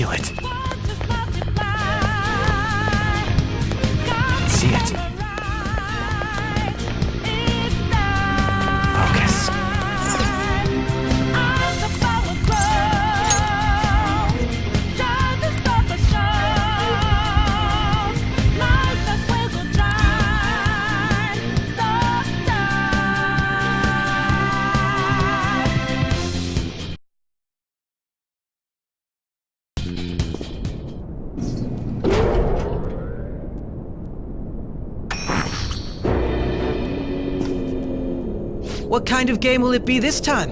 feel it. See it. Focus. What kind of game will it be this time?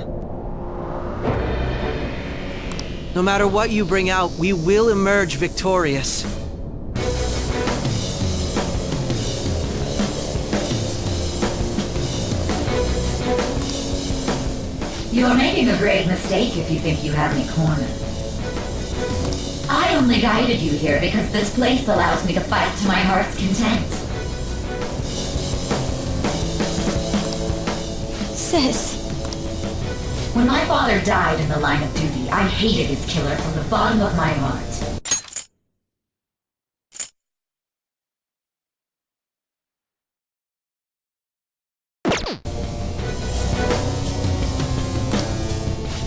No matter what you bring out, we will emerge victorious. You are making a grave mistake if you think you have me cornered. I only guided you here because this place allows me to fight to my heart's content. Sis. When my father died in the line of duty, I hated his killer from the bottom of my heart.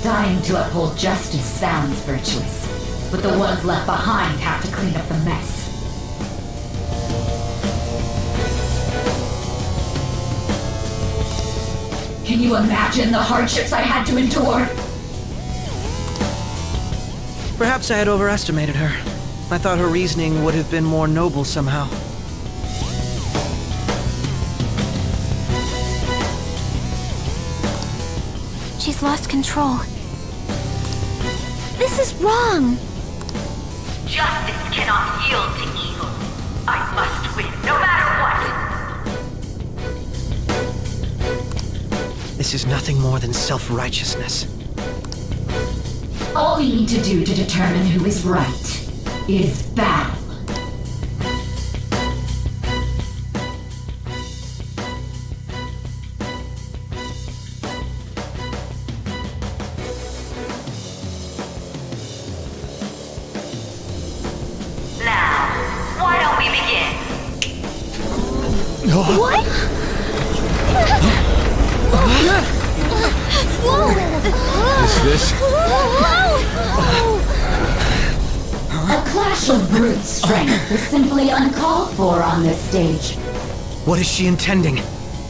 Dying to uphold justice sounds virtuous, but the ones left behind have to clean up the mess. Can you imagine the hardships I had to endure? Perhaps I had overestimated her. I thought her reasoning would have been more noble somehow. She's lost control. This is wrong. Justice cannot yield to evil. I must win, no matter what. This is nothing more than self-righteousness. All we need to do to determine who is right is battle. Now, why don't we begin? What? Whoa! Is this? A clash of brute strength is simply uncalled for on this stage. What is she intending?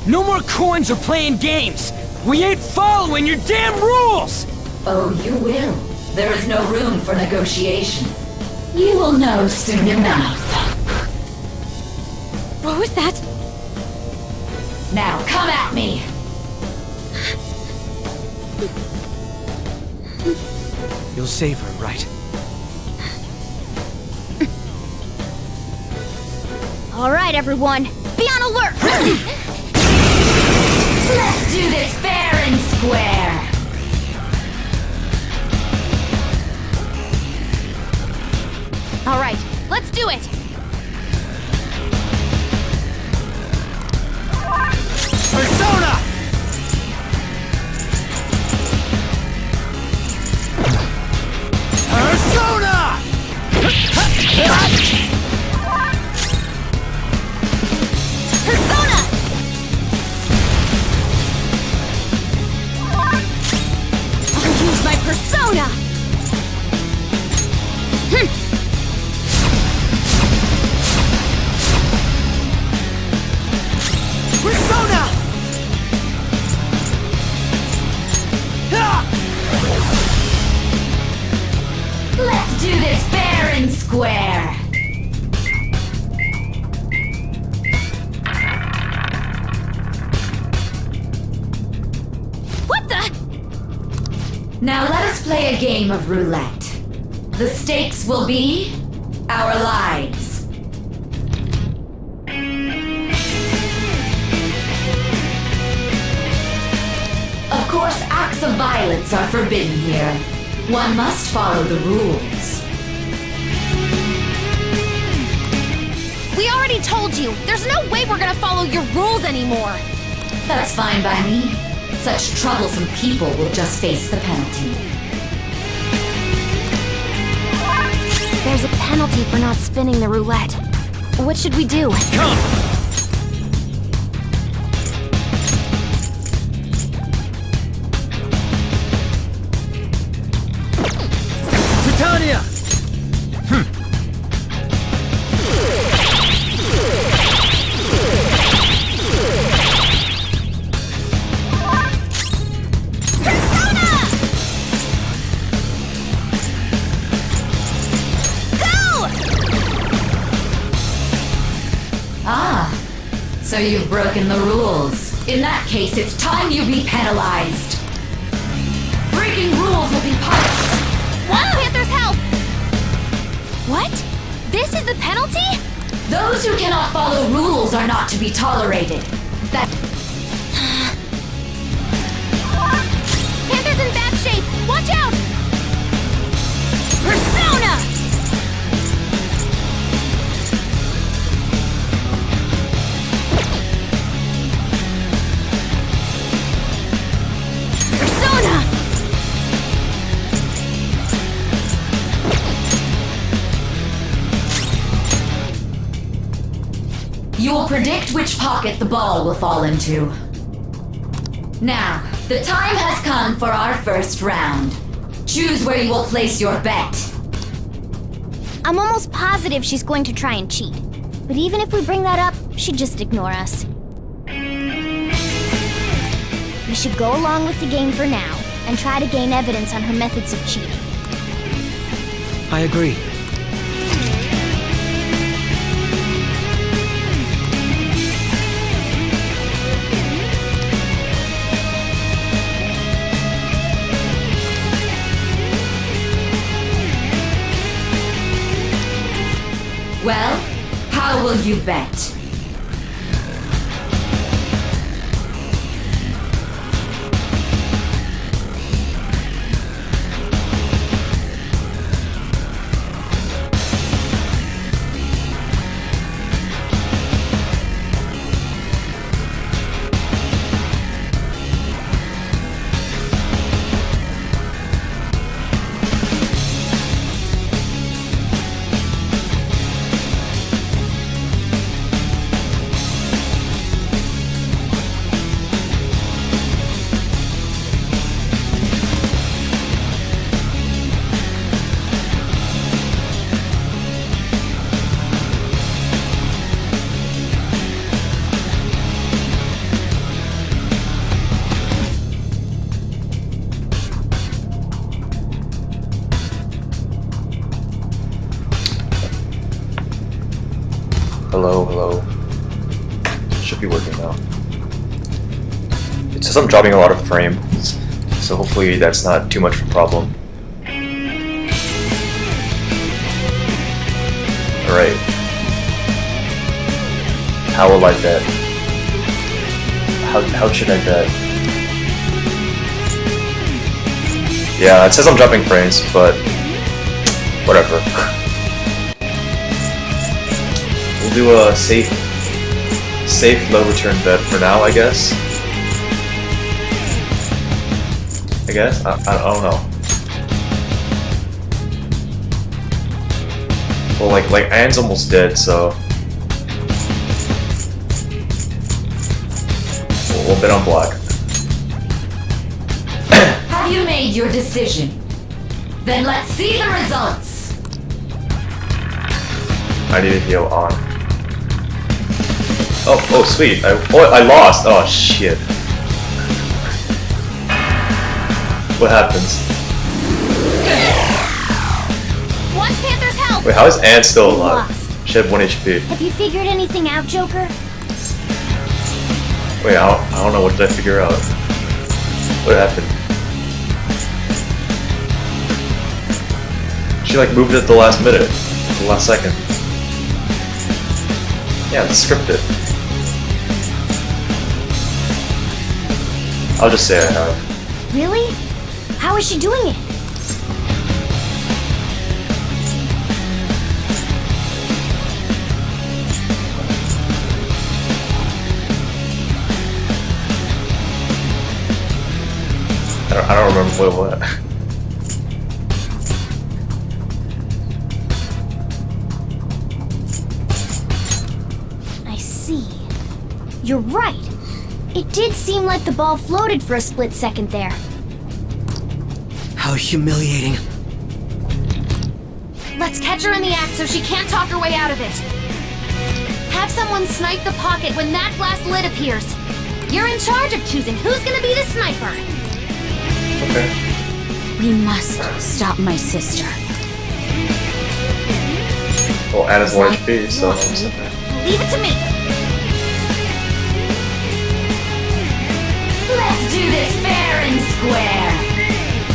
No more coins or playing games! We ain't following your damn rules! Oh, you will. There is no room for negotiation. You will know soon enough. What was that? Now, come at me! You'll save her, right? All right, everyone. Be on alert! Let's do this fair and square! All right, let's do it! Persona! Persona! Persona! I'll use my persona! Persona! Let's do this fair and square! What the? Now let us play a game of roulette. The stakes will be our lives. Of course, acts of violence are forbidden here. One must follow the rules. We already told you, there's no way we're gonna follow your rules anymore. That's fine by me. Such troublesome people will just face the penalty. There's a penalty for not spinning the roulette. What should we do? Come! Titania! So you've broken the rules. In that case, it's time you be penalized. Breaking rules will be punished. Wild Panther's help! What? This is the penalty? Those who cannot follow rules are not to be tolerated. That Panther's in bad shape! Watch out! Persona! Persona! you will predict which pocket the ball will fall into. Now, the time has come for our first round. Choose where you will place your bet. I'm almost positive she's going to try and cheat. But even if we bring that up, she'd just ignore us. We should go along with the game for now, and try to gain evidence on her methods of cheating. I agree. Well, how will you bet? Hello. Should be working now. It says I'm dropping a lot of frames, so hopefully that's not too much of a problem. Alright. How will I bet? How should I bet? Yeah, it says I'm dropping frames, but whatever. We'll do a safe low return bet for now, I guess. I don't know. Well, like Anne's almost dead, so we'll bet on black. Have you made your decision? Then let's see the results. I need to heal on. Oh, sweet. I lost. Oh, shit. What happens? Want Panther's help! Wait, how is Anne still We alive? lost. She had 1 HP. Have you figured anything out, Joker? Wait, I don't know. What did I figure out? What happened? She like moved at the last minute. The last second. Yeah, it's scripted. I'll just say I have. Really? How is she doing it? I don't remember what. You're right. It did seem like the ball floated for a split second there. How humiliating. Let's catch her in the act so she can't talk her way out of it. Have someone snipe the pocket when that glass lid appears. You're in charge of choosing who's gonna be the sniper. Okay. We must stop my sister. Well, Anna's 1 HP, so I'm set there. Leave it to me. Let's do this fair and square.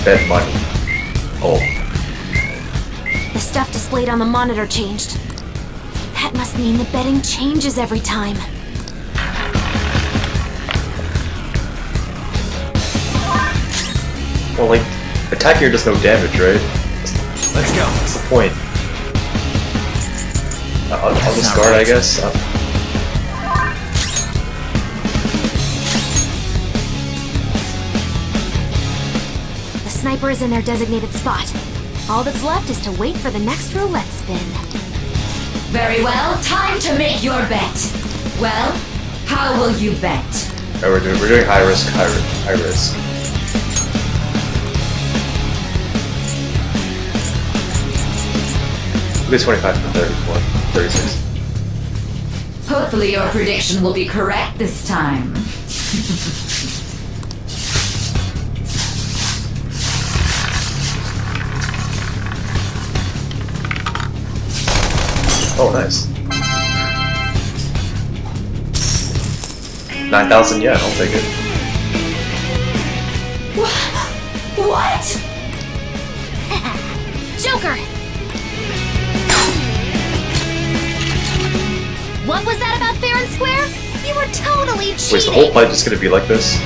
Bet money. Oh. The stuff displayed on the monitor changed. That must mean the betting changes every time. Well, like, attack here does no damage, right? Let's go. What's the point? I'll discard, I guess. The sniper is in their designated spot. All that's left is to wait for the next roulette spin. Very well, time to make your bet. Well, how will you bet? Oh, we're doing high risk, high risk. At least 25 to 34, 36. Hopefully your prediction will be correct this time. Oh, nice. 9,000 yen, I'll take it. What? Joker! What was that about fair and square? You were totally cheating! Wait, is the whole fight just gonna be like this?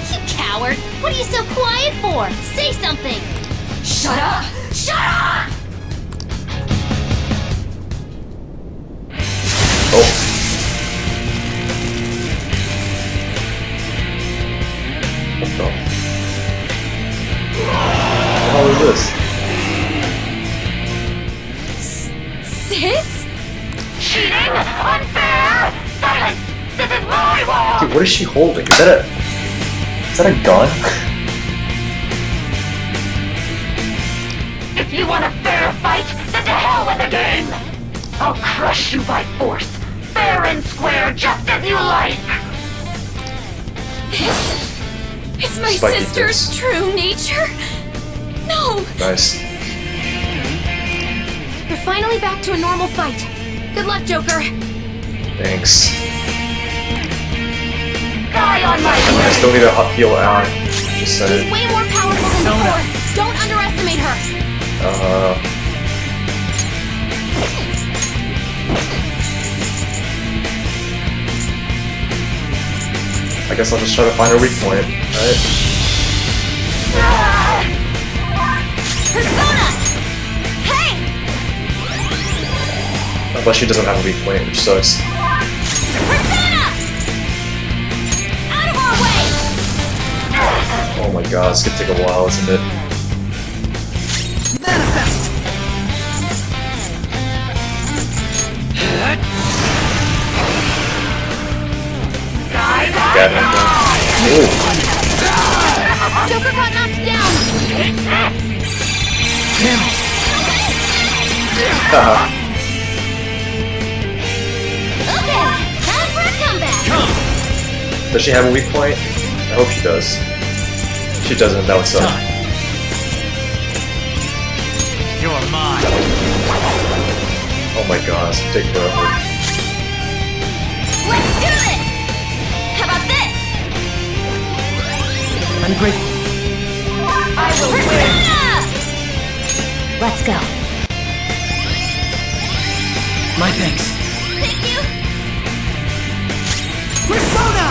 You coward! What are you so quiet for? Say something! Shut up! Shut up! Oh. What the? What the hell is this? Sis? Cheating? Unfair! Silence! This is my world! Dude, what is she holding? Is that a gun? If you want a fair fight, then to hell with the game! I'll crush you by force, fair and square, just as you like! It's my Spiky sister's tits. true nature? No! Nice. We're finally back to a normal fight. Good luck, Joker! Thanks. Die on my I still need a hot heal on. Just said She's it. way more powerful than before! Don't underestimate her! I guess I'll just try to find a weak point, right? Persona! Hey! Unless she doesn't have a weak point, which sucks. Persona! Out of our way! Oh my god, it's gonna take a while, isn't it? Manifest! Got him down. Ooh. Joker got knocked down! Damn it! Haha. Okay, time for a comeback! Does she have a weak point? I hope she does. If she doesn't, that would suck. You're mine. Oh my god, it's gonna take forever. Let's do this! How about this? I'm grateful. I will win! Persona! Let's go. My thanks. Thank you! Persona!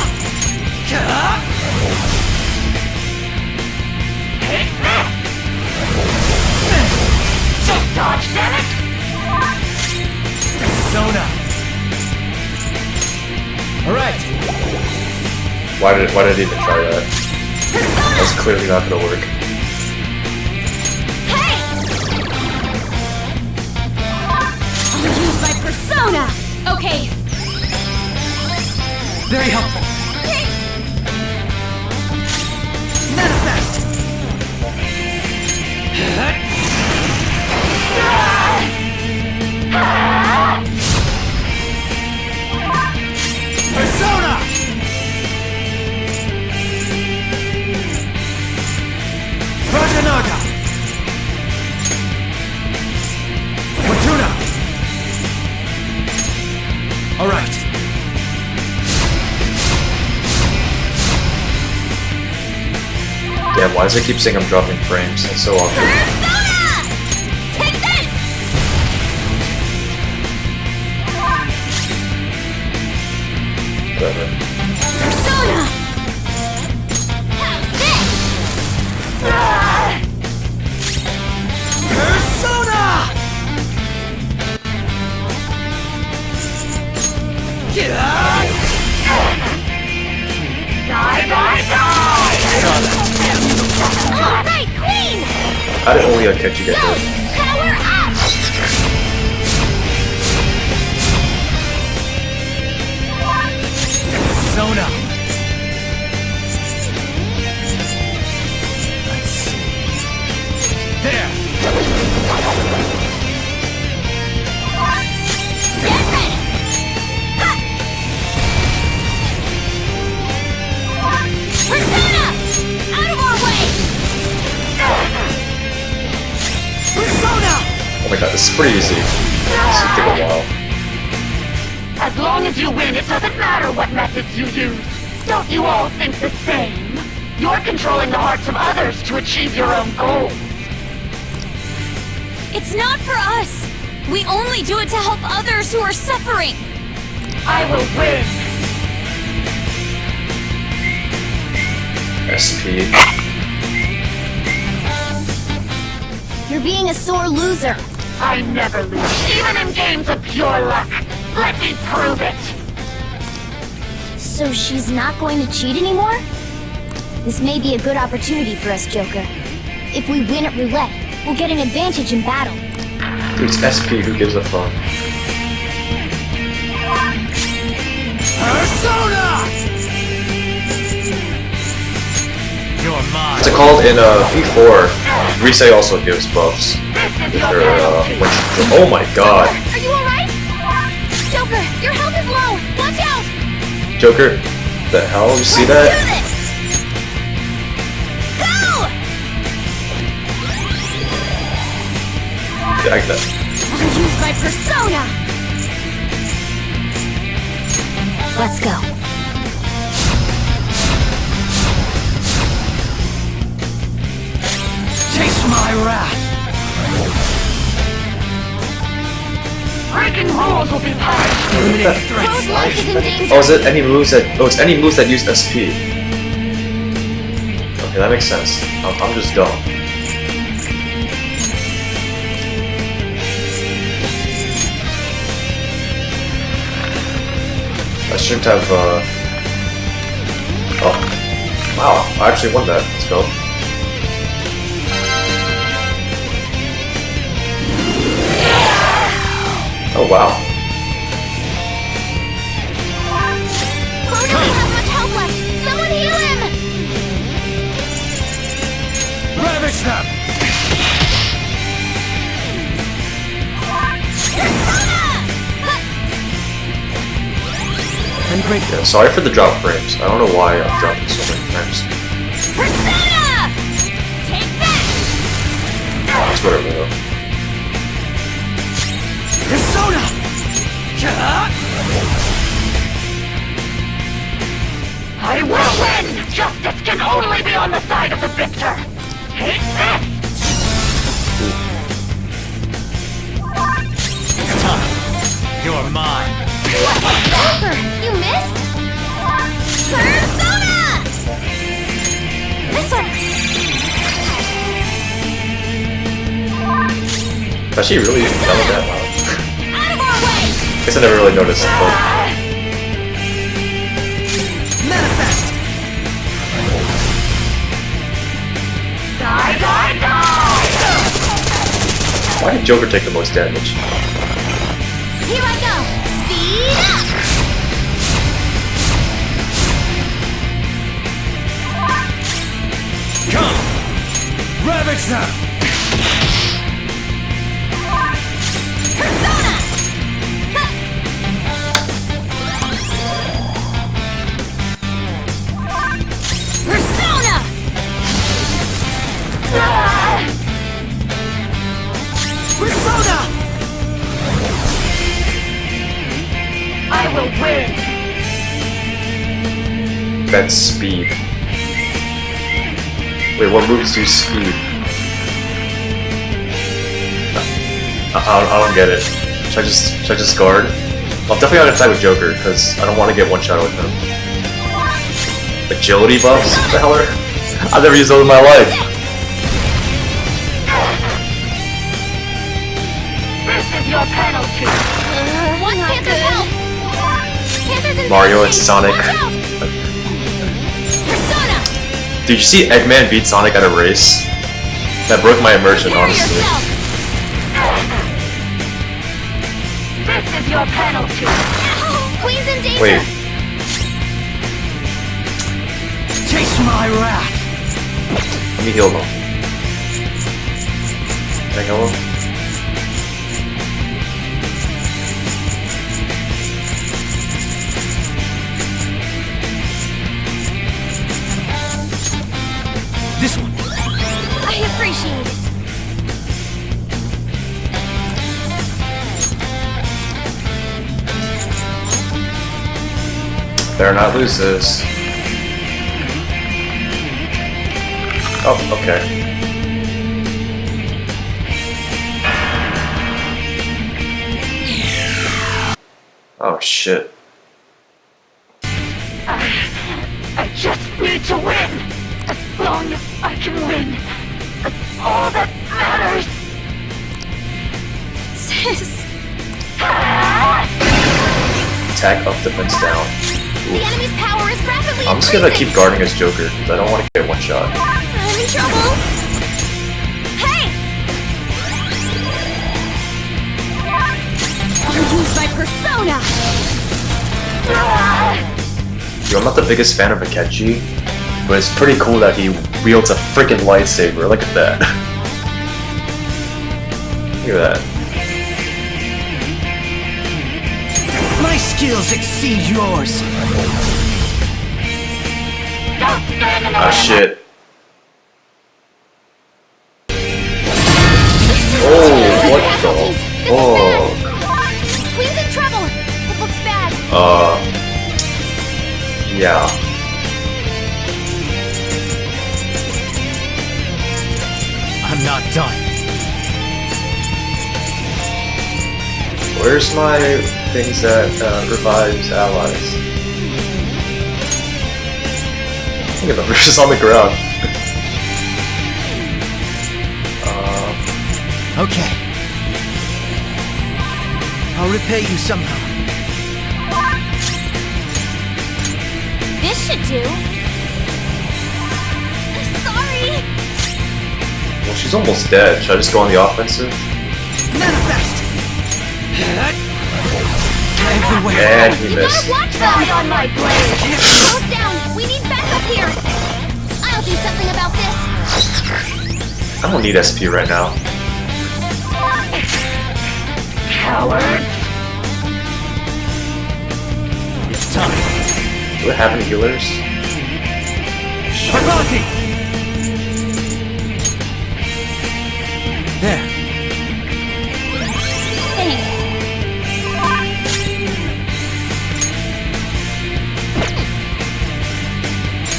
Just dodge, damn it! Persona. Alright. Why did I even try that? That's clearly not gonna work. Hey! Persona! Okay. Very helpful. Manifest! Persona! Rajanaga! Fortuna! Alright. Damn, why does it keep saying I'm dropping frames? That's so awkward. Persona! Take this! Whatever. Persona! How's this? Persona! Alright, Queen! How did only catch you get Go! hit? Power up! Persona! Let's see. There! Get ready! Ha! Persona! Out of our way! Persona! Oh my god, this is pretty easy. This will take a while. As long as you win, it doesn't matter what methods you use. Don't you all think the same? You're controlling the hearts of others to achieve your own goals. It's not for us! We only do it to help others who are suffering! I will win. SP. You're being a sore loser. I never lose, even in games of pure luck. Let me prove it. So she's not going to cheat anymore? This may be a good opportunity for us, Joker. If we win at roulette, we'll get an advantage in battle. Dude, it's SP, who gives a fuck? Persona! You're mine. What's it called in V4? Rise also gives buffs. This is If your they're, penalty. oh my god! Are you alright? Joker, your health is low! Watch out! Joker, the hell? You see Let's that? do this! Go! I that. I'll use my persona! Let's go. Chase my wrath! Breaking rules will be punished. Eliminate threats. Rose life is in danger! Oh, is it any moves that? Oh, it's any moves that use SP. Okay, that makes sense. I'm just dumb. I shouldn't have. Oh, wow! I actually won that. Let's go. Oh wow! Chloe doesn't have much health left! Someone heal him! Ravage them! Persona! I'm great. Yeah, sorry for the drop frames. I don't know why I'm dropping so many frames. Persona! Take that! It's whatever though. Persona! I will win! Justice can only be on the side of the victor! Take this! It's time. You're mine. Joker, you missed? Persona! This one! Does she really done that loud? Out of our way! Guess I never really noticed. But Manifest! Die, die, die! why did Joker take the most damage? Here I go! Persona! Persona! I will win. That's speed. Wait, what moves do speed? I don't get it. Should I just guard? I'm definitely not gonna attack with Joker because I don't want to get one shot with him. Agility buffs? What the hell are? I've never used those in my life. This is your penalty. Want Panther's help? Panther's in Mario bad and shape. Sonic. Watch out. Persona! Did you see Eggman beat Sonic at a race? That broke my immersion, Carry honestly. yourself. This is your penalty. Queen's in danger. Wait, Taste my wrath. let me heal them. Can I heal them? This one. I appreciate it. Better not lose this. Oh, okay. Oh shit. I just need to win. As long as I can win. That's all that matters. Sis, Attack up, defense down. the enemy's power is rapidly I'm just gonna increasing. keep guarding as Joker because I don't want to get one shot. I'm in trouble. Hey! I'll use my persona. Dude, I'm not the biggest fan of Akechi, but it's pretty cool that he wields a freaking lightsaber. Look at that. Look at that. My skills exceed yours. Don't stand in the Ah way. shit. Oh, what the? Oh. Queen's in trouble. It looks bad. Yeah. I'm not done. Where's my things that revives allies? Look at them, they're just on the ground. Okay. I'll repay you somehow. This should do. Sorry. Well, she's almost dead. Should I just go on the offensive? Manifest! Everywhere. And he You missed. gotta watch Stand that. on my blade. Close down. We need backup here. I'll do something about this. I don't need SP right now. Coward. It's time. Do I have any healers? Parvati! There. Thanks.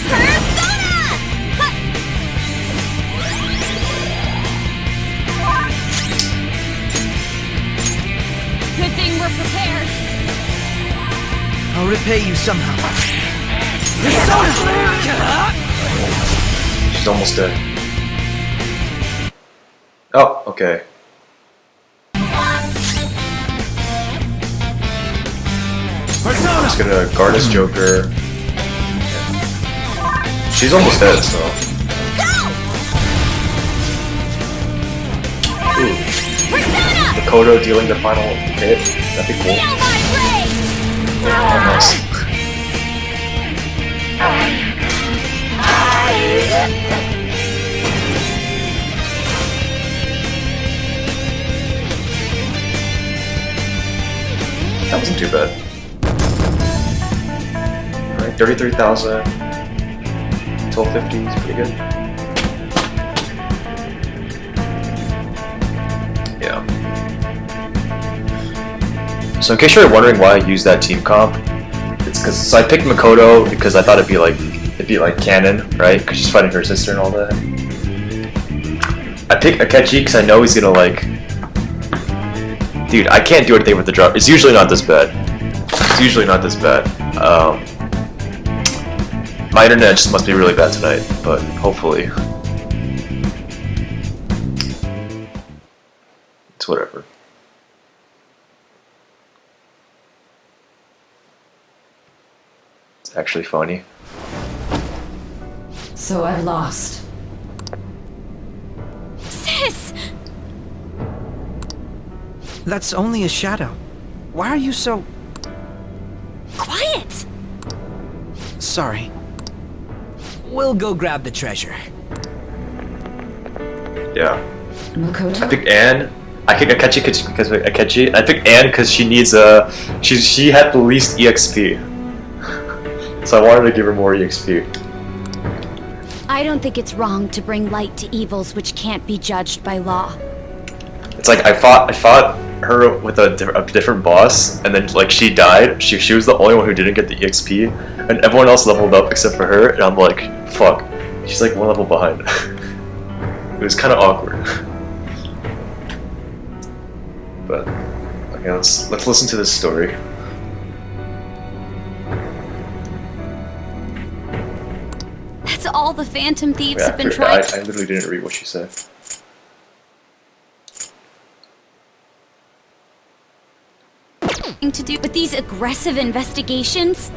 Persona! Huh. Good thing we're prepared. I'll repay you somehow. She's almost dead. Oh, okay. I'm just gonna guard his Joker. She's almost dead, so. Ooh. Persona! Makoto dealing the final hit. That'd be cool. Now my blade! Oh, nice. too bad. Alright, 33,000. 1250 is pretty good. Yeah. So in case you're wondering why I use that team comp, it's because I picked Makoto because I thought it'd be like canon, right? Because she's fighting her sister and all that. I picked Akechi because I know he's gonna like. Dude, I can't do anything with the drop. It's usually not this bad. It's usually not this bad. My internet just must be really bad tonight, but hopefully it's whatever. It's actually funny. So I've lost. Sis! That's only a shadow. Why are you so... Quiet! Sorry. We'll go grab the treasure. Yeah. Makoto? I picked Anne. I picked Akechi because Akechi. I picked Anne because she needs she had the least EXP. So I wanted to give her more EXP. I don't think it's wrong to bring light to evils which can't be judged by law. It's like I fought her with a different boss, and then like she died. She was the only one who didn't get the EXP, and everyone else leveled up except for her. And I'm like, fuck. She's like one level behind. It was kind of awkward. But okay, let's listen to this story. That's all the Phantom Thieves Yeah, have been trying I literally didn't read what she said. to do with these aggressive investigations?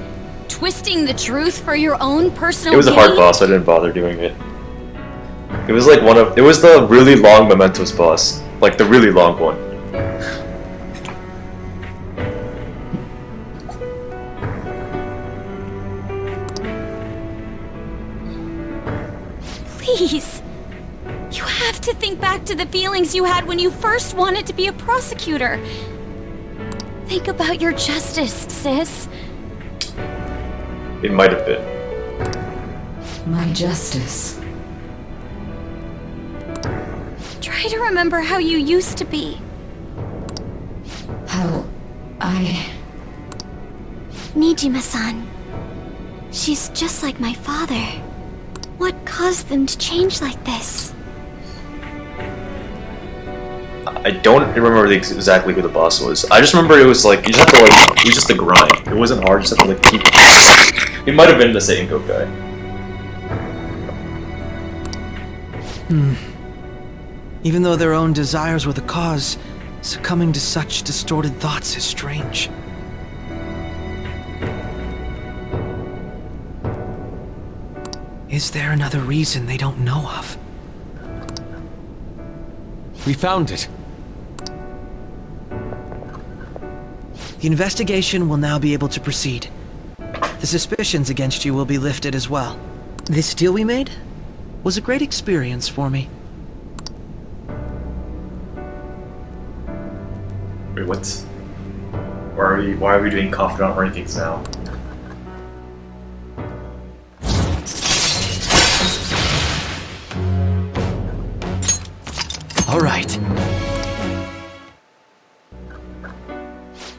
Twisting the truth for your own personal It was a hard gain? boss, I didn't bother doing it. It was like it was the really long Mementos boss. Like the really long one. Please. You have to think back to the feelings you had when you first wanted to be a prosecutor. Think about your justice, sis. It might have been. My justice. Try to remember how you used to be. How I... Nijima-san. She's just like my father. What caused them to change like this? I don't remember exactly who the boss was. I just remember it was like, you just have to like, it was just a grind. It wasn't hard, you just have to like keep... It might have been the Seingo guy. Even though their own desires were the cause, succumbing to such distorted thoughts is strange. Is there another reason they don't know of? We found it. The investigation will now be able to proceed. The suspicions against you will be lifted as well. This deal we made was a great experience for me. Wait, what? Why are we doing confidant rankings now? All right.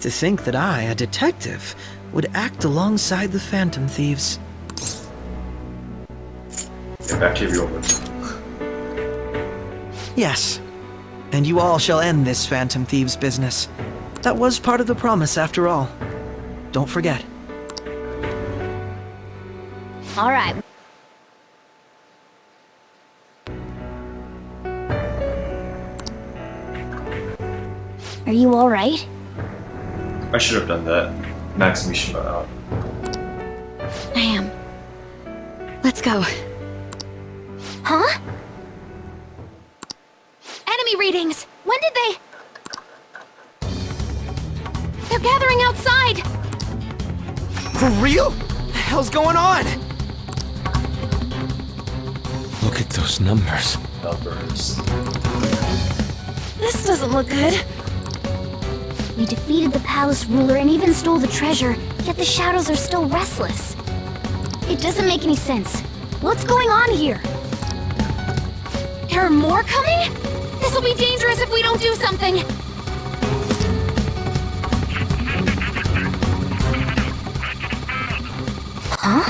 To think that I, a detective, would act alongside the Phantom Thieves. Get back to your real world. Yes. And you all shall end this Phantom Thieves business. That was part of the promise after all. Don't forget. All right. Are you all right? I should have done that. Max Mishima out. I am. Let's go. Huh? Enemy readings! When did they... They're gathering outside! For real? What the hell's going on? Look at those numbers. Numbers. This doesn't look good. We defeated the palace ruler and even stole the treasure, yet the shadows are still restless. It doesn't make any sense. What's going on here? There are more coming? This will be dangerous if we don't do something! Huh?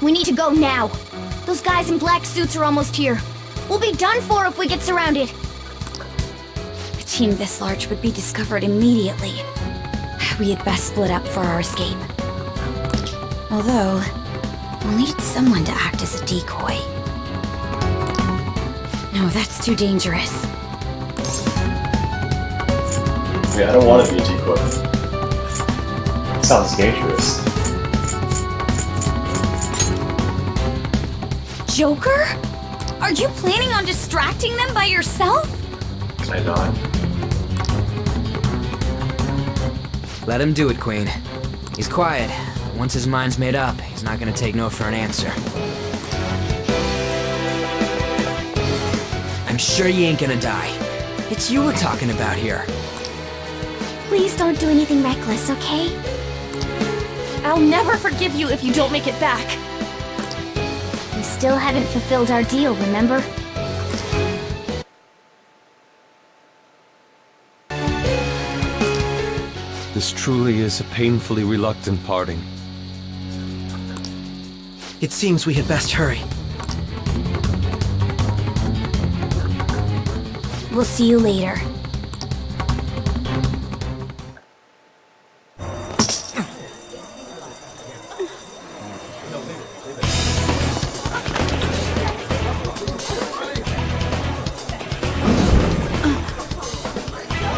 We need to go now. Those guys in black suits are almost here. We'll be done for if we get surrounded. A team this large would be discovered immediately. We had best split up for our escape. Although, we'll need someone to act as a decoy. No, that's too dangerous. Yeah, I don't want to be a decoy. Sounds dangerous. Joker? Are you planning on distracting them by yourself? Can I not? Let him do it, Queen. He's quiet. Once his mind's made up, he's not gonna take no for an answer. I'm sure you ain't gonna die. It's you we're talking about here. Please don't do anything reckless, okay? I'll never forgive you if you don't make it back. We still haven't fulfilled our deal, remember? This truly is a painfully reluctant parting. It seems we had best hurry. We'll see you later.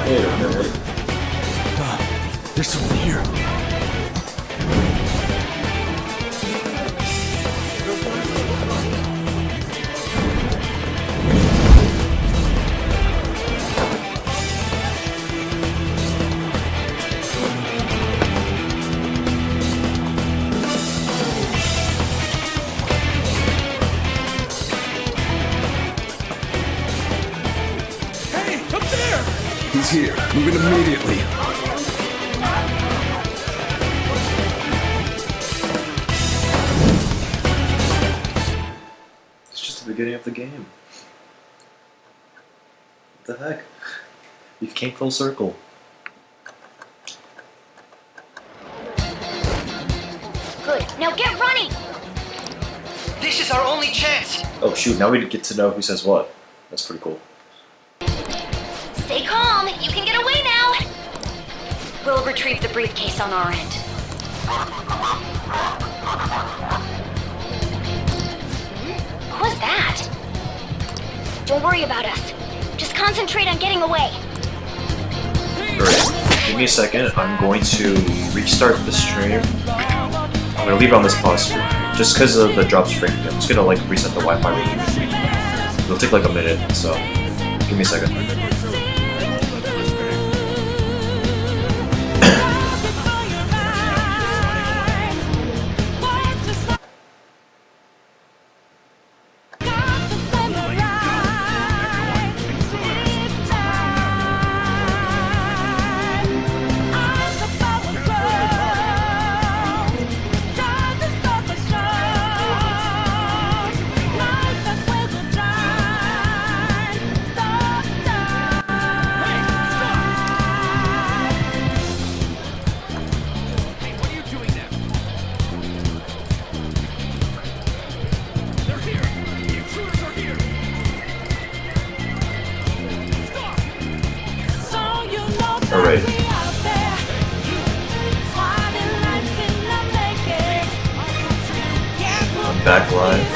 Wait a minute. There's someone here. Hey, up there! He's here. Move in immediately. It's just the beginning of the game. What the heck? You've came full circle. Good. Now get running! This is our only chance! Oh shoot, now we get to know who says what. That's pretty cool. Stay calm. You can get away now. We'll retrieve the briefcase on our end. What was that? Don't worry about us. Just concentrate on getting away. Alright, give me a second. I'm going to restart the stream. I'm gonna leave it on this pause screen. Just because of the drop stream. I'm just gonna like reset the Wi-Fi really quickly. It'll take like a minute, so give me a second. Alright. I'm back live.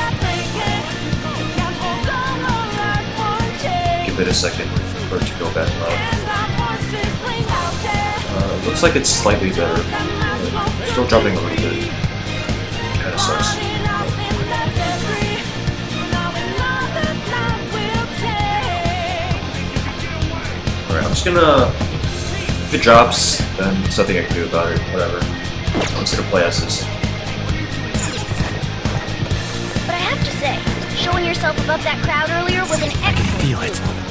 Give it a second for it to go back live. Looks like it's slightly better. Still dropping a little bit. Kinda sucks. Alright, I'm just gonna... If it drops, then there's nothing I can do about it. Whatever. I'm just gonna play as this. But I have to say, showing yourself above that crowd earlier was an excellent Feel it. move.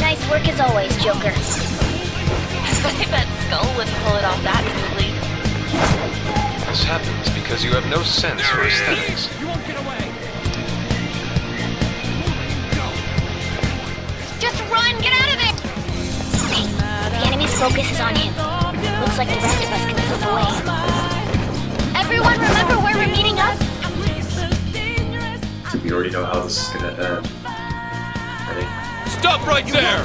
Nice work as always, Joker. I bet Skull wouldn't pull it off that smoothly. This happens because you have no sense for aesthetics. Just run! Get out of there! Hey, the enemy's focus is on him. Looks like the rest of us can slip away. Everyone remember where we're meeting up? We already know how this is gonna end. Ready? Stop right there!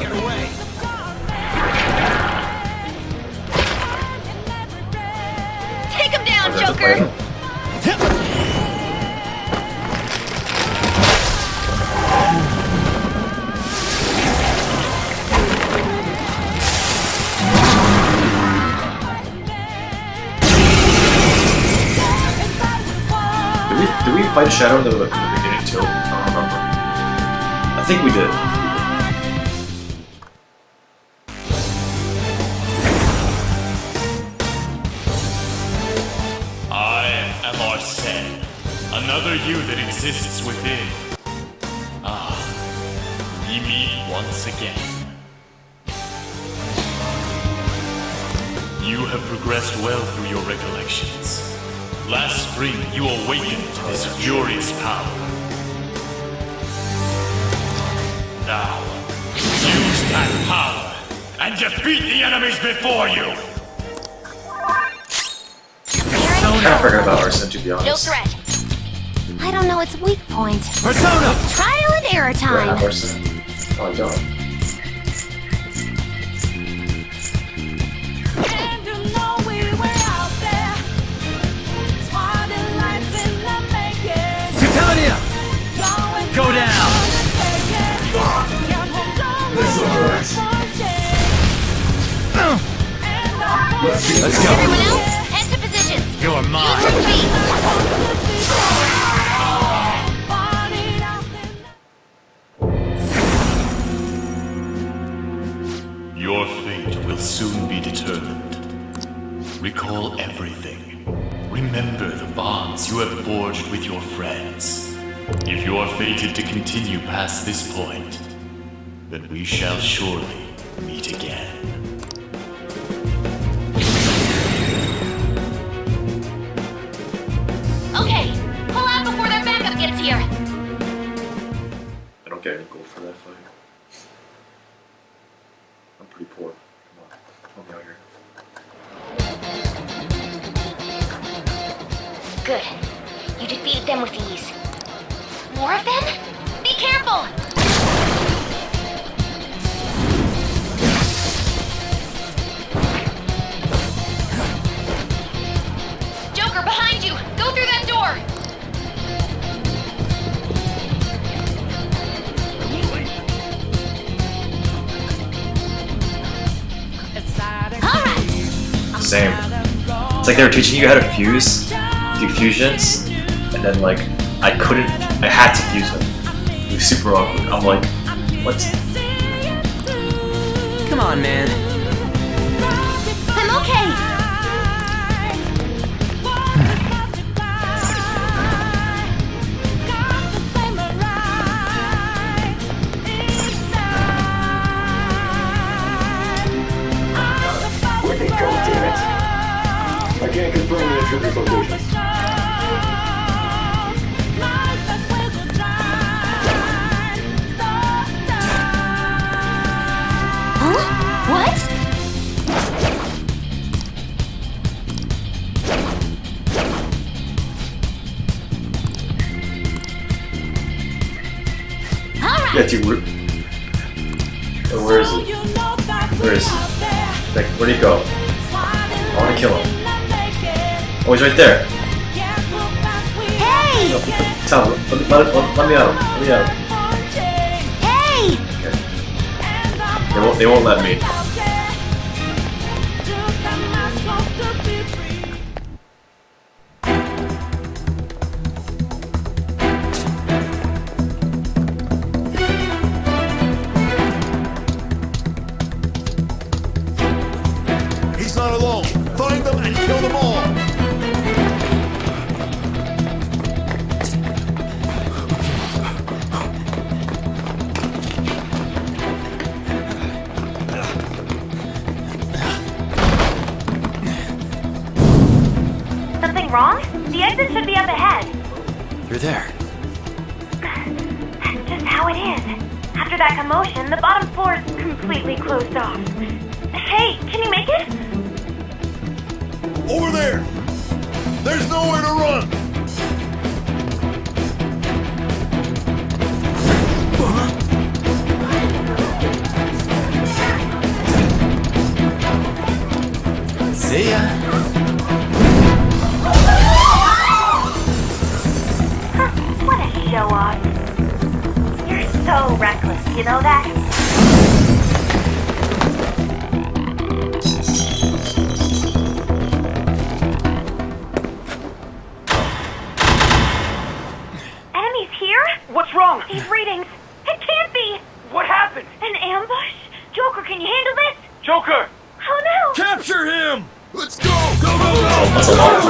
Take him down, Oh, there's a Joker! plan. Did we fight Shadow in the beginning too? I don't remember. I think we did. I am Arsene, another you that exists within. Ah, we meet once again. You have progressed well through your recollections. Last spring, you awakened to this furious power. Now, use that power and defeat the enemies before you! I kind of forgot about Arsene, to be No honest. threat. I don't know its weak point. Persona! Trial and error Do I time. have Arsene? Oh, I don't. Titania! Go down! Let's go. Everyone else, head to positions. You're mine. Retreat. Your fate will soon be determined. Recall everything. Remember the bonds you have forged with your friends. If you are fated to continue past this point, then we shall surely meet again. Okay, pull out before their backup gets here. I don't get any gold for that fight. I'm pretty poor. Come on. Help me out here. Good. You defeated them with ease. More of them? Be careful! Joker, behind you! Go through that door! Alright! Same. It's like they were teaching you how to fuse, do fusions, and then like, I had to fuse them. It was super awkward. I'm like, what? Come on, man. I'm okay! Where'd they go, damn it? I can't confirm the intruder's location. Huh? What? Alright! Yeah, dude, where is he? Where is he? Like, where'd he go? I wanna kill him. Oh, he's right there. Hey! Tom, let me out. Let me out. Hey! They won't let me. He's not alone. Find them and kill them all. wrong? The exit should be up ahead. You're there. That's just how it is. After that commotion, the bottom floor is completely closed off. Hey, can you make it? Over there! There's nowhere to run! See ya. What a show off. You're so reckless, you know that? Enemies here? What's wrong? These readings. It can't be. What happened? An ambush? Joker, can you handle this? Joker! Oh no! Capture him! Let's go! That's a lot.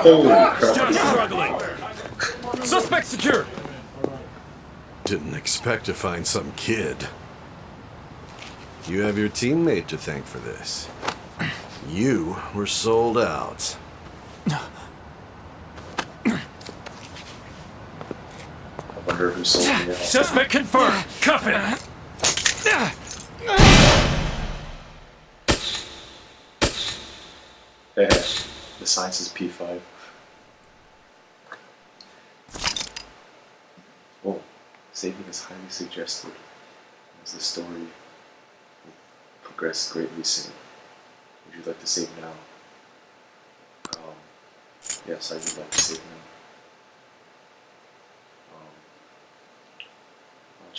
Holy crap. Struggling. Suspect secure. Didn't expect to find some kid. You have your teammate to thank for this. You were sold out. I wonder who sold me out. Suspect confirmed. Cuff it. Hey, the science is P5. Well, saving is highly suggested as the story will progress greatly soon. Would you like to save now? Yes, I would like to save now. I'll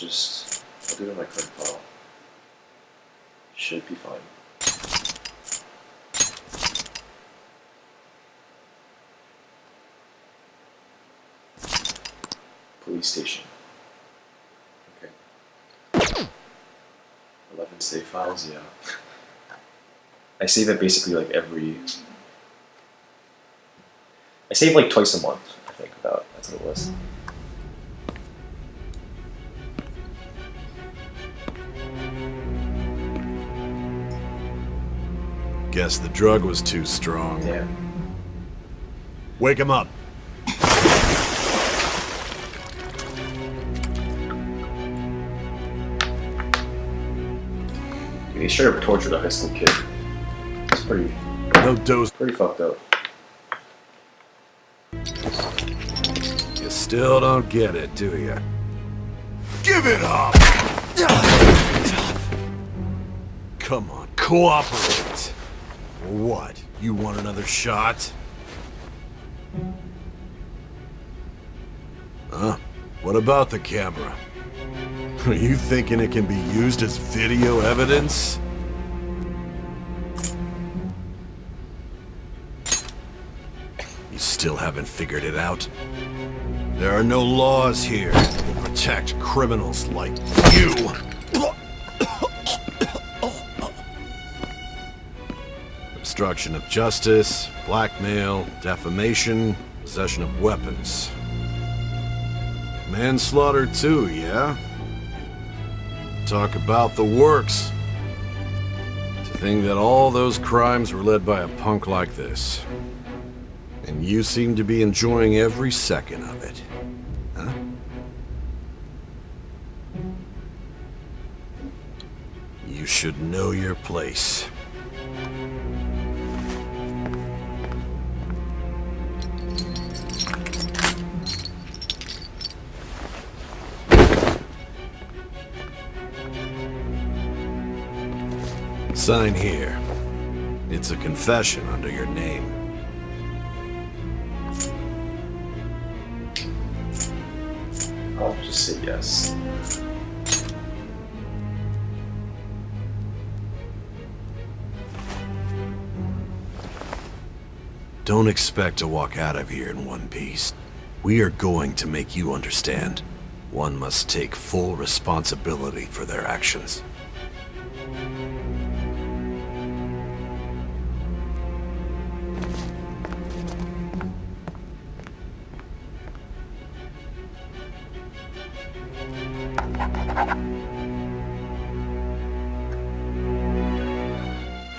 do it on my current file. Should be fine. Police station. Okay. 11 save files, yeah. I save it basically like I save like twice a month, I think about. That's what it was. Guess the drug was too strong. Yeah. Wake him up. He straight up tortured a high school kid. It's pretty No dose. pretty fucked up. You still don't get it, do you? Give it up! Come on, cooperate. What? You want another shot? Huh? What about the camera? Are you thinking it can be used as video evidence? You still haven't figured it out? There are no laws here that protect criminals like you. Obstruction of justice, blackmail, defamation, possession of weapons. Manslaughter too, yeah? Talk about the works. To think that all those crimes were led by a punk like this. And you seem to be enjoying every second of it. Huh? You should know your place. Sign here. It's a confession under your name. I'll just say yes. Don't expect to walk out of here in one piece. We are going to make you understand. One must take full responsibility for their actions.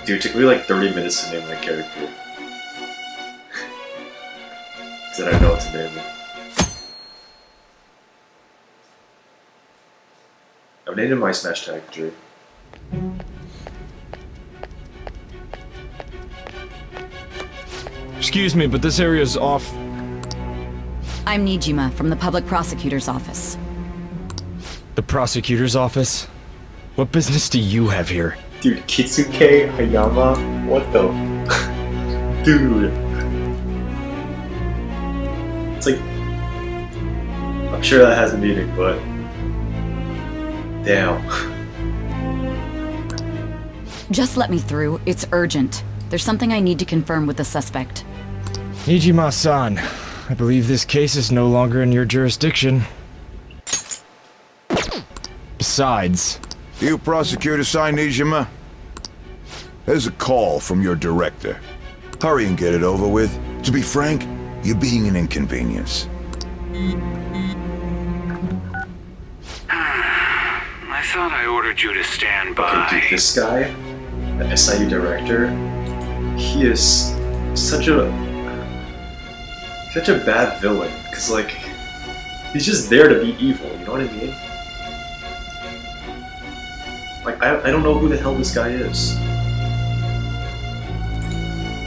Dude, it took me like 30 minutes to name my character. Because I don't know what to name him. I've named him my Smash Tag Drew. Excuse me, but this area's off. I'm Nijima from the Public Prosecutor's Office. The prosecutor's office? What business do you have here? Dude, Kitsuke Hayama? What the? Dude. It's like... I'm sure that has a meaning, but... Damn. Just let me through. It's urgent. There's something I need to confirm with the suspect. Nijima-san, I believe this case is no longer in your jurisdiction. Besides... You prosecutor sign Nijima? There's a call from your director. Hurry and get it over with. To be frank, you're being an inconvenience. I thought I ordered you to stand by. Okay, dude, this guy, the SIU director, he is such a bad villain. Cause like, he's just there to be evil. You know what I mean? Like, I don't know who the hell this guy is.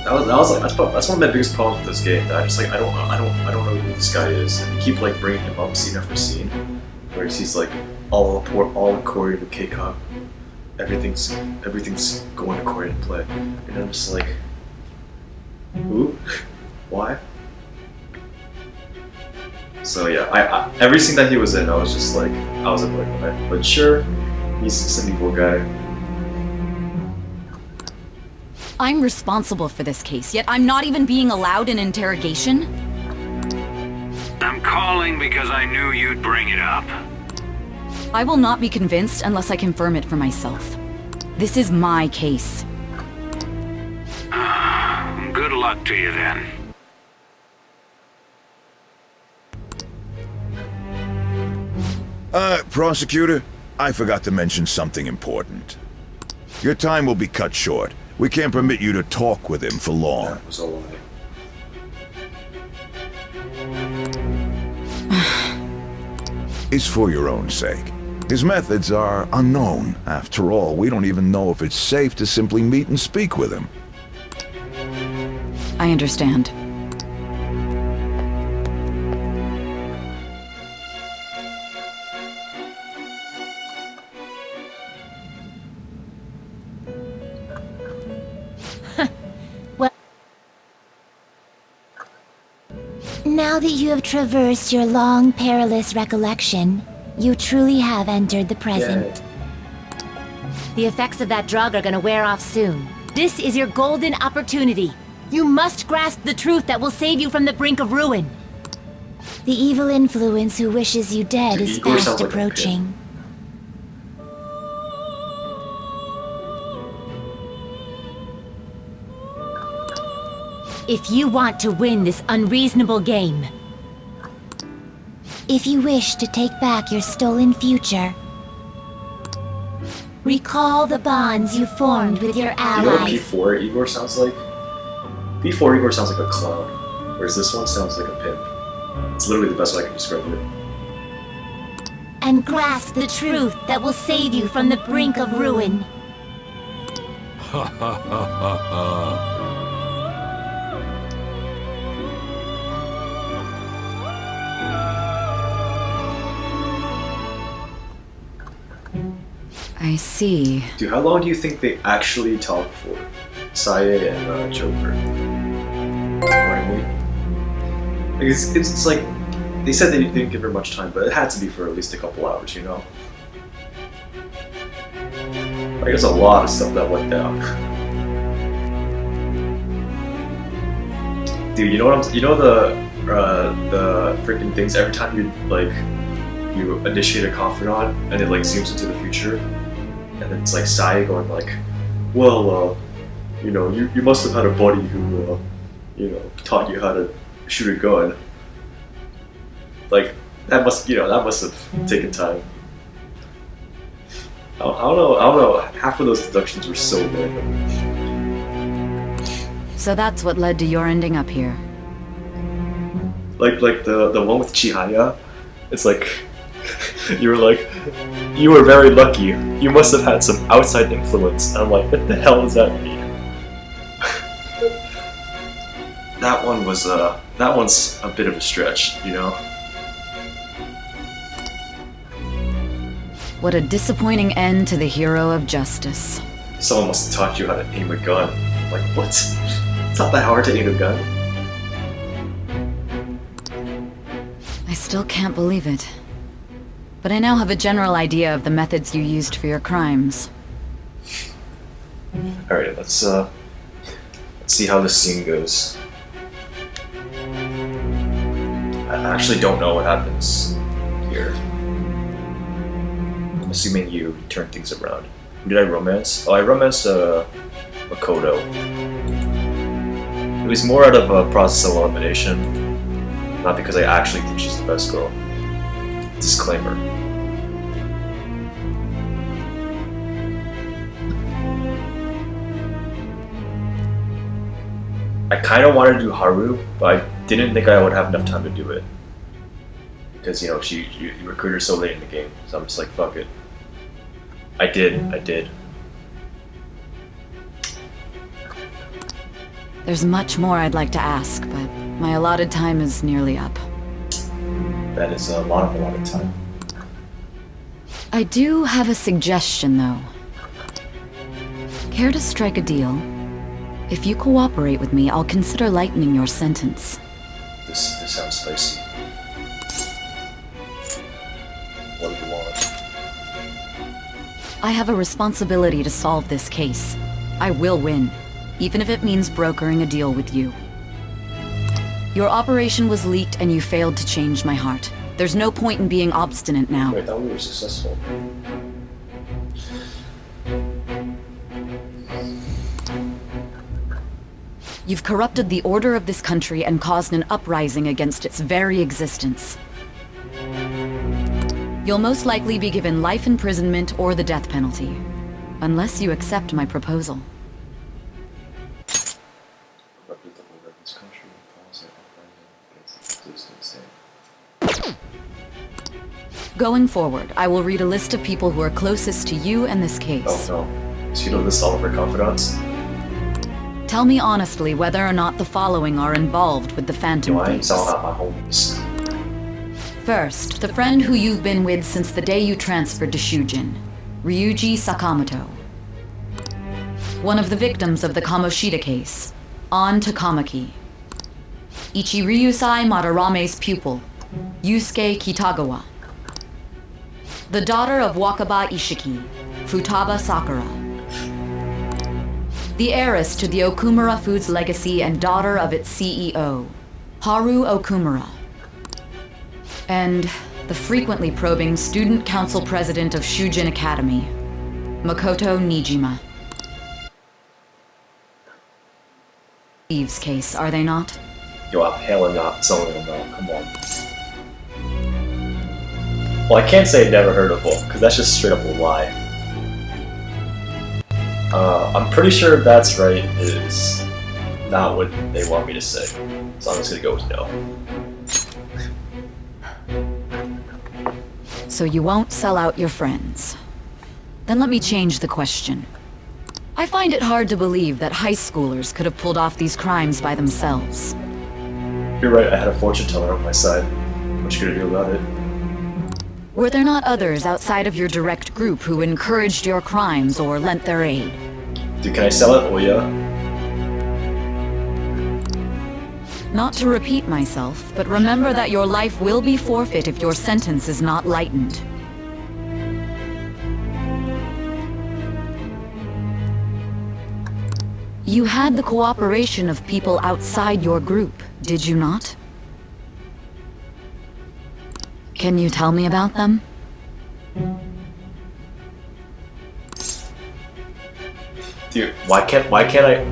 That's one of my biggest problems with this game. That I just like I don't know who this guy is, and they keep like bringing him up scene after scene, where he's like all according to K-Cup. Everything's going according to plan, and I'm just like, who? Why? So yeah, I every scene that he was in, I was just like, why? But sure, he's just an evil guy. I'm responsible for this case, yet I'm not even being allowed an interrogation? I'm calling because I knew you'd bring it up. I will not be convinced unless I confirm it for myself. This is my case. Good luck to you then. Prosecutor, I forgot to mention something important. Your time will be cut short. We can't permit you to talk with him for long. That was a lie. It's for your own sake. His methods are unknown. After all, we don't even know if it's safe to simply meet and speak with him. I understand. Now that you have traversed your long, perilous recollection, you truly have entered the present. The effects of that drug are gonna wear off soon. This is your golden opportunity. You must grasp the truth that will save you from the brink of ruin. The evil influence who wishes you dead is Igor fast sounds like a approaching. If you want to win this unreasonable game, if you wish to take back your stolen future, recall the bonds you formed with your You know what allies. P4 Igor sounds like? P4 Igor sounds like a clown, whereas this one sounds like a pimp. It's literally the best way I can describe it. And grasp the truth that will save you from the brink of ruin. Ha ha ha ha ha. I see. Dude, how long do you think they actually talk for? Sae and Joker. You know what I mean? Like, it's like, they said they didn't give her much time, but it had to be for at least a couple hours, you know? Like, there's a lot of stuff that went down. Dude, you know what you know the freaking things, every time you initiate a confidant and it like zooms into the future, and then it's like Sae going like, well, you know, you must have had a buddy who, you know, taught you how to shoot a gun. Like, that must have taken time. I don't know, half of those deductions were so random. So that's what led to your ending up here. Like the one with Chihaya, it's like you were very lucky. You must have had some outside influence. And I'm like, what the hell does that mean? That one's a bit of a stretch, you know. What a disappointing end to the hero of justice. Someone must have taught you how to aim a gun. Like, what? It's not that hard to aim a gun. I still can't believe it. But I now have a general idea of the methods you used for your crimes. Alright, let's see how this scene goes. I actually don't know what happens here. I'm assuming you turn things around. Who did I romance? Oh, I romanced Makoto. It was more out of a process of elimination, not because I actually think she's the best girl. Disclaimer. I kind of wanted to do Haru, but I didn't think I would have enough time to do it. Because, you know, you recruit her so late in the game, so I'm just like, fuck it. I did. There's much more I'd like to ask, but my allotted time is nearly up. That is a lot of time. I do have a suggestion, though. Care to strike a deal? If you cooperate with me, I'll consider lightening your sentence. This sounds spicy. What do you want? I have a responsibility to solve this case. I will win, even if it means brokering a deal with you. Your operation was leaked and you failed to change my heart. There's no point in being obstinate now. Wait, I thought we were successful. You've corrupted the order of this country and caused an uprising against its very existence. You'll most likely be given life imprisonment or the death penalty, unless you accept my proposal. Going forward, I will read a list of people who are closest to you and this case. Oh no. So you don't list all of her confidants? Tell me honestly whether or not the following are involved with the Phantom No, I ain't Thieves. selling out my homies. First, the friend who you've been with since the day you transferred to Shujin, Ryuji Sakamoto. One of the victims of the Kamoshida case, An Takamaki. Ichiryusai Madarame's pupil, Yusuke Kitagawa. The daughter of Wakaba Ishiki, Futaba Sakura. The heiress to the Okumura Foods legacy and daughter of its CEO, Haru Okumura. And the frequently probing student council president of Shujin Academy, Makoto Nijima. Eve's case, are they not? Yo, I'm hella not selling them out, come on. Well, I can't say I never heard of them, because that's just straight up a lie. I'm pretty sure that's right is not what they want me to say. So I'm just gonna go with no. So you won't sell out your friends. Then let me change the question. I find it hard to believe that high schoolers could have pulled off these crimes by themselves. You're right, I had a fortune teller on my side. What you gonna do about it? Were there not others outside of your direct group who encouraged your crimes or lent their aid? Dude, can I sell it, Oya? Not to repeat myself, but remember that your life will be forfeit if your sentence is not lightened. You had the cooperation of people outside your group, did you not? Can you tell me about them? Dude, why can't I...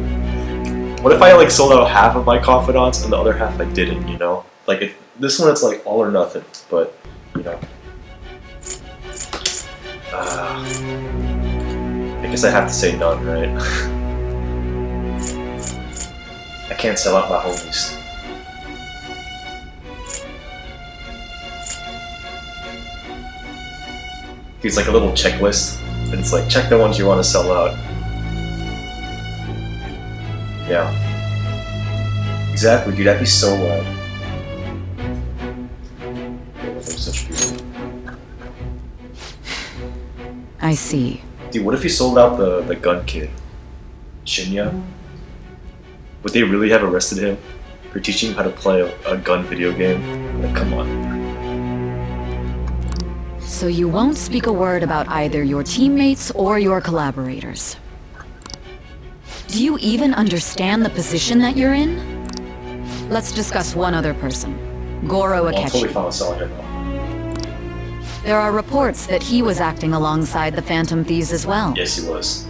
What if I like sold out half of my confidants and the other half I didn't, you know? Like, this one it's like all or nothing, but, you know. I guess I have to say none, right? I can't sell out my homies. It's like a little checklist, and it's like, check the ones you want to sell out. Yeah. Exactly, dude, that'd be so loud. They're such people. I see. Dude, what if you sold out the gun kid? Shinya? Would they really have arrested him for teaching him how to play a gun video game? Like, come on. So you won't speak a word about either your teammates or your collaborators. Do you even understand the position that you're in? Let's discuss one other person, Goro I'm totally Akechi. fine with selling him though. There are reports that he was acting alongside the Phantom Thieves as well. Yes, he was.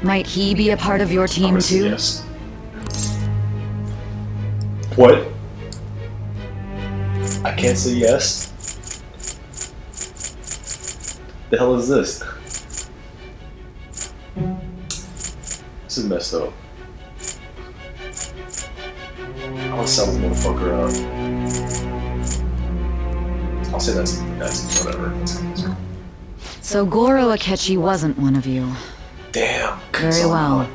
Might he be a part of your team too? Yes. What? I can't say yes. The hell is this? This is messed up. I want to sell this motherfucker out. I'll say that's whatever. So Goro Akechi wasn't one of you. Damn. Very well.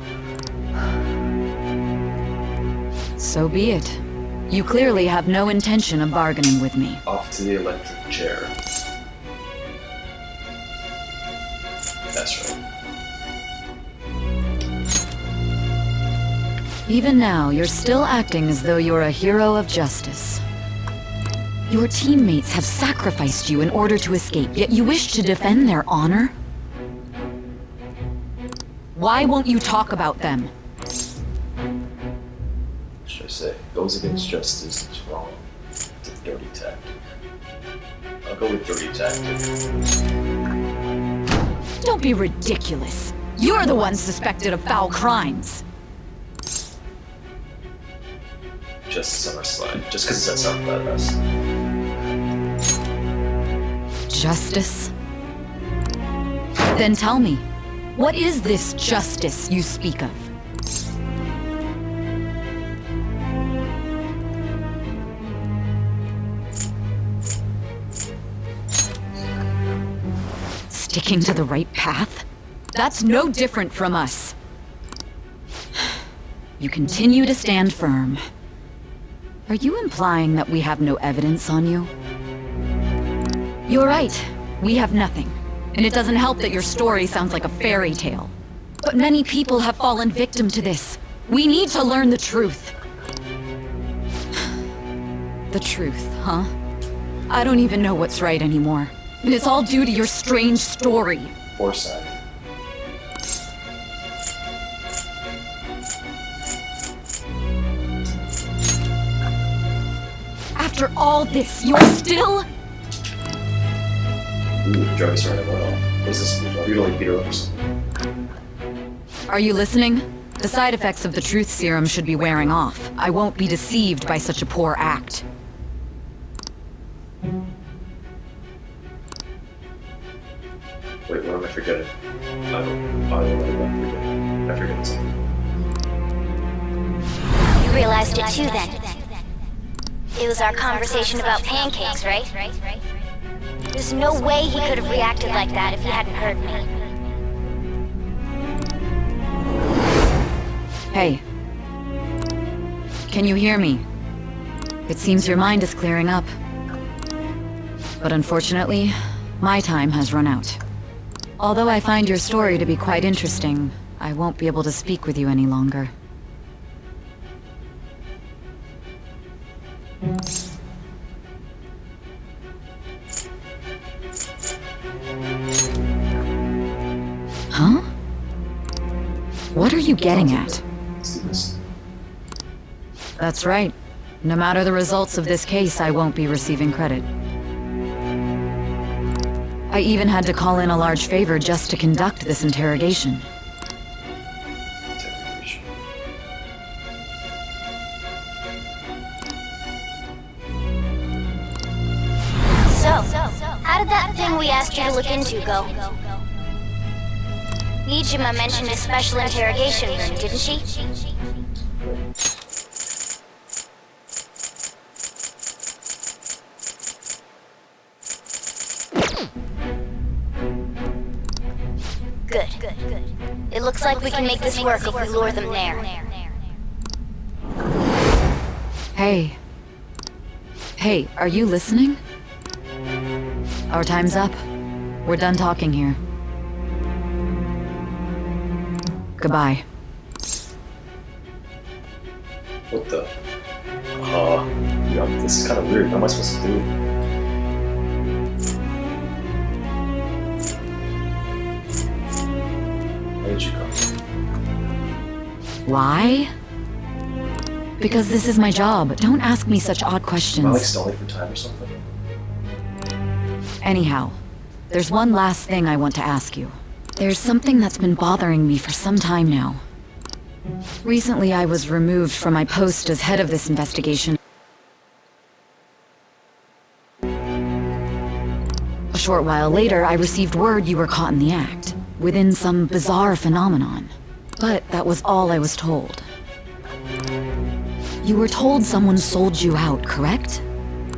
So be it. You clearly have no intention of bargaining with me. Off to the electric chair. That's right. Even now, you're still acting as though you're a hero of justice. Your teammates have sacrificed you in order to escape, yet you wish to defend their honor? Why won't you talk about them? Should I say, goes against justice is wrong. It's a dirty tactic. I'll go with dirty tactic. Don't be ridiculous. You're the one suspected of foul crimes. Justice on our side, just because that sounds badass. Justice? Then tell me, what is this justice you speak of? Sticking to the right path? That's no different from us. You continue to stand firm. Are you implying that we have no evidence on you? You're right. We have nothing. And it doesn't help that your story sounds like a fairy tale. But many people have fallen victim to this. We need to learn the truth. The truth, huh? I don't even know what's right anymore. And it's all due to your strange story. Foresight. After all this, you're still... Ooh, Jarvis running well. What is this? Are you like beat her up or something? Are you listening? The side effects of the truth serum should be wearing off. I won't be deceived by such a poor act. Wait, what am I forgetting? I forget something. You realized it too then. It was our conversation about pancakes, right? There's no way he could have reacted like that if he hadn't heard me. Hey. Can you hear me? It seems your mind is clearing up. But unfortunately, my time has run out. Although I find your story to be quite interesting, I won't be able to speak with you any longer. Huh? What are you getting at? That's right. No matter the results of this case, I won't be receiving credit. I even had to call in a large favor just to conduct this interrogation. So, how did that thing we asked you to look into go? Nijima mentioned a special interrogation room, didn't she? looks like we can make this work if we lure them there. Hey. Hey, are you listening? Our time's up. We're done talking here. Goodbye. What the? Yeah, this is kind of weird. What am I supposed to do? Why did you come? Why? Because this is my job. Don't ask me such odd questions. Am I like stalling for time or something? Anyhow, there's one last thing I want to ask you. There's something that's been bothering me for some time now. Recently, I was removed from my post as head of this investigation. A short while later, I received word you were caught in the act, within some bizarre phenomenon. But that was all I was told. You were told someone sold you out, correct?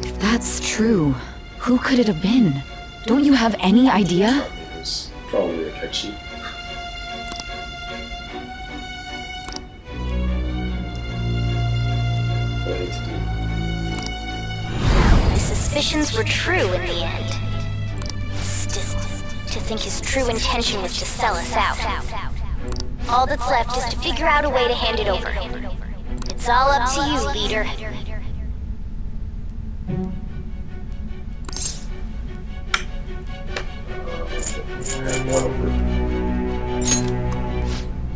If that's true, who could it have been? Don't you have any idea? It was probably a catchy. His suspicions were true in the end. Still, to think his true intention was to sell us out. All that's left is to figure out a way to hand it over. It's all up to you, leader.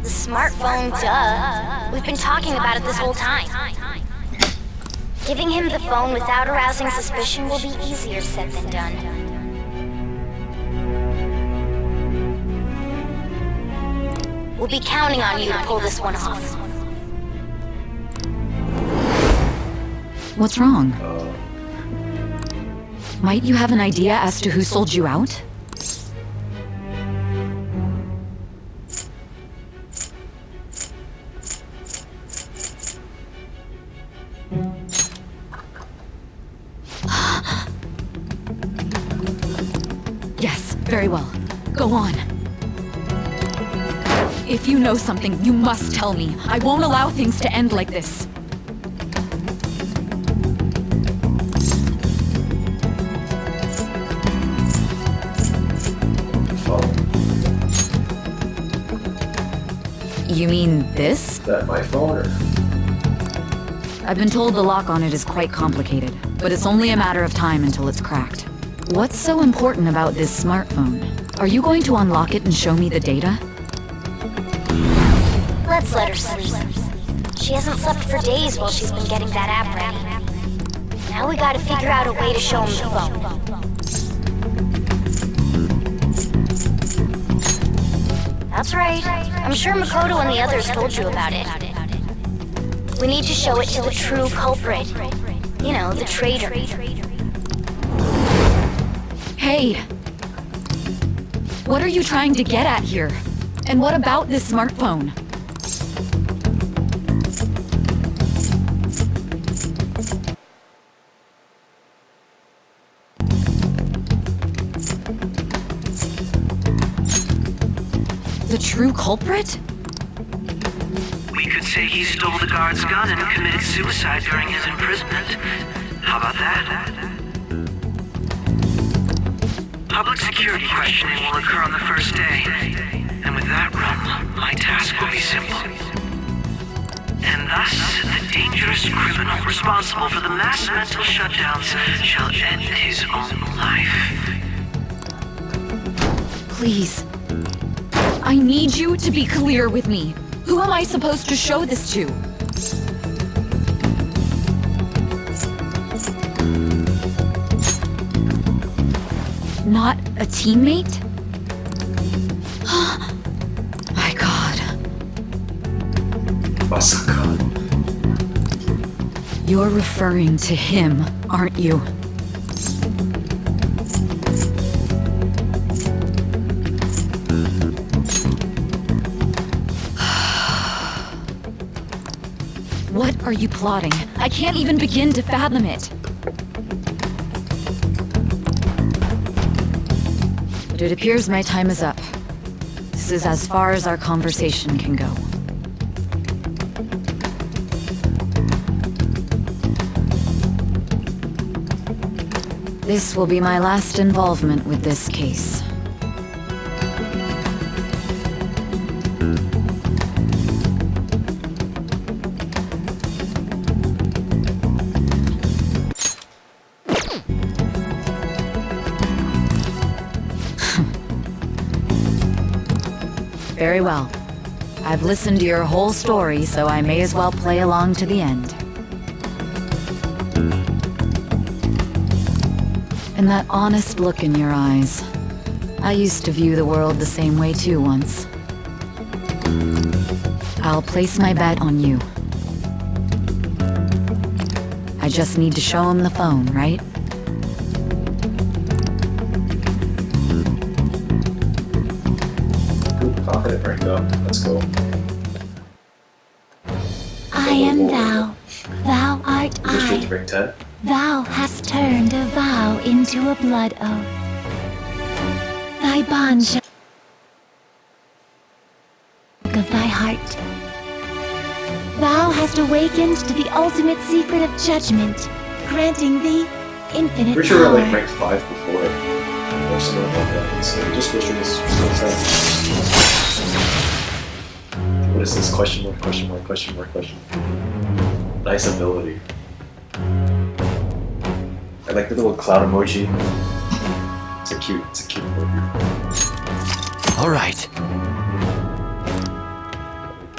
The smartphone, duh. We've been talking about it this whole time. Giving him the phone without arousing suspicion will be easier said than done. We'll be counting on you to pull this one off. What's wrong? Might you have an idea as to who sold you out? Yes, very well. Go on. If you know something, you must tell me. I won't allow things to end like this. You mean this? Is that my phone or? I've been told the lock on it is quite complicated, but it's only a matter of time until it's cracked. What's so important about this smartphone? Are you going to unlock it and show me the data? Let's let her sleep. She hasn't slept for days while she's been getting that app ready. Now we gotta figure out a way to show him the phone. That's right. I'm sure Makoto and the others told you about it. We need to show it to the true culprit. You know, the traitor. Hey! What are you trying to get at here? And what about this smartphone? The true culprit? We could say he stole the guard's gun and committed suicide during his imprisonment. How about that? Public security questioning will occur on the first day. And with that room, my task will be simple. And thus, the dangerous criminal responsible for the mass mental shutdowns shall end his own life. Please. I need you to be clear with me. Who am I supposed to show this to? Not a teammate? My God. Masaka. You're referring to him, aren't you? What are you plotting? I can't even begin to fathom it. But it appears my time is up. This This is as far as our conversation can go. This will be my last involvement with this case. Very well. I've listened to your whole story, so I may as well play along to the end. And that honest look in your eyes. I used to view the world the same way too once. I'll place my bet on you. I just need to show him the phone, right? Confident right now. Let's go. I am thou. Thou art I. Ring 10. Thou hast turned a vow into a blood oath. Thy bond shall of thy heart. Thou hast awakened to the ultimate secret of judgment, granting thee infinite Pretty sure we're like power. ranked 5 before it. Or something like that. So we just switched to this. What is this? Question mark, question mark, question mark, question mark. Nice ability. I like the little cloud emoji. It's a cute emoji. Alright.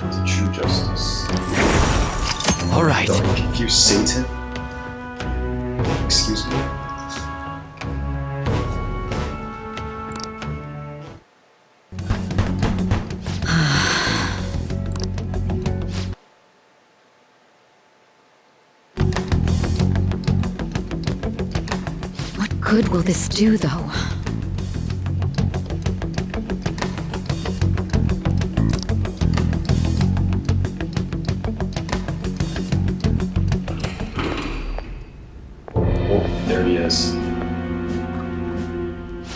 It's a true justice. Alright. Don't confuse Satan. Excuse me. What good will this do, though? Oh, there he is.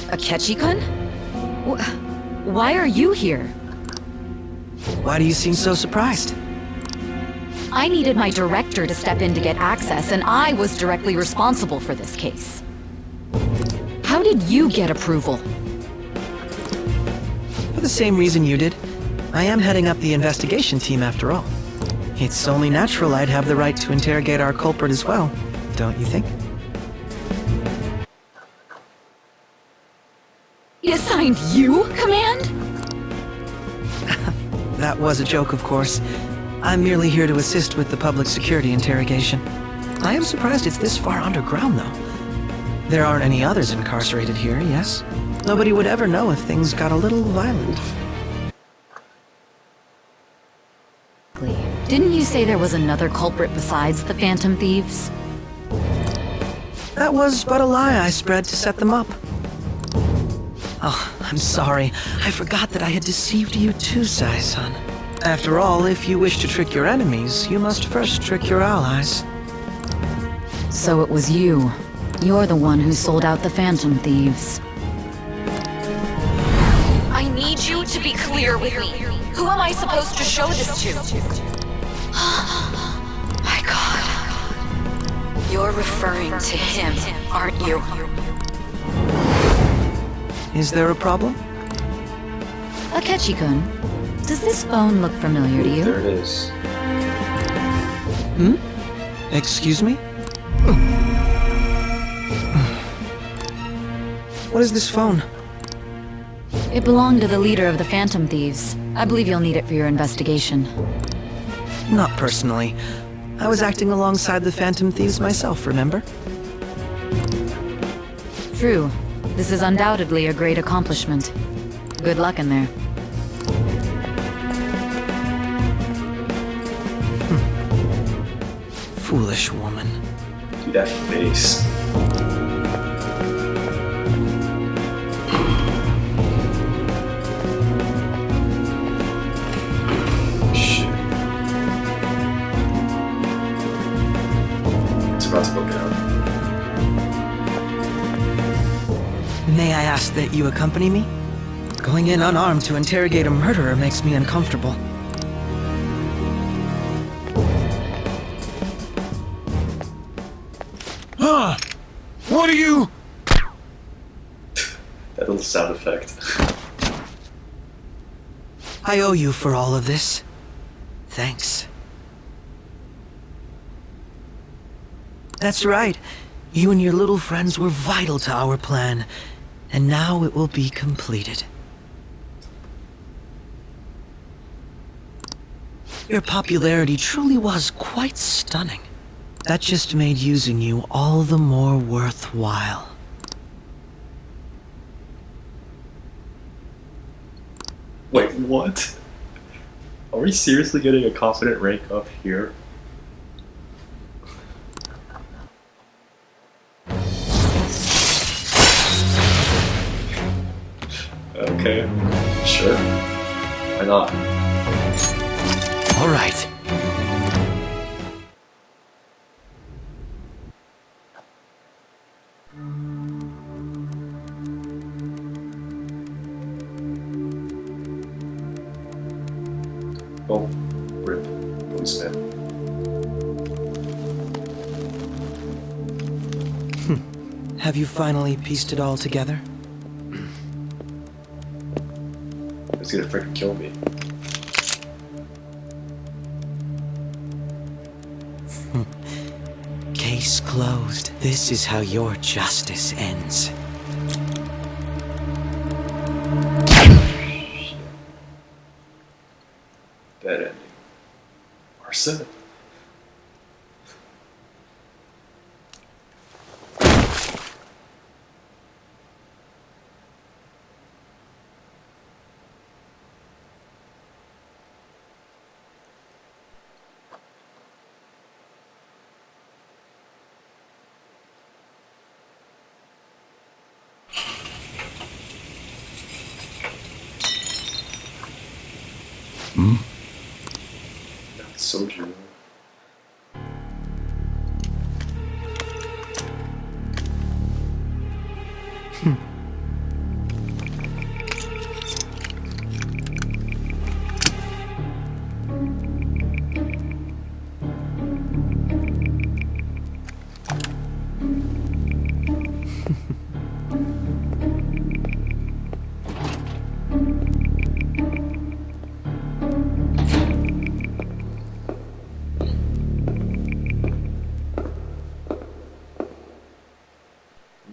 Akechi-kun? Why are you here? Why do you seem so surprised? I needed my director to step in to get access, and I was directly responsible for this case. How did you get approval? For the same reason you did. I am heading up the investigation team after all. It's only natural I'd have the right to interrogate our culprit as well, don't you think? He assigned you command? That was a joke, of course. I'm merely here to assist with the public security interrogation. I am surprised it's this far underground, though. There aren't any others incarcerated here, yes? Nobody would ever know if things got a little violent. Didn't you say there was another culprit besides the Phantom Thieves? That was but a lie I spread to set them up. Oh, I'm sorry. I forgot that I had deceived you too, Sai-san. After all, if you wish to trick your enemies, you must first trick your allies. So it was you. You're the one who sold out the Phantom Thieves. I need you to be clear with me. Who am I supposed to show this to? My God. You're referring to him, aren't you? Is there a problem? Akechi-kun, does this phone look familiar to you? There it is. Excuse me? What is this phone? It belonged to the leader of the Phantom Thieves. I believe you'll need it for your investigation. Not personally. I was acting alongside the Phantom Thieves myself, remember? True. This is undoubtedly a great accomplishment. Good luck in there. Foolish woman. Dude, that face. Shit. It's about to go down. May I ask that you accompany me? Going in unarmed to interrogate a murderer makes me uncomfortable. Huh? What are you? That little sound effect. I owe you for all of this. Thanks. That's right. You and your little friends were vital to our plan, and now it will be completed. Your popularity truly was quite stunning. That just made using you all the more worthwhile. Wait, what? Are we seriously getting a confident rank up here? Okay, sure. Why not? All right. Oh, rip. Policeman. Have you finally pieced it all together? He's gonna freaking kill me. Case closed. This is how your justice ends. Bad ending. Arson. Soju.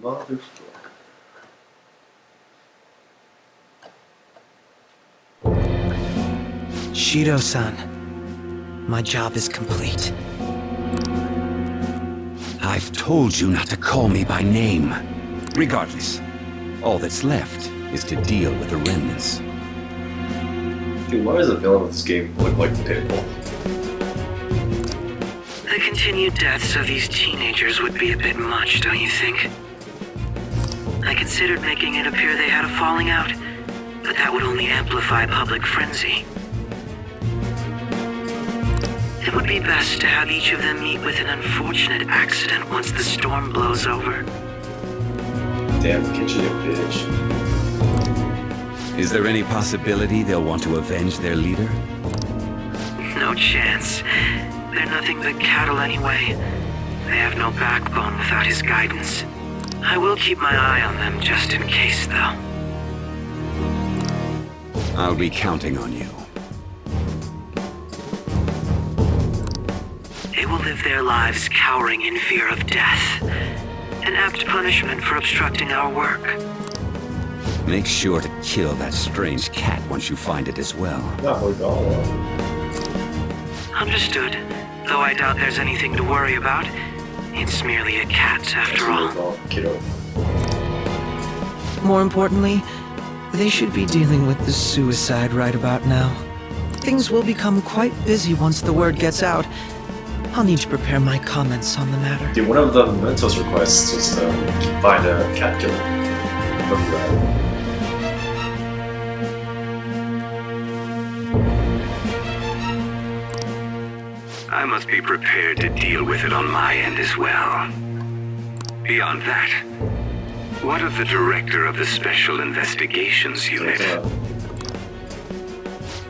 Motherfucker. Shido-san, my job is complete. I've told you not to call me by name. Regardless, all that's left is to deal with the remnants. Dude, why does the villain of this game look like Pitbull? The continued deaths of these teenagers would be a bit much, don't you think? I considered making it appear they had a falling out, but that would only amplify public frenzy. It would be best to have each of them meet with an unfortunate accident once the storm blows over. Damn, kitchen bitch. Is there any possibility they'll want to avenge their leader? No chance. They're nothing but cattle anyway. They have no backbone without his guidance. I will keep my eye on them just in case, though. I'll be counting on you. They will live their lives cowering in fear of death. An apt punishment for obstructing our work. Make sure to kill that strange cat once you find it as well. Understood. Though I doubt there's anything to worry about. It's merely a cat, after all. More importantly, they should be dealing with the suicide right about now. Things will become quite busy once the word gets out. I'll need to prepare my comments on the matter. Dude, one of the Mementos requests was to find a cat killer. Remember that? I must be prepared to deal with it on my end as well. Beyond that, What of the director of the Special Investigations Unit?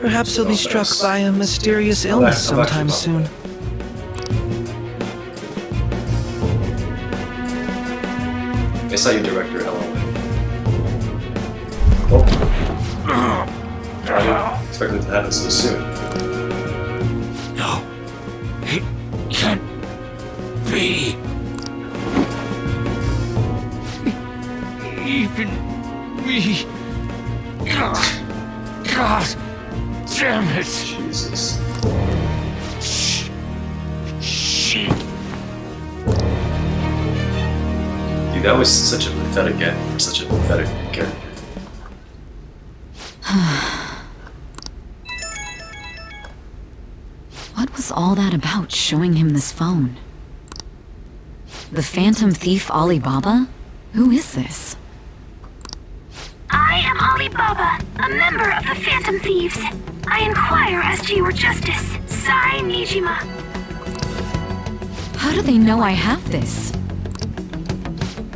Perhaps he'll be struck by a mysterious illness sometime soon. I saw you, Director. Hello. I didn't expect it to happen so soon. No. It can't be. Even me. God damn it. Jesus. Shit. Dude, that was such a pathetic end for such a pathetic character. What was all that about, showing him this phone? The Phantom Thief Alibaba? Who is this? I am Alibaba, a member of the Phantom Thieves. I inquire as to your justice, Sai Nijima. How do they know I have this?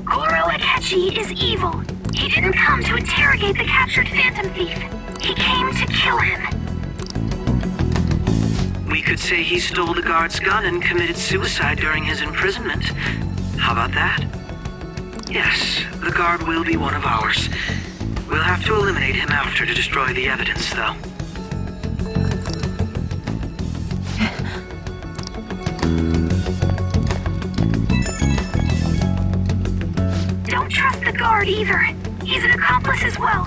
Goro Akechi is evil. He didn't come to interrogate the captured Phantom Thief. He came to kill him. We could say he stole the guard's gun and committed suicide during his imprisonment. How about that? Yes, the guard will be one of ours. We'll have to eliminate him after to destroy the evidence, though. Don't trust the guard either. He's an accomplice as well.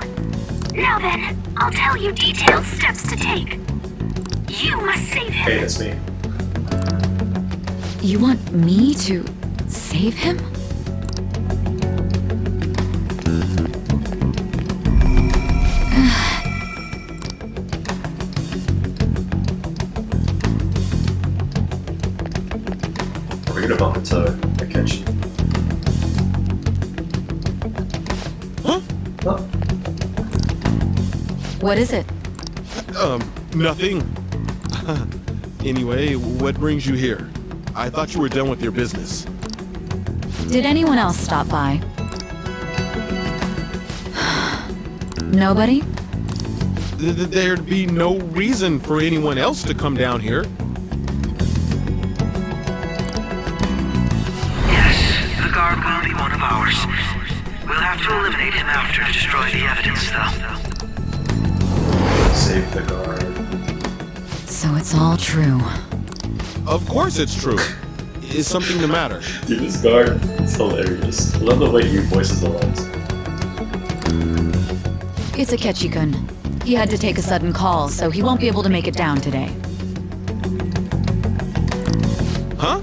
Now then, I'll tell you detailed steps to take. You must save him. Hey, that's me. You want me to save him? We're gonna bump into Akechi. Huh? What is it? Nothing. Anyway, what brings you here? I thought you were done with your business. Did anyone else stop by? Nobody? There'd be no reason for anyone else to come down here. Yes, the guard will be one of ours. We'll have to eliminate him after to destroy the evidence, though. Save the guard. So it's all true. Of course it's true. Is something the matter? Dude, this guard is hilarious. I love the way he voices the lines. It's Akechi-kun. He had to take a sudden call, so he won't be able to make it down today. Huh?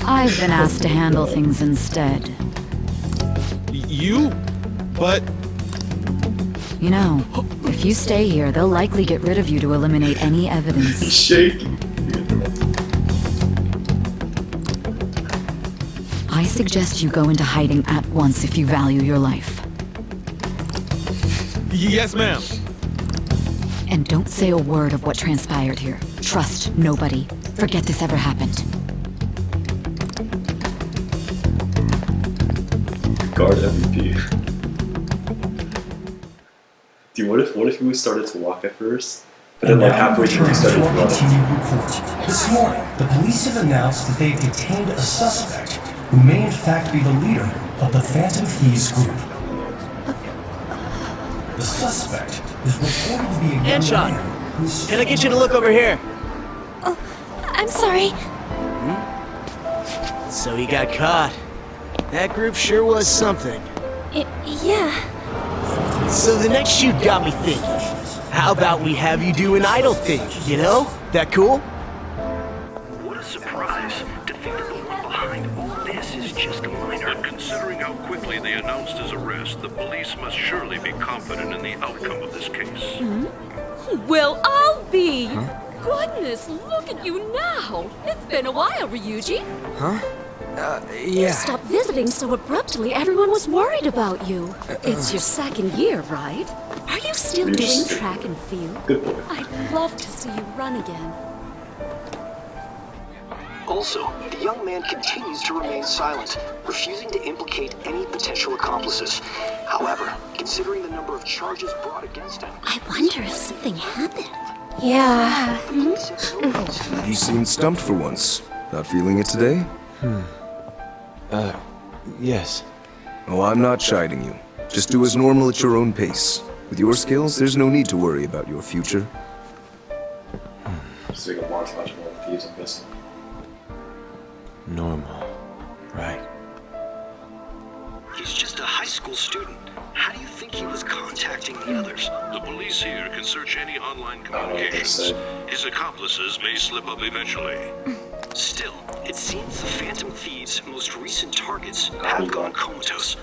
I've been asked to handle things instead. You? But... You know, if you stay here, they'll likely get rid of you to eliminate any evidence. He's shaking. I suggest you go into hiding at once if you value your life. Yes, ma'am. And don't say a word of what transpired here. Trust nobody. Forget this ever happened. Guard MVP. Dude, what if we started to walk at first, but then like halfway through we started to run? This morning, the police have announced that they've detained a suspect who may in fact be the leader of the Phantom Thieves group. The suspect is reported to be a young man who's... Can I get you to look over here? Oh, I'm sorry. So he got caught. That group sure was something. Yeah. So the next shoot got me thinking. How about we have you do an idol thing, you know? That cool? What a surprise to think that the one behind all this is just a minor. And considering how quickly they announced his arrest, the police must surely be confident in the outcome of this case. Well, I'll be! Goodness, look at you now! It's been a while, Ryuji. Huh? You Yeah. stopped visiting so abruptly, everyone was worried about you. It's your second year, right? Are you still doing track and field? Good boy. I'd love to see you run again. Also, the young man continues to remain silent, refusing to implicate any potential accomplices. However, considering the number of charges brought against him... I wonder if something happened. Yeah. You seem stumped for once. Not feeling it today? Yes. Oh, I'm not chiding you. Just do as normal at your own pace. With your skills, there's no need to worry about your future. Just like a montage of all the thieves, I'm guessing. Normal. Right. He's just a high school student. How do you think he was contacting the others? The police here can search any online communications. His accomplices may slip up eventually. Still, it seems the Phantom Thieves' most recent targets have gone comatose.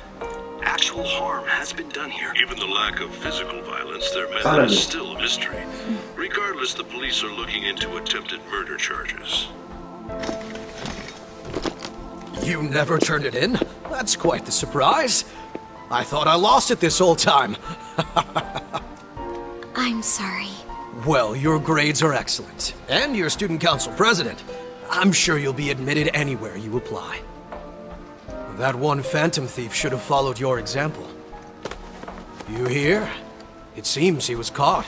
Actual harm has been done here. Given the lack of physical violence, their method is still a mystery. Regardless, the police are looking into attempted murder charges. You never turned it in? That's quite the surprise. I thought I lost it this whole time. I'm sorry. Well, your grades are excellent. And you're student council president. I'm sure you'll be admitted anywhere you apply. That one Phantom Thief should have followed your example. You hear? It seems he was caught.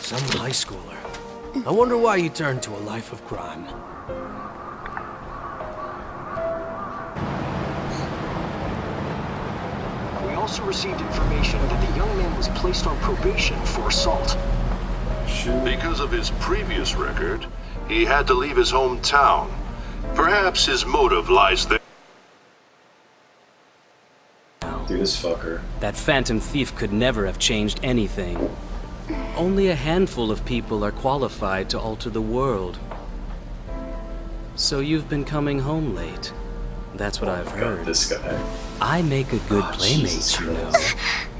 Some high schooler. I wonder why he turned to a life of crime. We also received information that the young man was placed on probation for assault. Because of his previous record, he had to leave his hometown. Perhaps his motive lies there. Dude, this fucker. That Phantom Thief could never have changed anything. Only a handful of people are qualified to alter the world. So you've been coming home late. That's what I've heard. This guy. I make a good playmate, you know.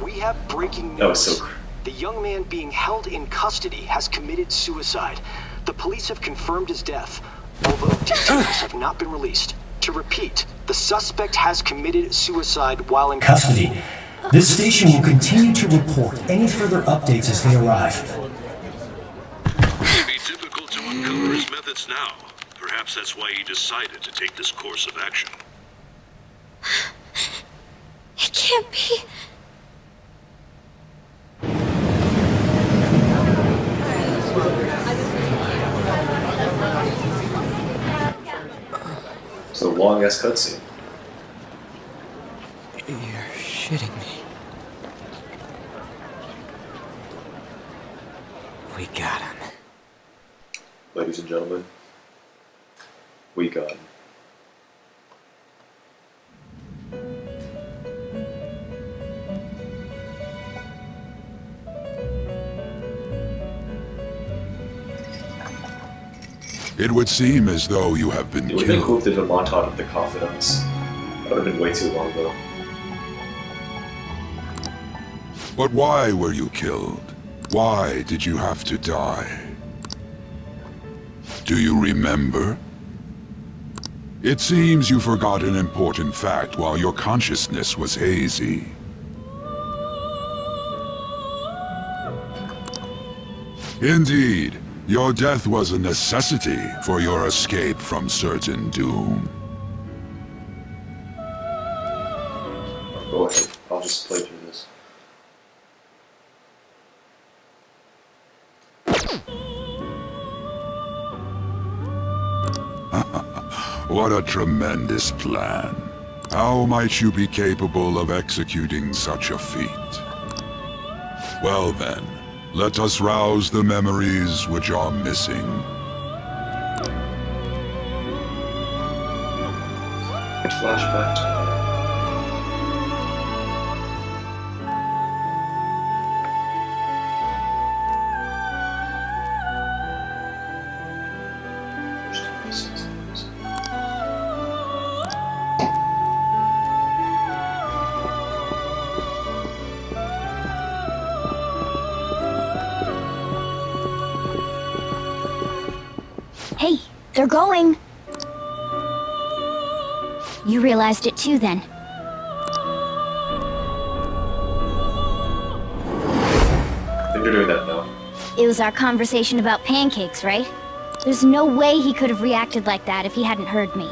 We have breaking news. That was so. The young man being held in custody has committed suicide. The police have confirmed his death, although details have not been released. To repeat, the suspect has committed suicide while in Custody. This station will continue to report any further updates as they arrive. It may be difficult to uncover his methods now. Perhaps that's why he decided to take this course of action. It can't be. It's a long ass cutscene. You're shitting me. We got him. Ladies and gentlemen, we got him. It would seem as though you have been It would have been killed. cool if they did a montage of the confidants. That would have been way too long though. But why were you killed? Why did you have to die? Do you remember? It seems you forgot an important fact while your consciousness was hazy. Indeed, your death was a necessity for your escape from certain doom. Go ahead, I'll just play through this. What a tremendous plan. How might you be capable of executing such a feat? Well then, let us rouse the memories which are missing. Flashback time. Hey, they're going. You realized it too then. I think they're doing that now. It was our conversation about pancakes, right? There's no way he could have reacted like that if he hadn't heard me.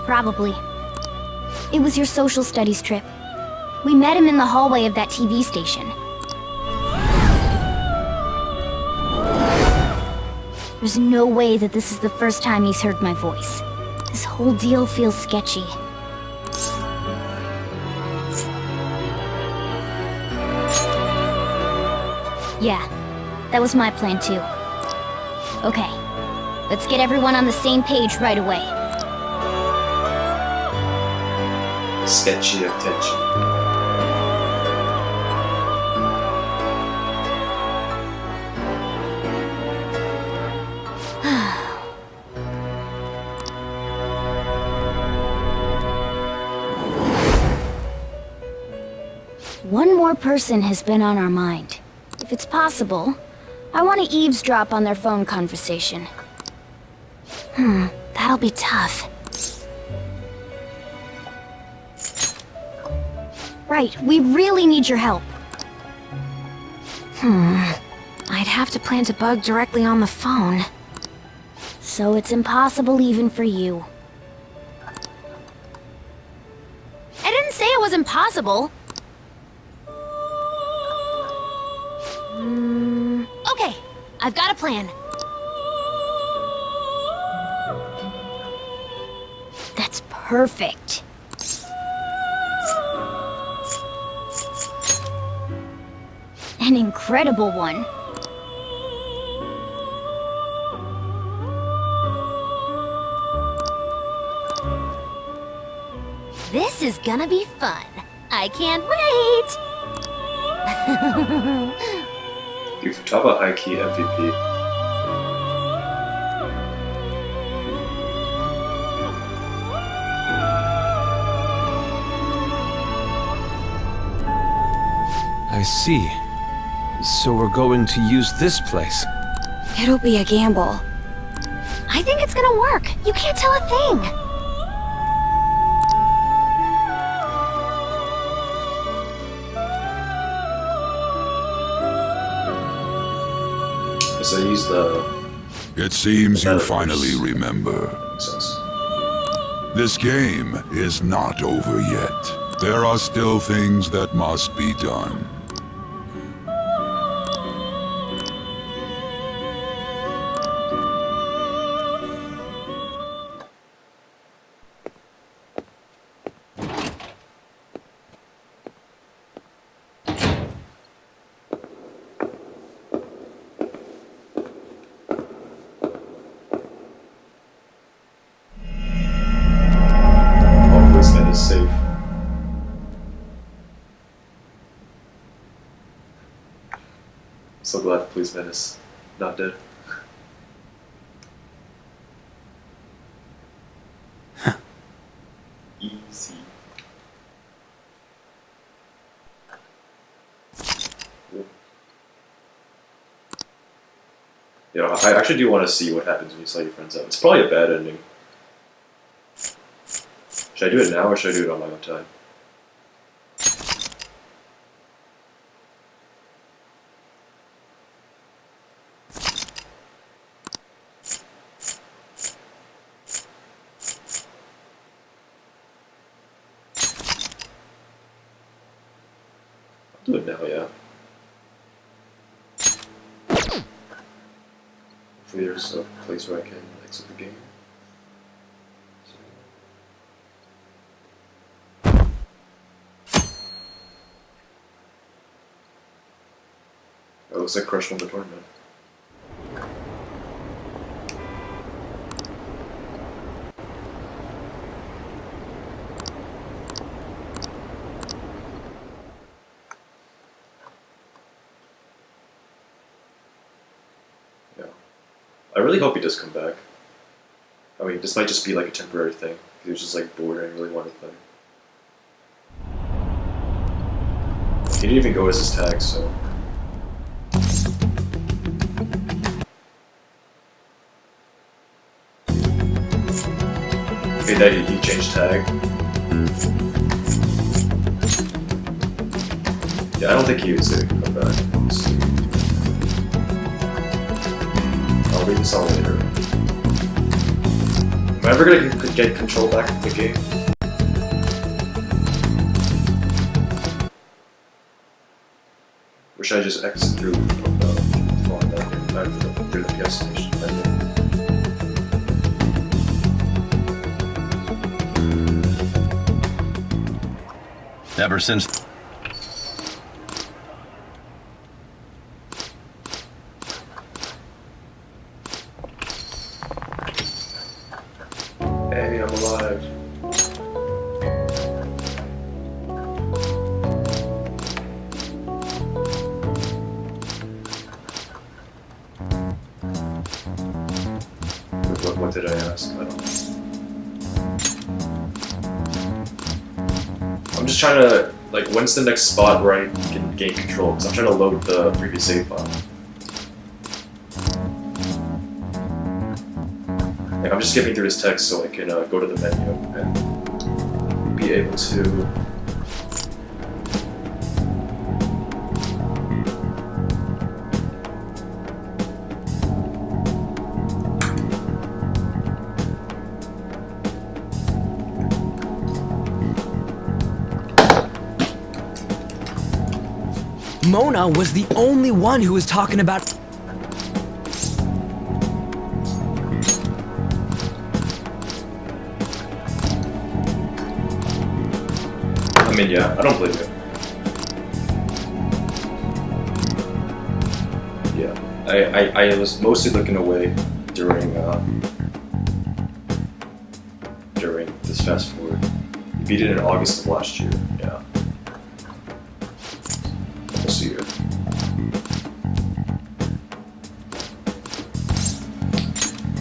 Probably. It was your social studies trip. We met him in the hallway of that TV station. There's no way that this is the first time he's heard my voice. This whole deal feels sketchy. Yeah, that was my plan too. Okay, let's get everyone on the same page right away. Sketchy attention. One more person has been on our mind. If it's possible, I want to eavesdrop on their phone conversation. That'll be tough. Right, we really need your help. I'd have to plant a bug directly on the phone. So it's impossible even for you. I didn't say it was impossible. Okay, I've got a plan. That's perfect. An incredible one. This is gonna be fun. I can't wait! You talk about high key MVP. I see. So we're going to use this place. It'll be a gamble. I think it's gonna work. You can't tell a thing. So I use the... It seems you finally remember. This game is not over yet. There are still things that must be done. Is safe. So glad Policeman is not dead. Easy. Yeah, I actually do want to see what happens when you sell your friends out. It's probably a bad ending. Should I do it now or should I do it on my own time? I'll do it now, yeah. Hopefully there's a place where I can exit the game. It looks like Crush won the tournament. Yeah. I really hope he does come back. I mean, this might just be like a temporary thing. He was just like bored and really wanted to play. He didn't even go as his tag, so... Okay, that he changed tag. Yeah, I don't think he was going to come back. I'll read this all later. Am I ever going to get control back of the game? Or should I just exit through through the gas station? Ever since... Hey, I'm alive. What did I ask? I don't know. I'm just trying to, like, when's the next spot where I can gain control? Because I'm trying to load the previous save file. Like, I'm just skipping through this text so I can go to the menu and be able to... Mona was the only one who was talking about... I mean, yeah, I don't believe it. Yeah, I was mostly looking away during this fast forward. You beat it in August of last year, yeah. Almost a year.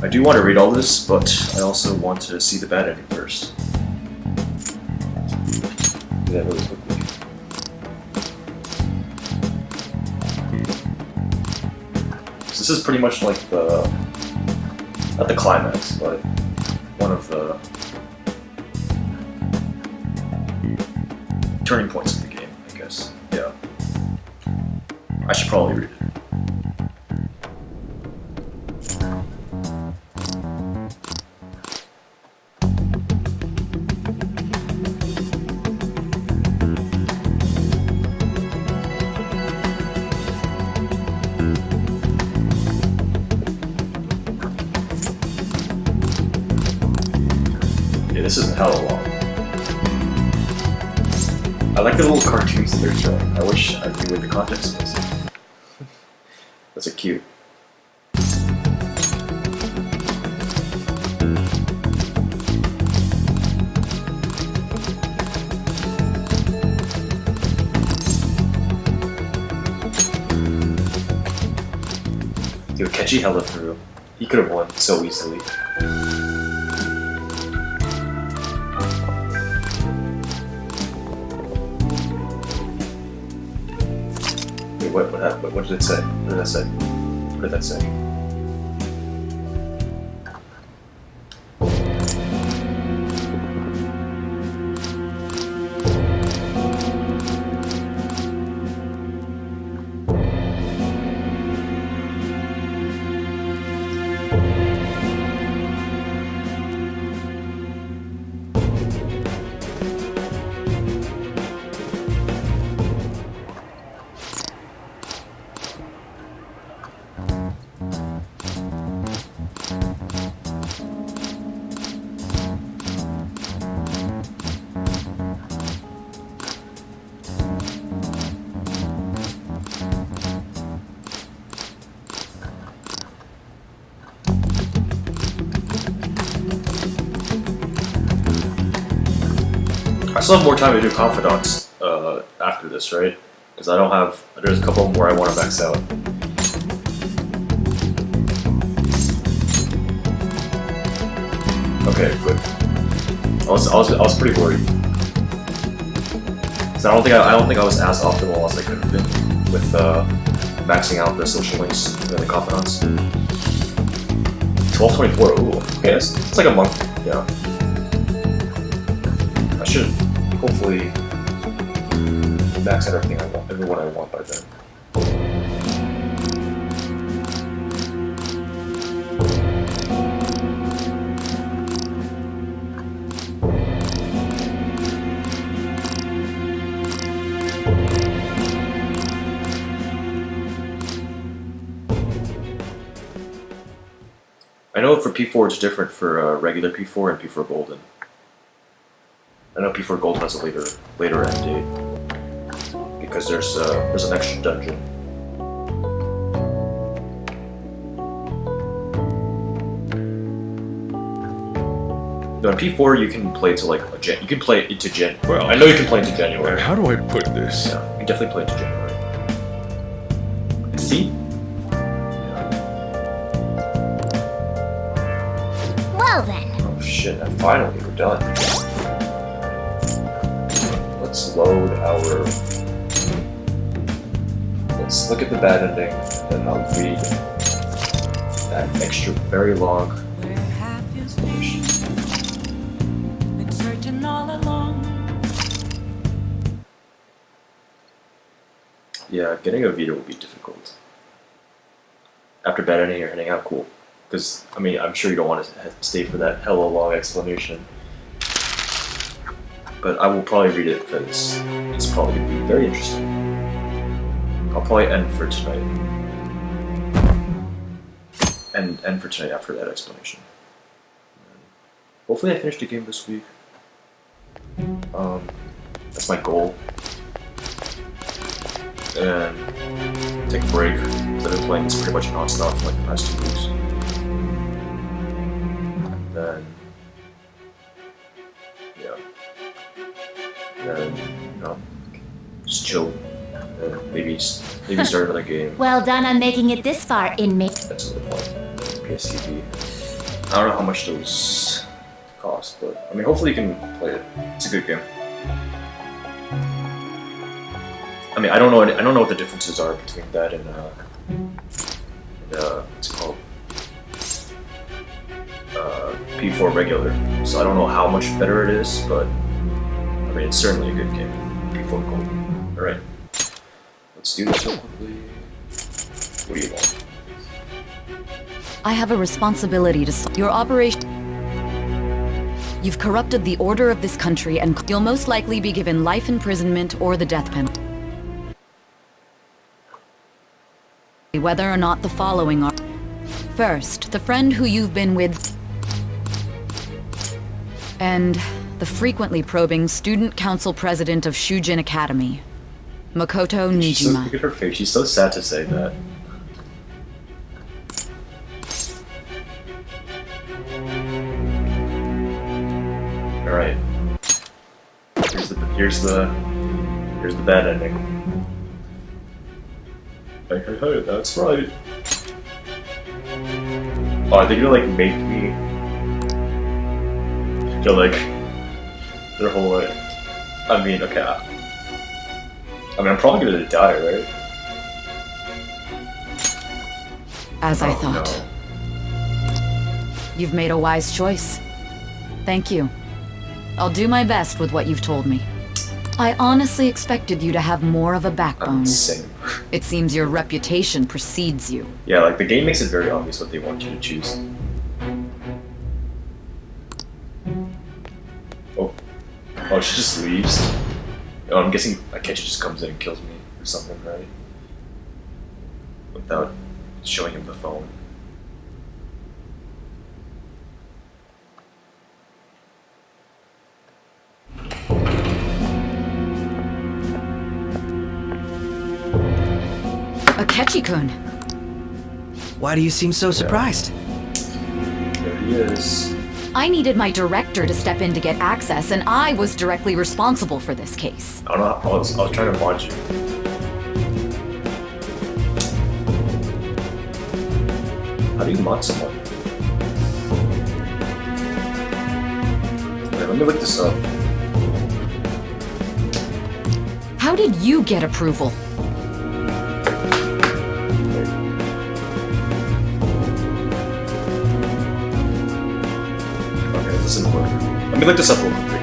I do want to read all this, but I also want to see the bad ending first. Do that really quickly. So this is pretty much like the, not the climax, but one of the turning points of the game, I guess. Yeah. I should probably read it. Yeah, this is hella long. I like the little cartoons that they're showing. I wish I knew what the context was. That's a cute. Dude, Kechi held it through. He could have won so easily. What did it say? What did that say? What did that say? I still have more time to do confidants after this, right? Because I don't have. There's a couple more I want to max out. Okay, good. I was pretty worried. So I don't think I was as optimal as I could have been with maxing out the social links and the confidants. 1224. Ooh, okay, it's like a month. Yeah. I should hopefully max out everything I want, everyone I want by then. I know for P4 it's different for regular P4 and P4 Golden. I know P4 Golden has a later end date because there's an extra dungeon. No, in P4 you can play to like you can play into Jan. Well, I know you can play into January. How do I put this? Yeah, you can definitely play into January. See? Well then. Oh shit! Finally, we're done. Let's load our. Let's look at the bad ending, then I'll read that extra, very long. Yeah, getting a Vita will be difficult. After bad ending, you're heading out, cool. Because, I mean, I'm sure you don't want to stay for that hella long explanation. But I will probably read it because it's probably going to be very interesting. I'll probably end for tonight. And end for tonight after that explanation. Hopefully I finish the game this week. That's my goal. And take a break, because I've been playing this pretty much non-stop for like the past 2 weeks. And then, yeah. And then, you know, just chill. And maybe start another game. Well done on making it this far, inmate. That's the point. PSCP. I don't know how much those cost, but I mean, hopefully you can play it. It's a good game. I mean, I don't know what the differences are between that and what's it called? P4 regular. So I don't know how much better it is, but I mean, it's certainly a good game. P4 Gold. All right, let's do this real quickly. What do you want? I have a responsibility to solve your operation. You've corrupted the order of this country, and you'll most likely be given life imprisonment or the death penalty. Whether or not the following are... First, the friend who you've been with... And the frequently probing student council president of Shujin Academy, Makoto Nijima. Look at her face, she's so sad to say that. Alright. Here's the bad ending. Hey, that's right. Oh, are they gonna like make me feel like their whole life? I mean, okay. I mean, I'm probably gonna die, right? As I thought. No. You've made a wise choice. Thank you. I'll do my best with what you've told me. I honestly expected you to have more of a backbone. Same. It seems your reputation precedes you. Yeah, like the game makes it very obvious what they want you to choose. Oh, she just leaves. Oh, I'm guessing Akechi just comes in and kills me or something, right? Without showing him the phone. Akechi-kun! Why do you seem so surprised? There he is. I needed my director to step in to get access, and I was directly responsible for this case. I don't know, I was trying to mod you. How do you mod someone? Wait, let me look this up. How did you get approval? Let me look this up real quick.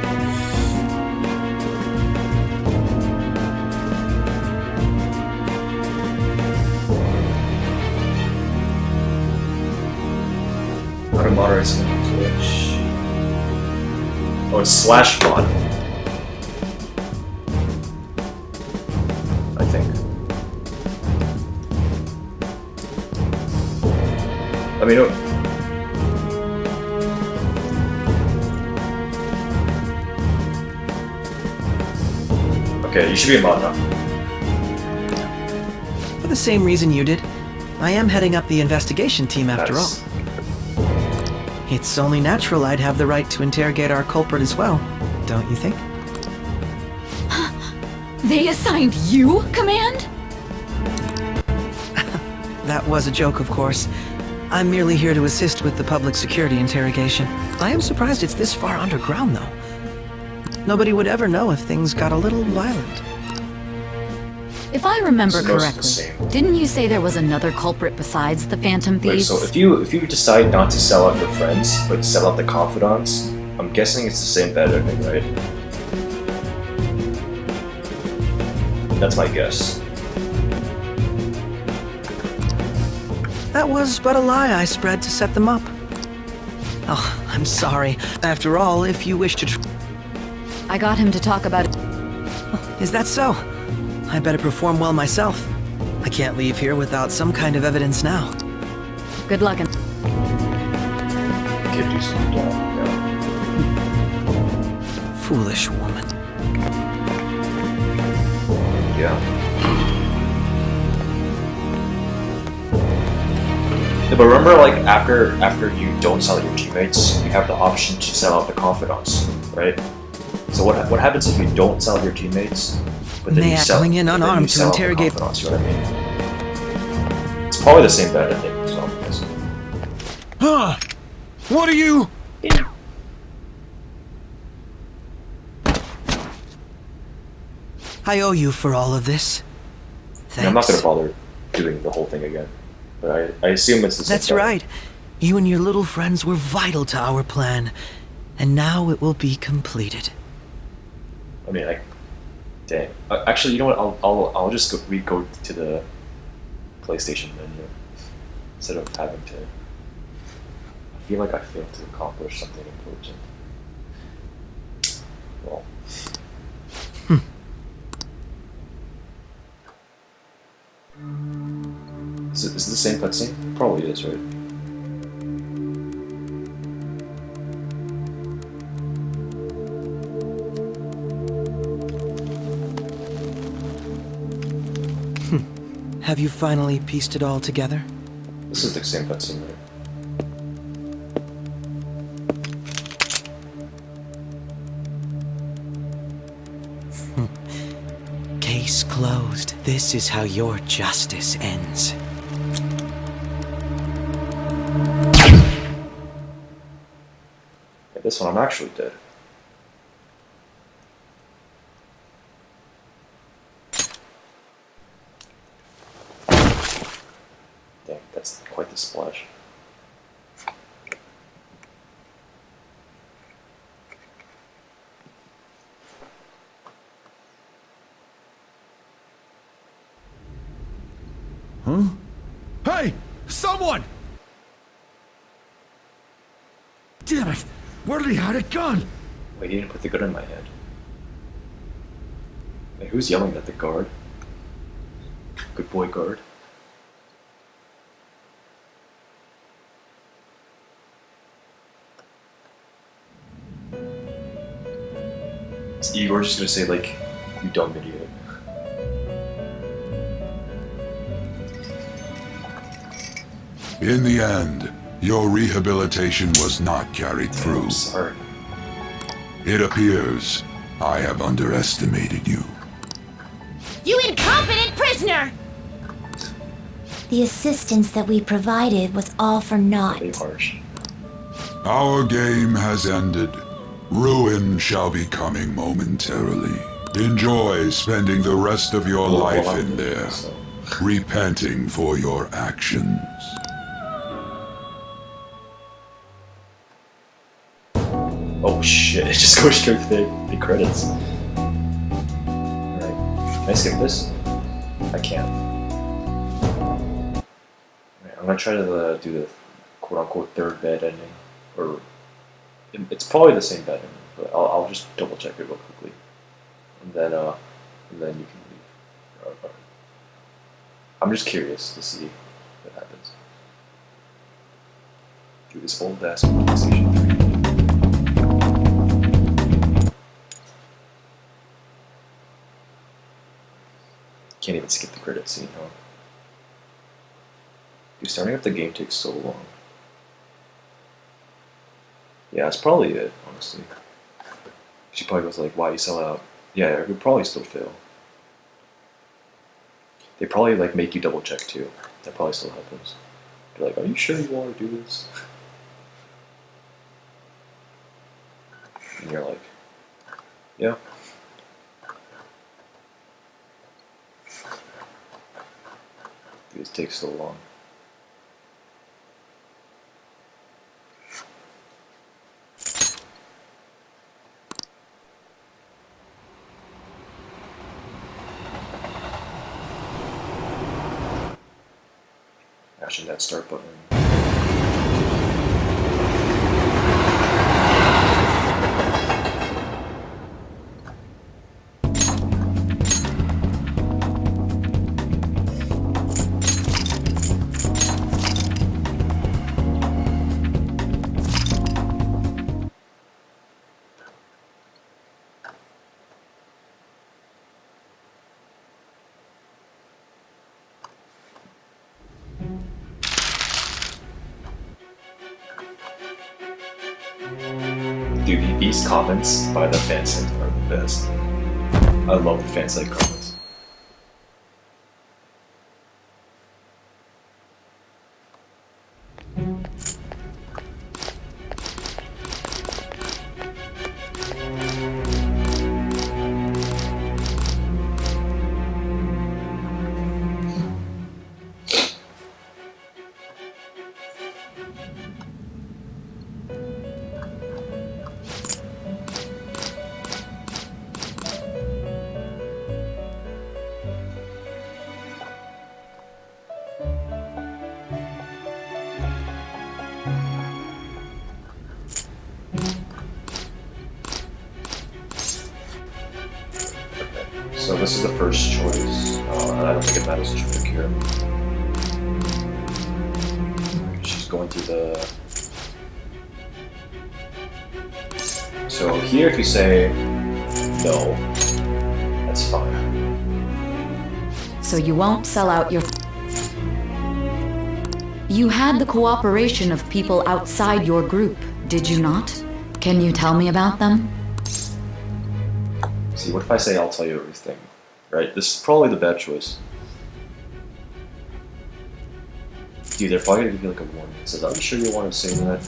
moderates on Twitch. Oh, it's /mod. I think. Let me know. Okay, you should be a mod now. For the same reason you did. I am heading up the investigation team after all. It's only natural I'd have the right to interrogate our culprit as well, don't you think? They assigned you command? That was a joke, of course. I'm merely here to assist with the public security interrogation. I am surprised it's this far underground, though. Nobody would ever know if things got a little violent. If I remember correctly, didn't you say there was another culprit besides the Phantom Wait, Thieves? so if you decide not to sell out your friends, but sell out the confidants, I'm guessing it's the same bad ending, right? That's my guess. That was but a lie I spread to set them up. Oh, I'm sorry. After all, if you wish to I got him to talk about it. Oh, is that so? I better perform well myself. I can't leave here without some kind of evidence now. Good luck and... Give you some yeah. Foolish woman. Yeah. Yeah, but remember, like, after you don't sell your teammates, you have the option to sell out the confidants, right? So what happens if you don't sell your teammates, but then May going in unarmed to interrogate. You know what I mean? It's probably the same bad ending, so I'm guessing. Huh? What are you? I owe you for all of this. Thanks. I'm not gonna bother doing the whole thing again, but I assume it's the same. That's right. You and your little friends were vital to our plan, and now it will be completed. I mean, like, dang. Actually, you know what? I'll just go to the PlayStation menu instead of having to. I feel like I failed to accomplish something important. Well. Is it the same cutscene? Probably is, right? Have you finally pieced it all together? This is the same cutscene, right? Case closed. This is how your justice ends. Yeah, this one I'm actually dead. Dang, that's quite the splash. Huh? Hey! Someone! Damn it! Where did he hide a gun? Wait, he didn't put the gun in my hand. Wait, who's yelling at the guard? Good boy, guard. Is Igor just gonna say, like, you dumb idiot? In the end, your rehabilitation was not carried through. I'm sorry. It appears I have underestimated you. You incompetent prisoner! The assistance that we provided was all for naught. Our game has ended. Ruin shall be coming momentarily. Enjoy spending the rest of your life in there, repenting for your actions. Oh shit, it just goes straight to the credits. Alright, can I skip this? I can't. Alright, I'm gonna try to do the quote-unquote third bad ending. or it's probably the same bedroom, but I'll just double check it real quickly, and then you can leave. I'm just curious to see what happens. Do this old ass PlayStation 3. Can't even skip the credit scene, huh? Dude, starting up the game takes so long. Yeah, that's probably it, honestly. She probably goes like, why you sell out? Yeah, it would probably still fail. They probably like make you double check too. That probably still happens. They're like, are you sure you want to do this? And you're like, yeah. Dude, it takes so long. Mashing that start button. Dude, these comments by the fansite are the best. I love the fansite comments. So this is the first choice, and I don't think it matters which pick here. She's going through the... So here if you say no, that's fine. So you won't sell out your... You had the cooperation of people outside your group, did you not? Can you tell me about them? See, what if I say I'll tell you everything? Right? This is probably the bad choice. Dude, they're probably gonna give you like a warning. It says, are you sure you want to say that?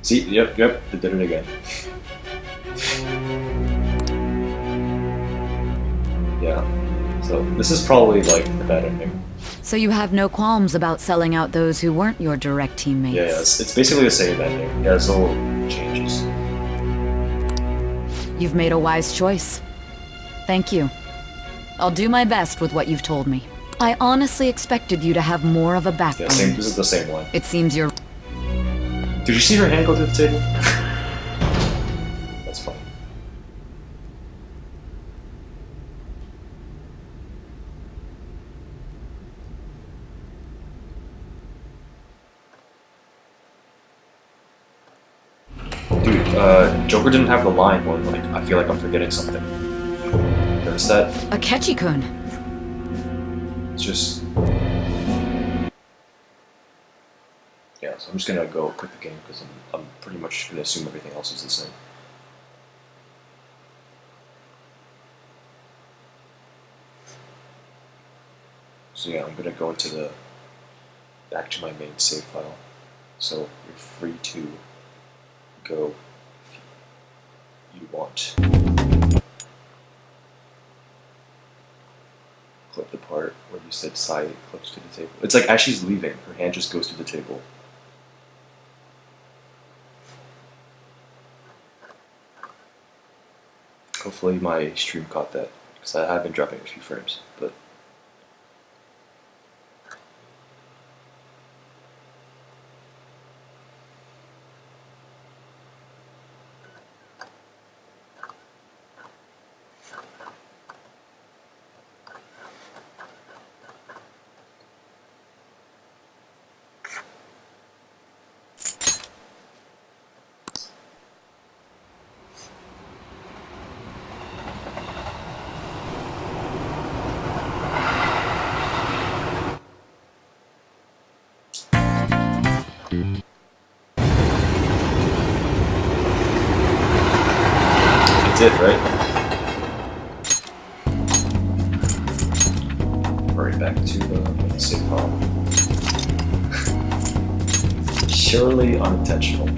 See? Yep, they did it again. Yeah. So, this is probably like the bad ending. So you have no qualms about selling out those who weren't your direct teammates? Yeah, it's basically the same ending. Yeah, there's no changes. You've made a wise choice. Thank you. I'll do my best with what you've told me. I honestly expected you to have more of a backbone. Yeah, this is the same one. It seems you're... Did you see her hand go to the table? That's funny. Dude, Joker didn't have the line one, like, I feel like I'm forgetting something. Notice that? Akechi-kun. It's just... Yeah, so I'm just gonna go quit the game because I'm pretty much gonna assume everything else is the same. So yeah, I'm gonna go into the... back to my main save file. So you're free to go if you want. Clip the part where you said Sai clips to the table. It's like as she's leaving, her hand just goes to the table. Hopefully my stream caught that, because I have been dropping a few frames, but... That's it, right? Right back to the safe harbor. Surely unintentional.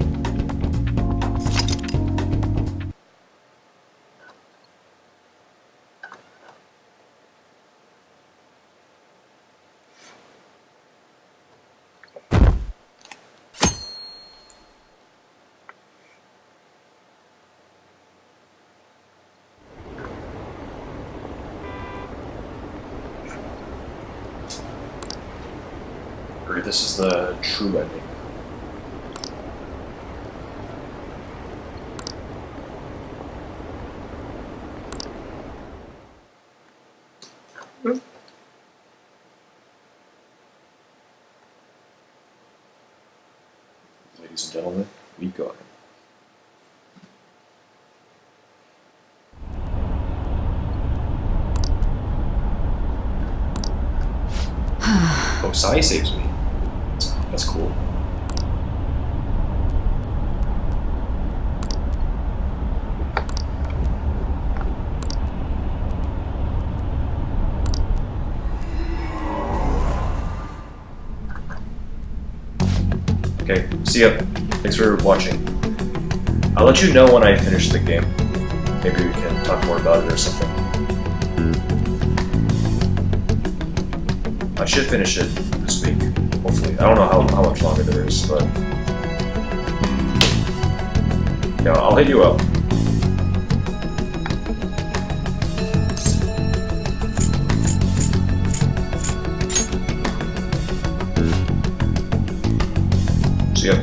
This is the true ending. Ladies and gentlemen, we got him. Oh, Sai saves me. That's cool. Okay, see ya. Thanks for watching. I'll let you know when I finish the game. Maybe we can talk more about it or something. I should finish it this week, hopefully. I don't know how much longer there is, but yeah, I'll hit you up. See ya.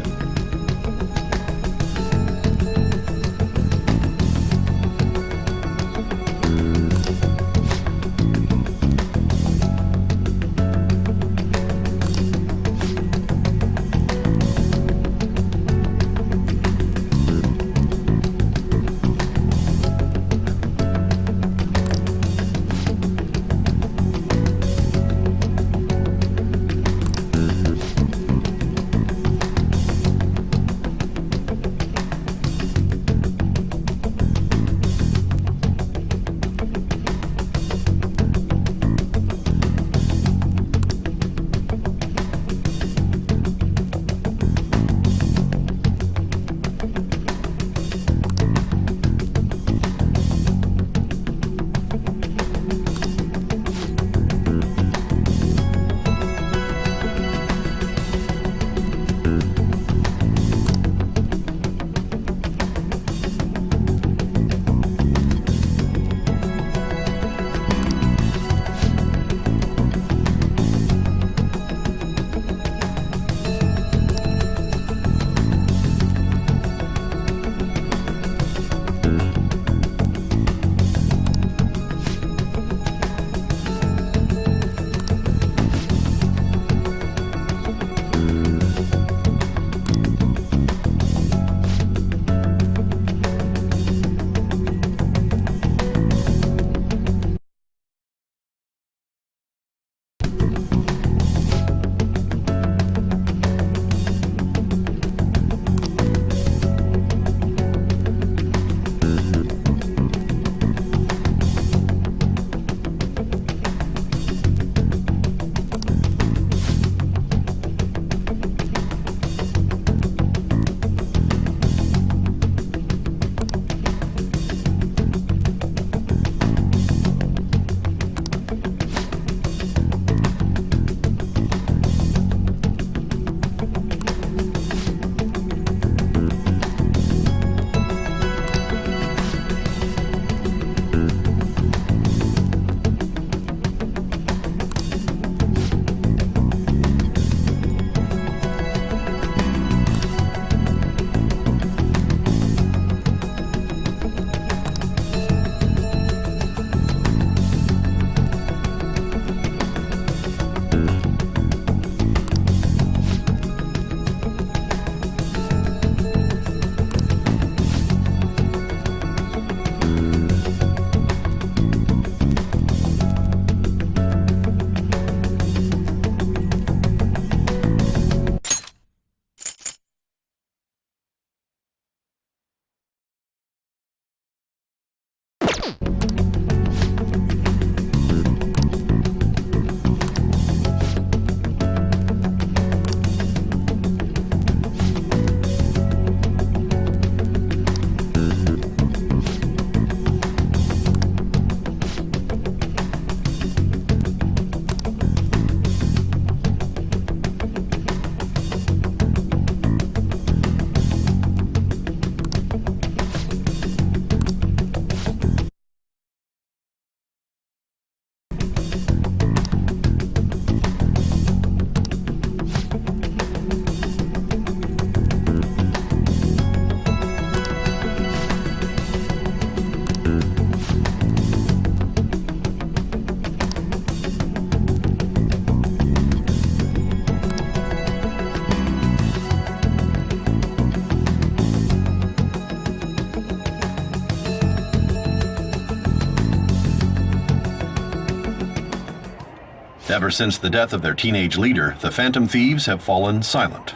Ever since the death of their teenage leader, the Phantom Thieves have fallen silent.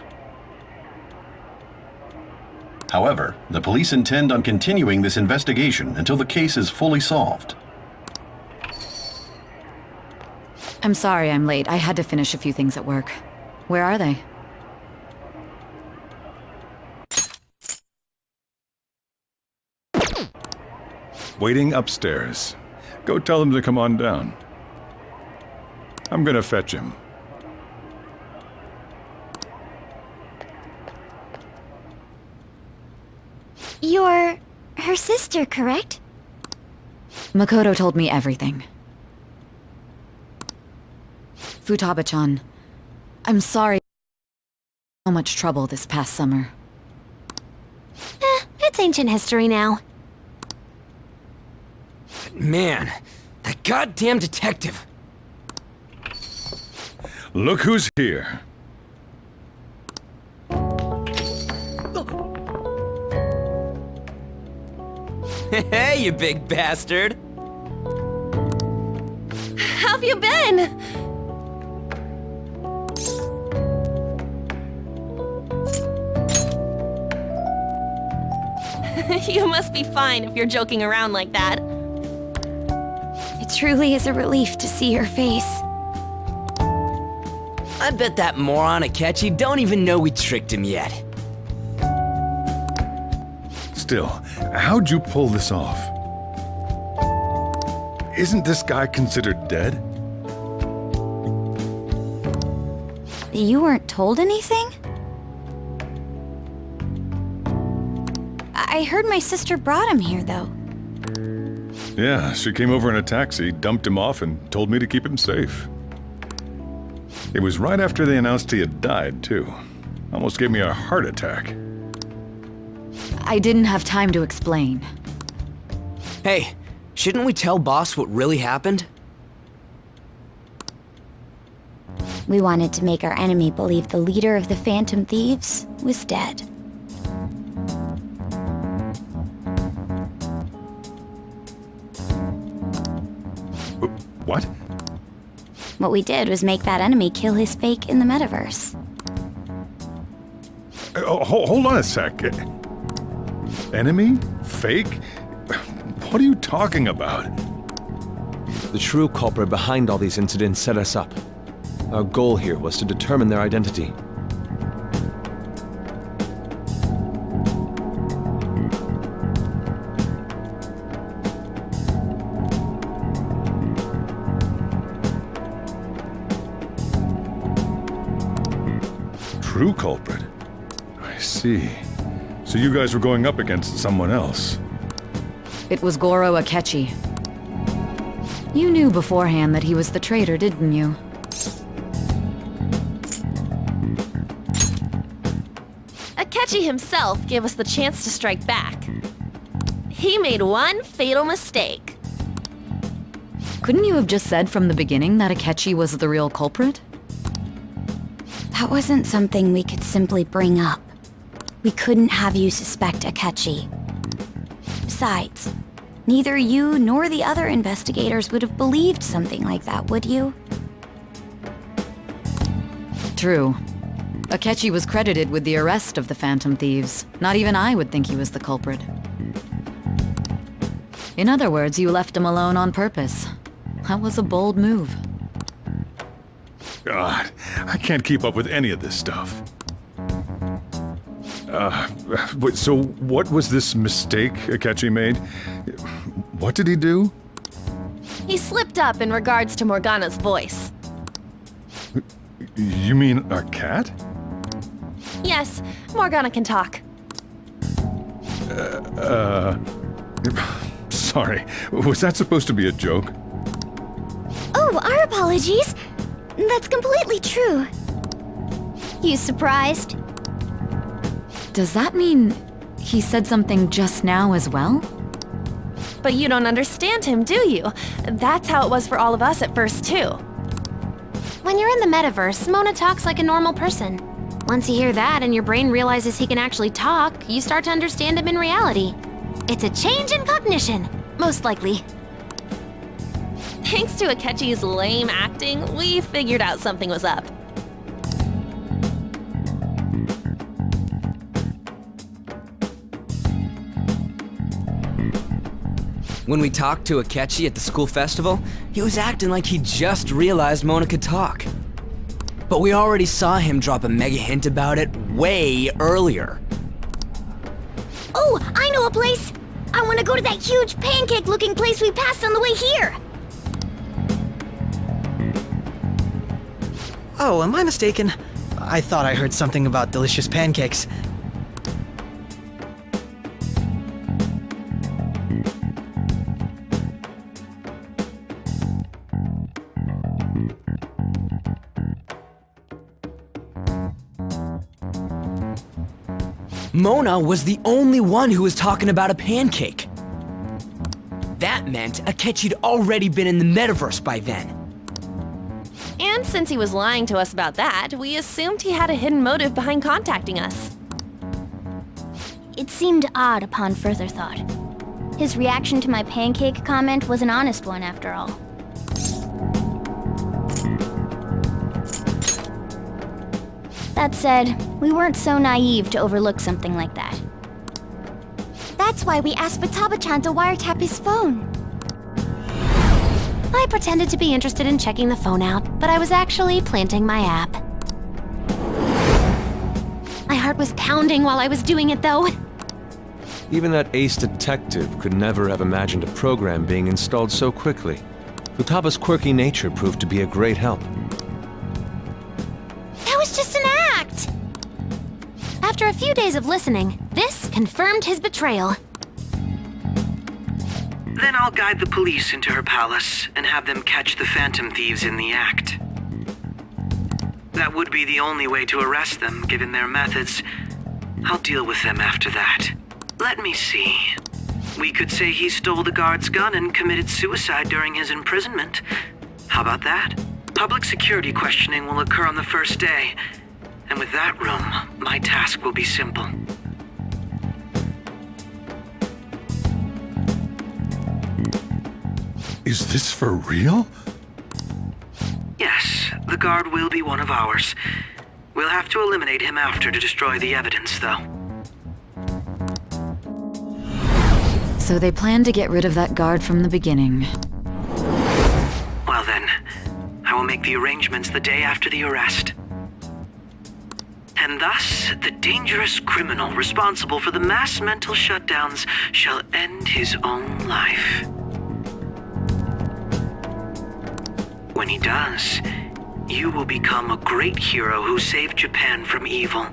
However, the police intend on continuing this investigation until the case is fully solved. I'm sorry I'm late. I had to finish a few things at work. Where are they? Waiting upstairs. Go tell him to come on down. I'm gonna fetch him. You're her sister, correct? Makoto told me everything. Futaba-chan, I'm sorry so much trouble this past summer. It's ancient history now. Man, that goddamn detective. Look who's here. Hey, you big bastard! How have you been? You must be fine if you're joking around like that. It truly is a relief to see your face. I bet that moron Akechi don't even know we tricked him yet. Still, how'd you pull this off? Isn't this guy considered dead? You weren't told anything? I heard my sister brought him here, though. Yeah, she came over in a taxi, dumped him off, and told me to keep him safe. It was right after they announced he had died, too. Almost gave me a heart attack. I didn't have time to explain. Hey, shouldn't we tell boss what really happened? We wanted to make our enemy believe the leader of the Phantom Thieves was dead. What? What we did was make that enemy kill his fake in the metaverse. Hold on a sec. Enemy? Fake? What are you talking about? The true culprit behind all these incidents set us up. Our goal here was to determine their identity. True culprit? I see. So you guys were going up against someone else? It was Goro Akechi. You knew beforehand that he was the traitor, didn't you? Akechi himself gave us the chance to strike back. He made one fatal mistake. Couldn't you have just said from the beginning that Akechi was the real culprit? That wasn't something we could simply bring up. We couldn't have you suspect Akechi. Besides, neither you nor the other investigators would have believed something like that, would you? True. Akechi was credited with the arrest of the Phantom Thieves. Not even I would think he was the culprit. In other words, you left him alone on purpose. That was a bold move. God, I can't keep up with any of this stuff. So what was this mistake Akechi made? What did he do? He slipped up in regards to Morgana's voice. You mean a cat? Yes, Morgana can talk. Sorry, was that supposed to be a joke? Oh, our apologies. That's completely true. You surprised? Does that mean he said something just now as well? But you don't understand him, do you? That's how it was for all of us at first, too. When you're in the metaverse, Mona talks like a normal person. Once you hear that and your brain realizes he can actually talk, you start to understand him in reality. It's a change in cognition, most likely. Thanks to Akechi's lame acting, we figured out something was up. When we talked to Akechi at the school festival, he was acting like he just realized Mona could talk. But we already saw him drop a mega hint about it way earlier. Oh, I know a place! I want to go to that huge pancake-looking place we passed on the way here! Oh, am I mistaken? I thought I heard something about delicious pancakes. Mona was the only one who was talking about a pancake. That meant Akechi'd already been in the metaverse by then. And since he was lying to us about that, we assumed he had a hidden motive behind contacting us. It seemed odd upon further thought. His reaction to my pancake comment was an honest one, after all. That said, we weren't so naive to overlook something like that. That's why we asked Futaba-chan to wiretap his phone. I pretended to be interested in checking the phone out, but I was actually planting my app. My heart was pounding while I was doing it, though. Even that ace detective could never have imagined a program being installed so quickly. Futaba's quirky nature proved to be a great help. That was just an act! After a few days of listening, this confirmed his betrayal. Then I'll guide the police into her palace and have them catch the Phantom Thieves in the act. That would be the only way to arrest them, given their methods. I'll deal with them after that. Let me see. We could say he stole the guard's gun and committed suicide during his imprisonment. How about that? Public security questioning will occur on the first day. And with that room, my task will be simple. Is this for real? Yes, the guard will be one of ours. We'll have to eliminate him after to destroy the evidence, though. So they planned to get rid of that guard from the beginning. Well then, I will make the arrangements the day after the arrest. And thus, the dangerous criminal responsible for the mass mental shutdowns shall end his own life. When he does, you will become a great hero who saved Japan from evil.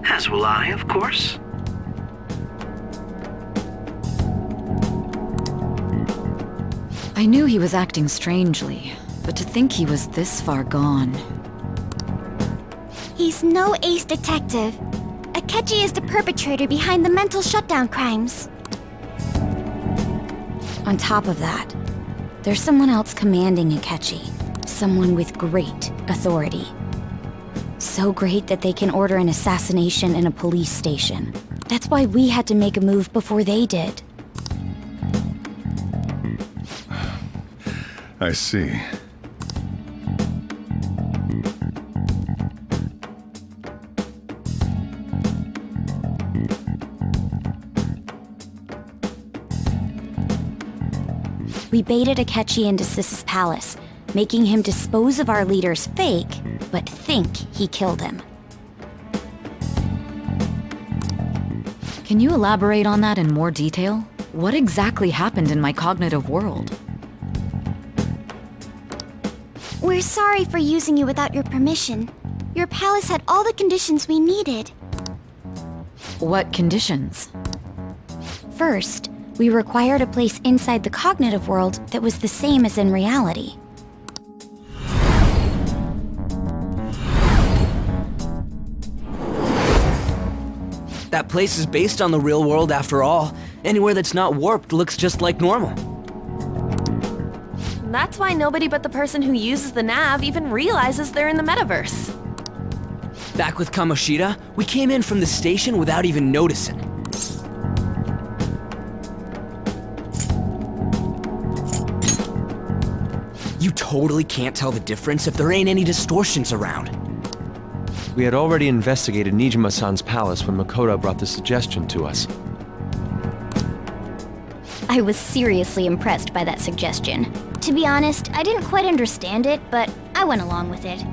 As will I, of course. I knew he was acting strangely, but to think he was this far gone. He's no ace detective. Akechi is the perpetrator behind the mental shutdown crimes. On top of that, there's someone else commanding Akechi. Someone with great authority. So great that they can order an assassination in a police station. That's why we had to make a move before they did. I see. We baited Akechi into Sis's palace, making him dispose of our leader's fake, but think he killed him. Can you elaborate on that in more detail? What exactly happened in my cognitive world? We're sorry for using you without your permission. Your palace had all the conditions we needed. What conditions? First, we required a place inside the cognitive world that was the same as in reality. That place is based on the real world after all. Anywhere that's not warped looks just like normal. That's why nobody but the person who uses the nav even realizes they're in the metaverse. Back with Kamoshida, we came in from the station without even noticing. You totally can't tell the difference if there ain't any distortions around. We had already investigated Nijima-san's palace when Makoto brought the suggestion to us. I was seriously impressed by that suggestion. To be honest, I didn't quite understand it, but I went along with it.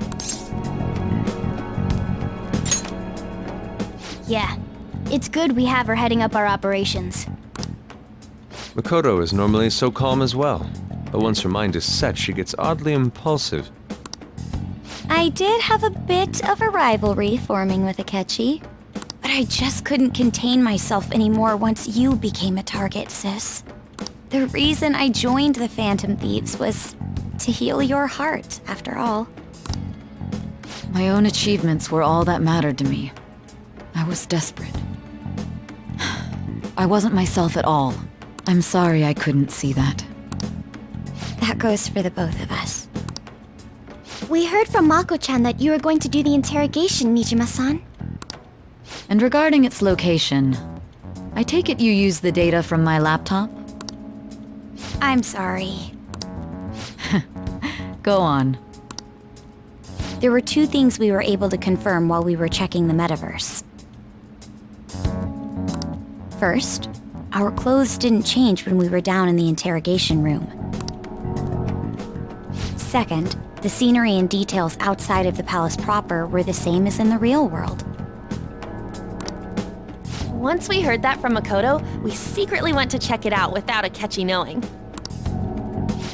Yeah, it's good we have her heading up our operations. Makoto is normally so calm as well, but once her mind is set, she gets oddly impulsive. I did have a bit of a rivalry forming with Akechi, but I just couldn't contain myself anymore once you became a target, sis. The reason I joined the Phantom Thieves was to heal your heart, after all. My own achievements were all that mattered to me. I was desperate. I wasn't myself at all. I'm sorry I couldn't see that. That goes for the both of us. We heard from Mako-chan that you were going to do the interrogation, Nijima-san. And regarding its location, I take it you used the data from my laptop? I'm sorry. Go on. There were two things we were able to confirm while we were checking the metaverse. First, our clothes didn't change when we were down in the interrogation room. Second, the scenery and details outside of the palace proper were the same as in the real world. Once we heard that from Makoto, we secretly went to check it out without Akechi knowing.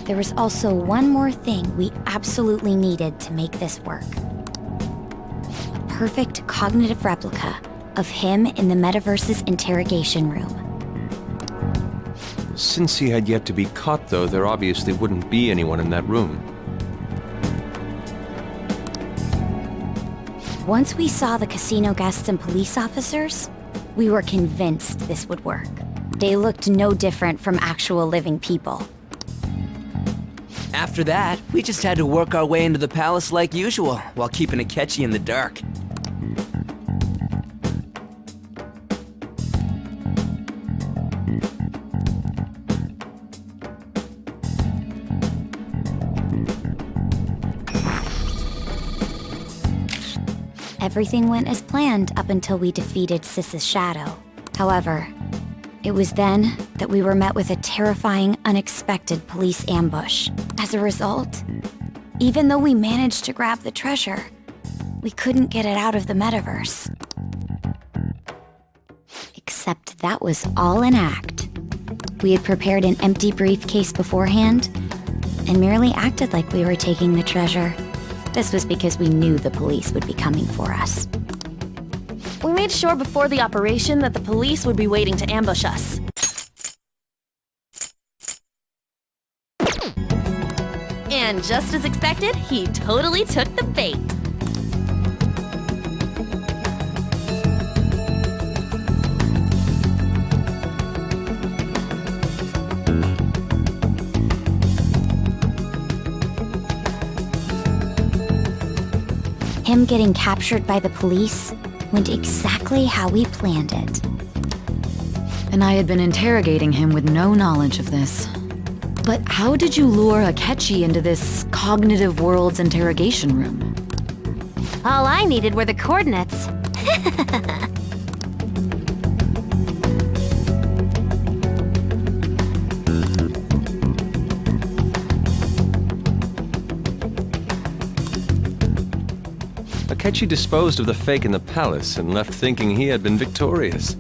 There was also one more thing we absolutely needed to make this work. A perfect cognitive replica of him in the metaverse's interrogation room. Since he had yet to be caught, though, there obviously wouldn't be anyone in that room. Once we saw the casino guests and police officers, we were convinced this would work. They looked no different from actual living people. After that, we just had to work our way into the palace like usual, while keeping Akechi in the dark. Everything went as planned up until we defeated Sis's shadow. However, it was then that we were met with a terrifying, unexpected police ambush. As a result, even though we managed to grab the treasure, we couldn't get it out of the metaverse. Except that was all an act. We had prepared an empty briefcase beforehand and merely acted like we were taking the treasure. This was because we knew the police would be coming for us. We made sure before the operation that the police would be waiting to ambush us. And just as expected, he totally took the bait. Him getting captured by the police went exactly how we planned it. And I had been interrogating him with no knowledge of this. But how did you lure Akechi into this cognitive world's interrogation room? All I needed were the coordinates. Akechi disposed of the fake in the palace and left thinking he had been victorious.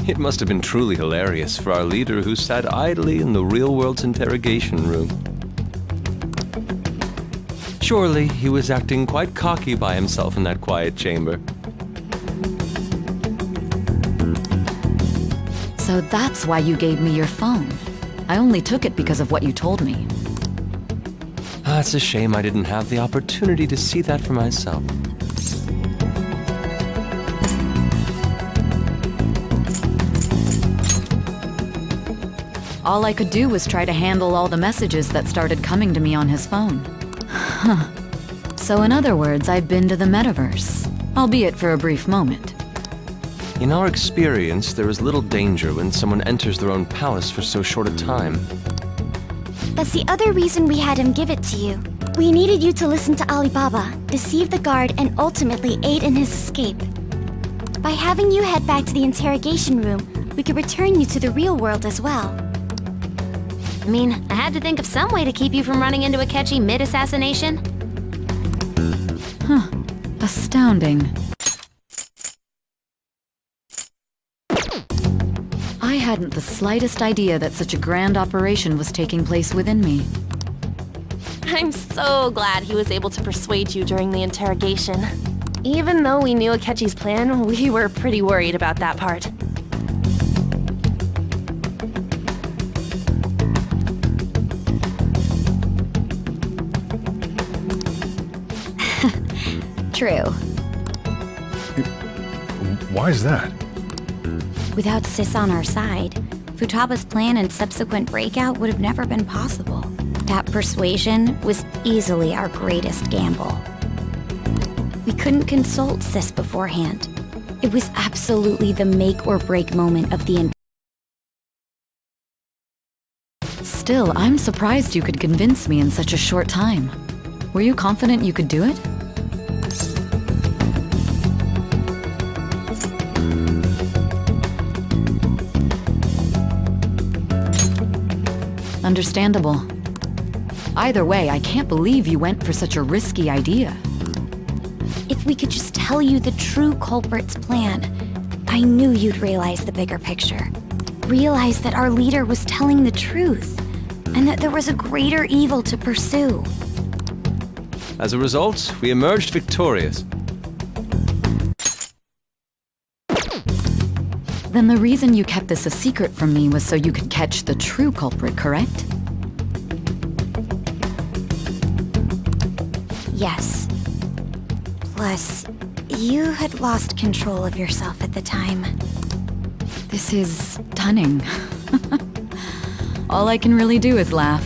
It must have been truly hilarious for our leader who sat idly in the real world's interrogation room. Surely he was acting quite cocky by himself in that quiet chamber. So that's why you gave me your phone. I only took it because of what you told me. Ah, it's a shame I didn't have the opportunity to see that for myself. All I could do was try to handle all the messages that started coming to me on his phone. Huh. So in other words, I've been to the metaverse, albeit for a brief moment. In our experience, there is little danger when someone enters their own palace for so short a time. That's the other reason we had him give it to you. We needed you to listen to Alibaba, deceive the guard, and ultimately aid in his escape. By having you head back to the interrogation room, we could return you to the real world as well. I mean, I had to think of some way to keep you from running into Akechi mid-assassination. Huh. Astounding. I hadn't the slightest idea that such a grand operation was taking place within me. I'm so glad he was able to persuade you during the interrogation. Even though we knew Akechi's plan, we were pretty worried about that part. True. Why is that? Without Sis on our side, Futaba's plan and subsequent breakout would have never been possible. That persuasion was easily our greatest gamble. We couldn't consult Sis beforehand. It was absolutely the make or break moment of the Still, I'm surprised you could convince me in such a short time. Were you confident you could do it? Understandable. Either way, I can't believe you went for such a risky idea. If we could just tell you the true culprit's plan, I knew you'd realize the bigger picture. Realize that our leader was telling the truth, and that there was a greater evil to pursue. As a result, we emerged victorious. Then the reason you kept this a secret from me was so you could catch the true culprit, correct? Yes. Plus, you had lost control of yourself at the time. This is stunning. All I can really do is laugh.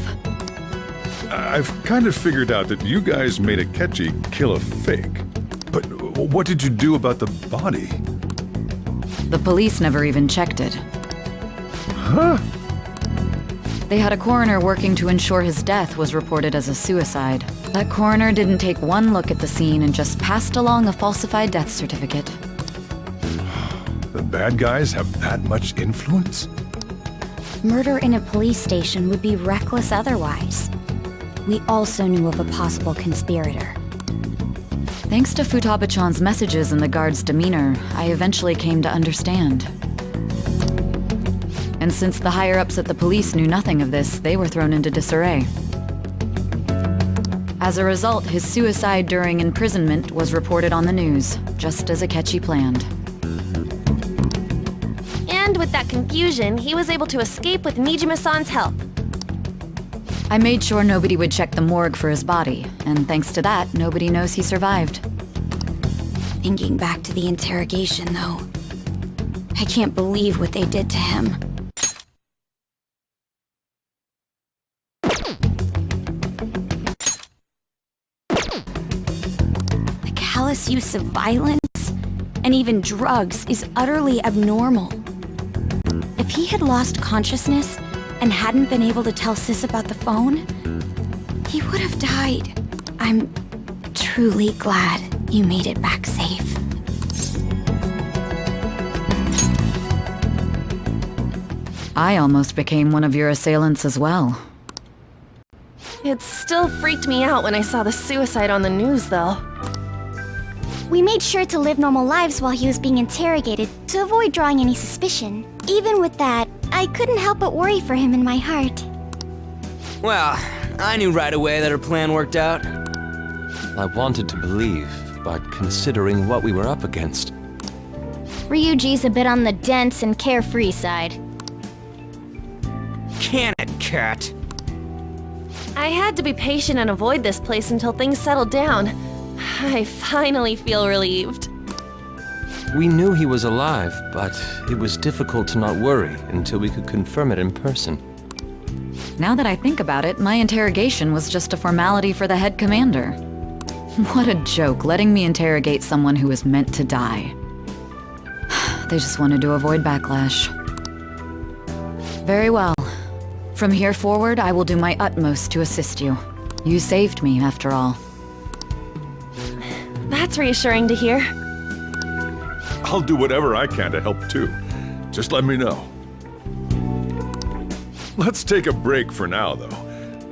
I've kind of figured out that you guys made Akechi kill a fake. But what did you do about the body? The police never even checked it. Huh? They had a coroner working to ensure his death was reported as a suicide. That coroner didn't take one look at the scene and just passed along a falsified death certificate. The bad guys have that much influence? Murder in a police station would be reckless otherwise. We also knew of a possible conspirator. Thanks to Futaba-chan's messages and the guard's demeanor, I eventually came to understand. And since the higher-ups at the police knew nothing of this, they were thrown into disarray. As a result, his suicide during imprisonment was reported on the news, just as Akechi planned. And with that confusion, he was able to escape with Nijima-san's help. I made sure nobody would check the morgue for his body, and thanks to that, nobody knows he survived. Thinking back to the interrogation, though, I can't believe what they did to him. The callous use of violence, and even drugs, is utterly abnormal. If he had lost consciousness and hadn't been able to tell Sis about the phone, he would have died. I'm truly glad you made it back safe. I almost became one of your assailants as well. It still freaked me out when I saw the suicide on the news, though. We made sure to live normal lives while he was being interrogated to avoid drawing any suspicion. Even with that, I couldn't help but worry for him in my heart. Well, I knew right away that her plan worked out. I wanted to believe, but considering what we were up against. Ryuji's a bit on the dense and carefree side. Can it, Cat? I had to be patient and avoid this place until things settled down. I finally feel relieved. We knew he was alive, but it was difficult to not worry until we could confirm it in person. Now that I think about it, my interrogation was just a formality for the head commander. What a joke, letting me interrogate someone who was meant to die. They just wanted to avoid backlash. Very well. From here forward, I will do my utmost to assist you. You saved me, after all. That's reassuring to hear. I'll do whatever I can to help too. Just let me know. Let's take a break for now, though.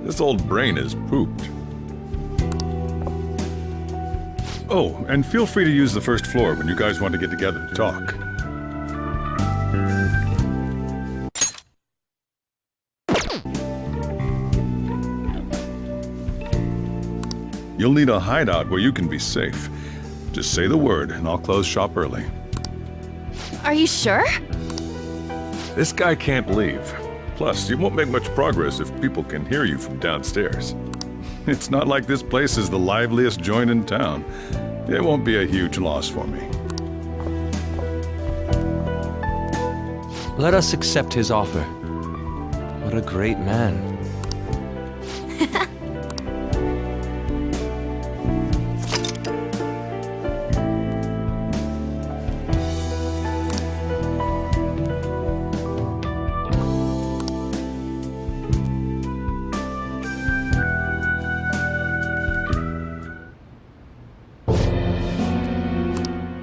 This old brain is pooped. Oh, and feel free to use the first floor when you guys want to get together to talk. You'll need a hideout where you can be safe. Just say the word, and I'll close shop early. Are you sure? This guy can't leave. Plus, you won't make much progress if people can hear you from downstairs. It's not like this place is the liveliest joint in town. It won't be a huge loss for me. Let us accept his offer. What a great man.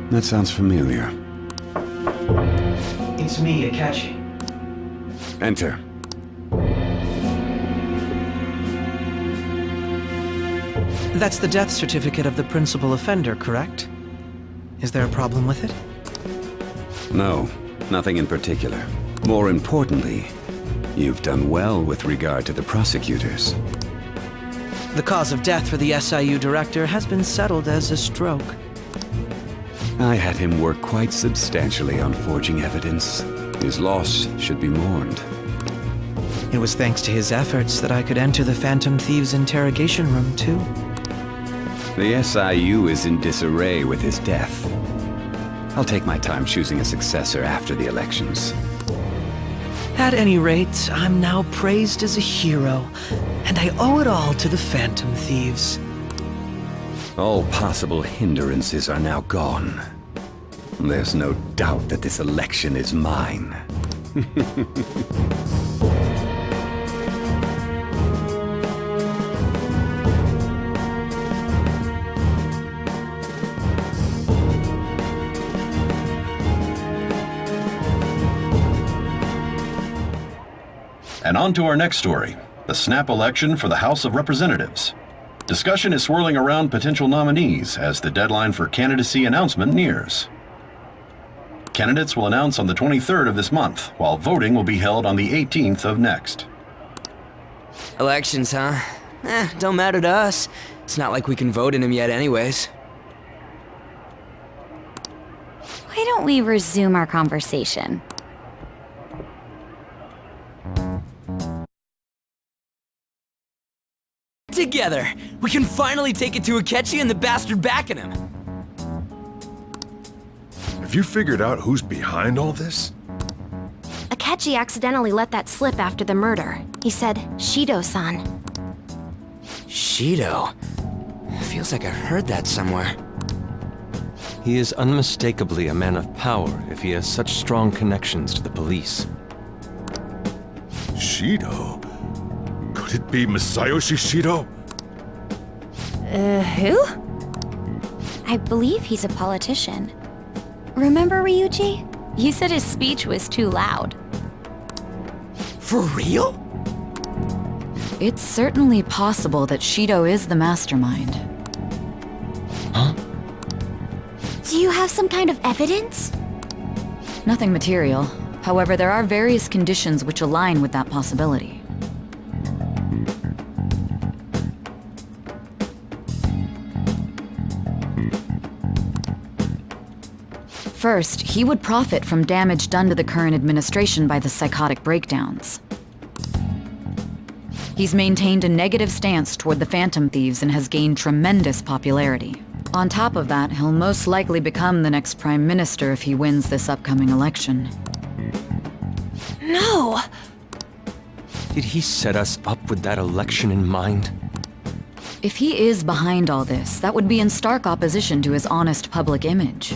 That sounds familiar. It's me, Akechi. Enter. That's the death certificate of the principal offender, correct? Is there a problem with it? No, nothing in particular. More importantly, you've done well with regard to the prosecutors. The cause of death for the SIU director has been settled as a stroke. I had him work quite substantially on forging evidence. His loss should be mourned. It was thanks to his efforts that I could enter the Phantom Thieves' interrogation room, too. The SIU is in disarray with his death. I'll take my time choosing a successor after the elections. At any rate, I'm now praised as a hero, and I owe it all to the Phantom Thieves. All possible hindrances are now gone. There's no doubt that this election is mine. And on to our next story, the snap election for the House of Representatives. Discussion is swirling around potential nominees as the deadline for candidacy announcement nears. Candidates will announce on the 23rd of this month, while voting will be held on the 18th of next. Elections, huh? Don't matter to us. It's not like we can vote in them yet anyways. Why don't we resume our conversation? Together! We can finally take it to Akechi and the bastard backing him! Have you figured out who's behind all this? Akechi accidentally let that slip after the murder. He said, Shido-san. Shido? Feels like I heard that somewhere. He is unmistakably a man of power if he has such strong connections to the police. Shido? Could it be Masayoshi Shido? Who? I believe he's a politician. Remember, Ryuji? You said his speech was too loud. For real? It's certainly possible that Shido is the mastermind. Huh? Do you have some kind of evidence? Nothing material. However, there are various conditions which align with that possibility. First, he would profit from damage done to the current administration by the psychotic breakdowns. He's maintained a negative stance toward the Phantom Thieves and has gained tremendous popularity. On top of that, he'll most likely become the next Prime Minister if he wins this upcoming election. No! Did he set us up with that election in mind? If he is behind all this, that would be in stark opposition to his honest public image.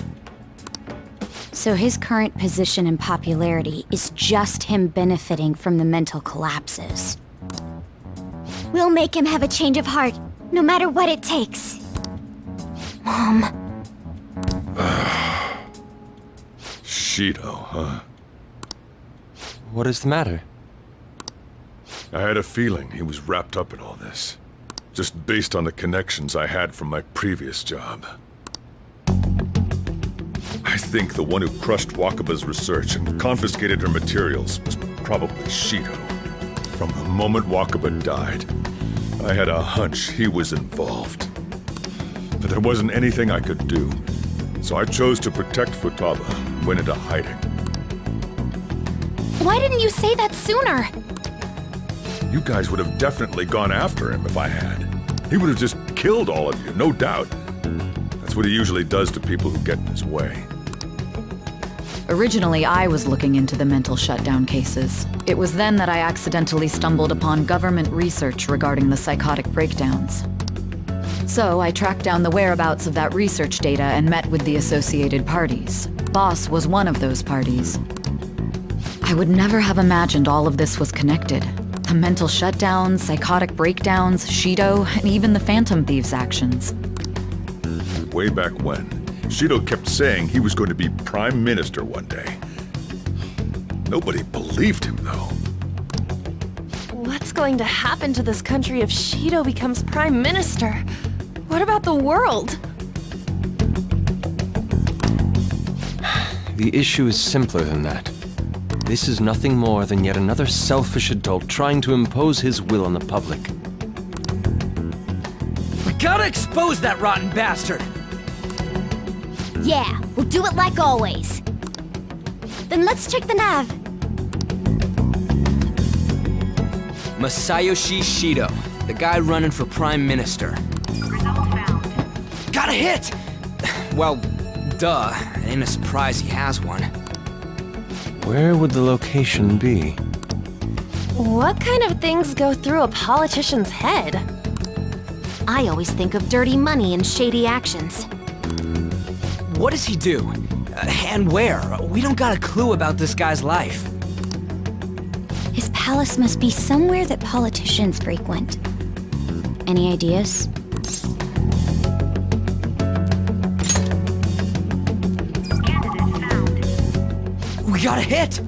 So his current position and popularity is just him benefiting from the mental collapses. We'll make him have a change of heart, no matter what it takes. Mom. Shido, huh? What is the matter? I had a feeling he was wrapped up in all this. Just based on the connections I had from my previous job. I think the one who crushed Wakaba's research and confiscated her materials was probably Shido. From the moment Wakaba died, I had a hunch he was involved. But there wasn't anything I could do, so I chose to protect Futaba and went into hiding. Why didn't you say that sooner? You guys would have definitely gone after him if I had. He would have just killed all of you, no doubt. That's what he usually does to people who get in his way. Originally, I was looking into the mental shutdown cases. It was then that I accidentally stumbled upon government research regarding the psychotic breakdowns. So I tracked down the whereabouts of that research data and met with the associated parties. Boss was one of those parties. I would never have imagined all of this was connected. The mental shutdowns, psychotic breakdowns, Shido, and even the Phantom Thieves' actions. Way back when, Shido kept saying he was going to be Prime Minister one day. Nobody believed him, though. What's going to happen to this country if Shido becomes Prime Minister? What about the world? The issue is simpler than that. This is nothing more than yet another selfish adult trying to impose his will on the public. We gotta expose that rotten bastard! Yeah, we'll do it like always. Then let's check the nav. Masayoshi Shido, the guy running for Prime Minister. Got a hit! Well, duh. Ain't a surprise he has one. Where would the location be? What kind of things go through a politician's head? I always think of dirty money and shady actions. What does he do? And where? We don't got a clue about this guy's life. His palace must be somewhere that politicians frequent. Any ideas? We got a hit!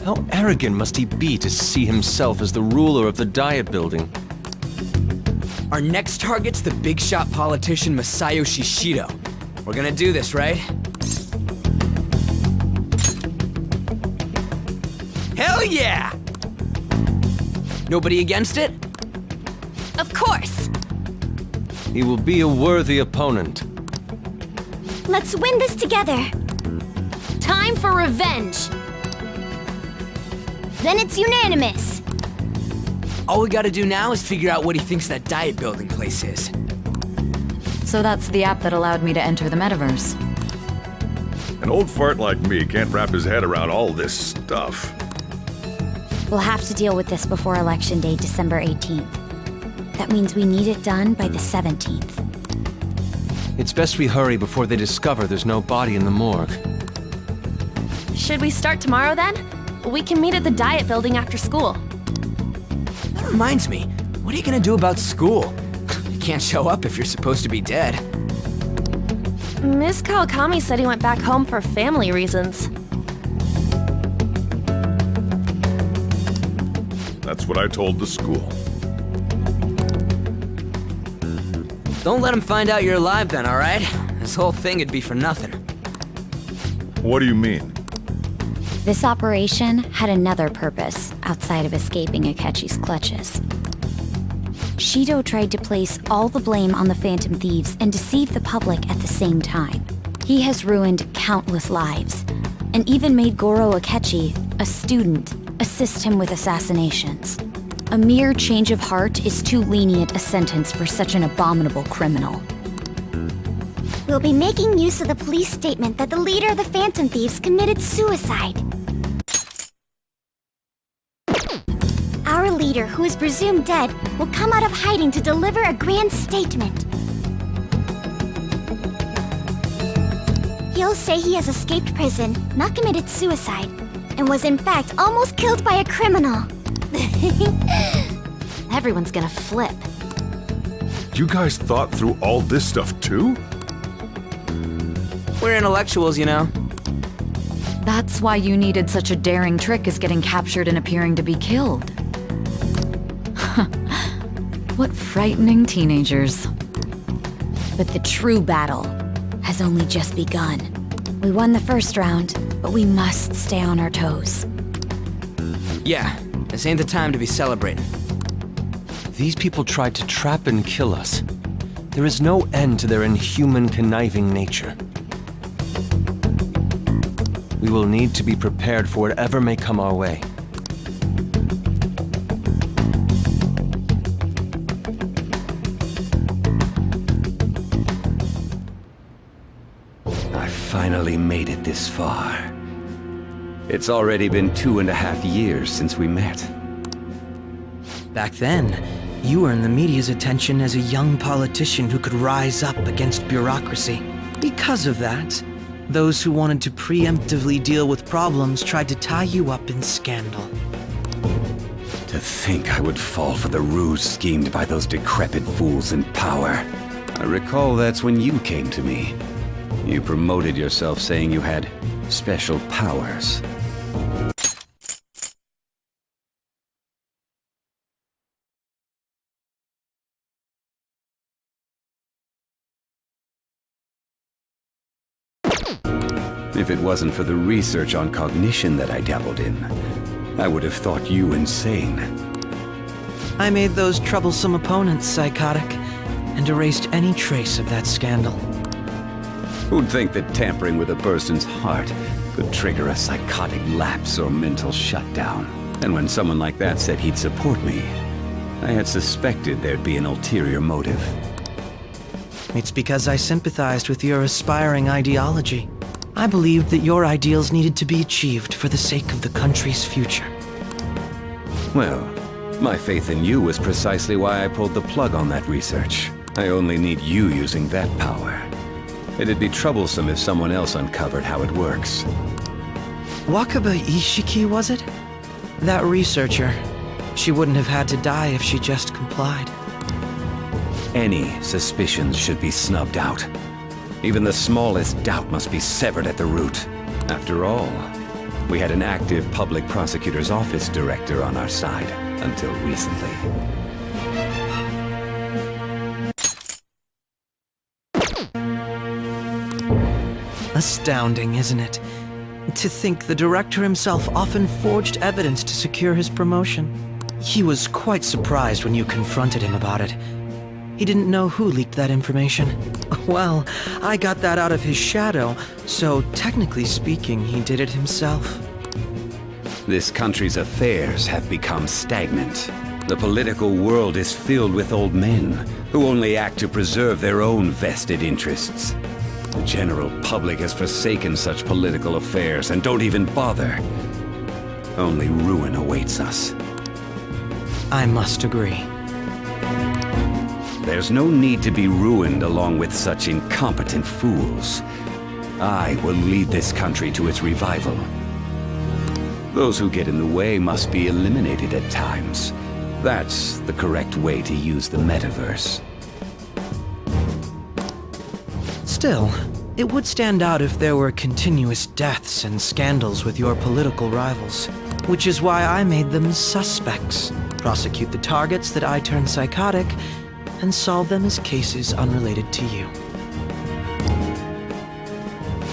How arrogant must he be to see himself as the ruler of the Diet Building? Our next target's the big shot politician Masayoshi Shido. We're gonna do this, right? Hell yeah! Nobody against it? Of course! He will be a worthy opponent. Let's win this together. Time for revenge! Then it's unanimous. All we gotta do now is figure out what he thinks that Diet Building place is. So that's the app that allowed me to enter the metaverse. An old fart like me can't wrap his head around all this stuff. We'll have to deal with this before Election Day, December 18th. That means we need it done by the 17th. It's best we hurry before they discover there's no body in the morgue. Should we start tomorrow then? We can meet at the Diet Building after school. That reminds me, what are you gonna do about school? You can't show up if you're supposed to be dead. Miss Kawakami said he went back home for family reasons. That's what I told the school. Don't let him find out you're alive then, alright? This whole thing would be for nothing. What do you mean? This operation had another purpose outside of escaping Akechi's clutches. Shido tried to place all the blame on the Phantom Thieves and deceive the public at the same time. He has ruined countless lives, and even made Goro Akechi, a student, assist him with assassinations. A mere change of heart is too lenient a sentence for such an abominable criminal. We'll be making use of the police statement that the leader of the Phantom Thieves committed suicide. Our leader, who is presumed dead, will come out of hiding to deliver a grand statement. He'll Those say he has escaped prison, not committed suicide, and was in fact almost killed by a criminal. Everyone's gonna flip. You guys thought through all this stuff too? We're intellectuals, you know. That's why you needed such a daring trick as getting captured and appearing to be killed. What frightening teenagers. But the true battle has only just begun. We won the first round, but we must stay on our toes. Yeah, this ain't the time to be celebrating. These people tried to trap and kill us. There is no end to their inhuman, conniving nature. We will need to be prepared for whatever may come our way. I finally made it this far. It's already been 2.5 years since we met. Back then, you earned the media's attention as a young politician who could rise up against bureaucracy. Because of that, those who wanted to preemptively deal with problems tried to tie you up in scandal. To think I would fall for the ruse schemed by those decrepit fools in power. I recall that's when you came to me. You promoted yourself saying you had special powers. If it wasn't for the research on cognition that I dabbled in, I would have thought you insane. I made those troublesome opponents psychotic, and erased any trace of that scandal. Who'd think that tampering with a person's heart could trigger a psychotic lapse or mental shutdown? And when someone like that said he'd support me, I had suspected there'd be an ulterior motive. It's because I sympathized with your aspiring ideology. I believed that your ideals needed to be achieved for the sake of the country's future. Well, my faith in you was precisely why I pulled the plug on that research. I only need you using that power. It'd be troublesome if someone else uncovered how it works. Wakaba Ishiki, was it? That researcher. She wouldn't have had to die if she just complied. Any suspicions should be snubbed out. Even the smallest doubt must be severed at the root. After all, we had an active public prosecutor's office director on our side until recently. Astounding, isn't it? To think the director himself often forged evidence to secure his promotion. He was quite surprised when you confronted him about it. He didn't know who leaked that information. Well, I got that out of his shadow, so technically speaking, he did it himself. This country's affairs have become stagnant. The political world is filled with old men who only act to preserve their own vested interests. The general public has forsaken such political affairs and don't even bother. Only ruin awaits us. I must agree. There's no need to be ruined along with such incompetent fools. I will lead this country to its revival. Those who get in the way must be eliminated at times. That's the correct way to use the metaverse. Still, it would stand out if there were continuous deaths and scandals with your political rivals, which is why I made them suspects. Prosecute the targets that I turn psychotic, and solve them as cases unrelated to you.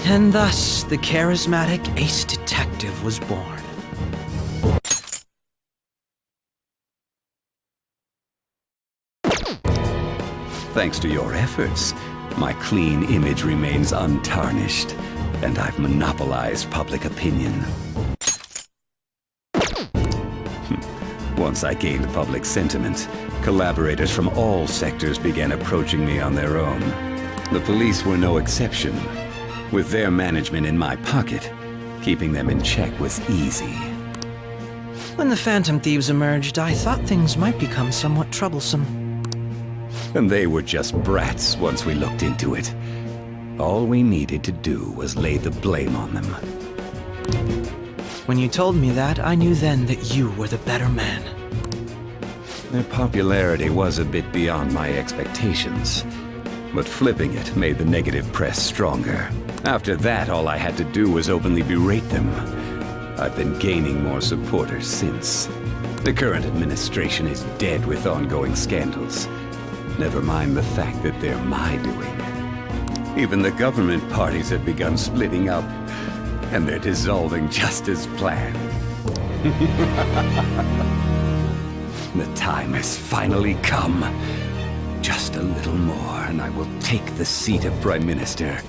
And thus, the charismatic ace detective was born. Thanks to your efforts, my clean image remains untarnished, and I've monopolized public opinion. Once I gained public sentiment, collaborators from all sectors began approaching me on their own. The police were no exception. With their management in my pocket, keeping them in check was easy. When the Phantom Thieves emerged, I thought things might become somewhat troublesome. And they were just brats once we looked into it. All we needed to do was lay the blame on them. When you told me that, I knew then that you were the better man. Their popularity was a bit beyond my expectations, but flipping it made the negative press stronger. After that, all I had to do was openly berate them. I've been gaining more supporters since. The current administration is dead with ongoing scandals. Never mind the fact that they're my doing. Even the government parties have begun splitting up, and they're dissolving just as planned. The time has finally come. Just a little more, and I will take the seat of Prime Minister.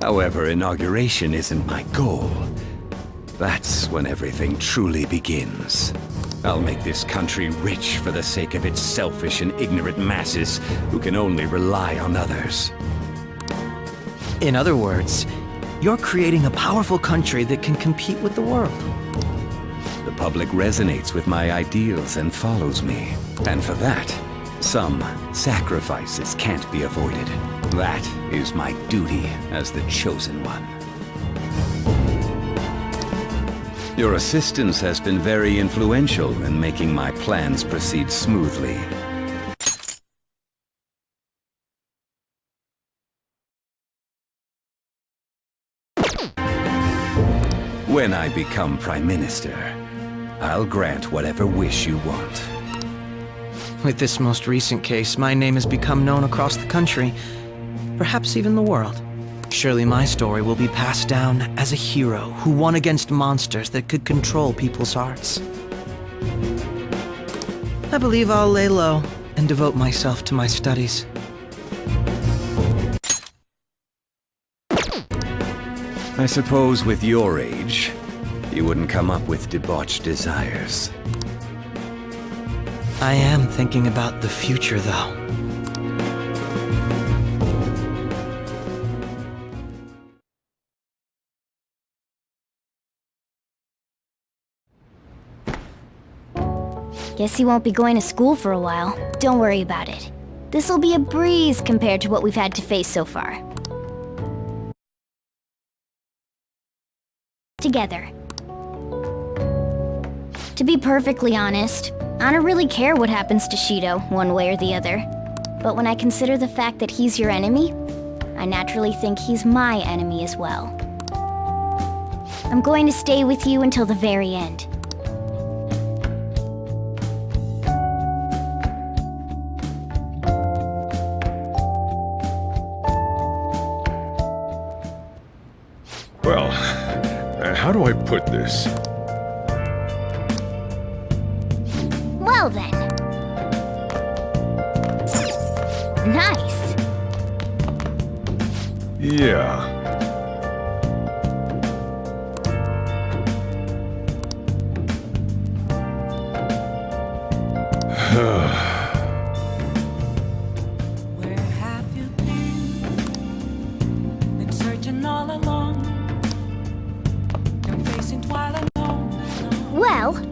However, inauguration isn't my goal. That's when everything truly begins. I'll make this country rich for the sake of its selfish and ignorant masses who can only rely on others. In other words, you're creating a powerful country that can compete with the world. The public resonates with my ideals and follows me. And for that, some sacrifices can't be avoided. That is my duty as the chosen one. Your assistance has been very influential in making my plans proceed smoothly. When I become Prime Minister, I'll grant whatever wish you want. With this most recent case, my name has become known across the country, perhaps even the world. Surely my story will be passed down as a hero who won against monsters that could control people's hearts. I believe I'll lay low and devote myself to my studies. I suppose with your age, you wouldn't come up with debauched desires. I am thinking about the future, though. Guess he won't be going to school for a while. Don't worry about it. This'll be a breeze compared to what we've had to face so far. Together. To be perfectly honest, I don't really care what happens to Shido, one way or the other. But when I consider the fact that he's your enemy, I naturally think he's my enemy as well. I'm going to stay with you until the very end. Well, how do I put this? Well then. Nice. Yeah. Well,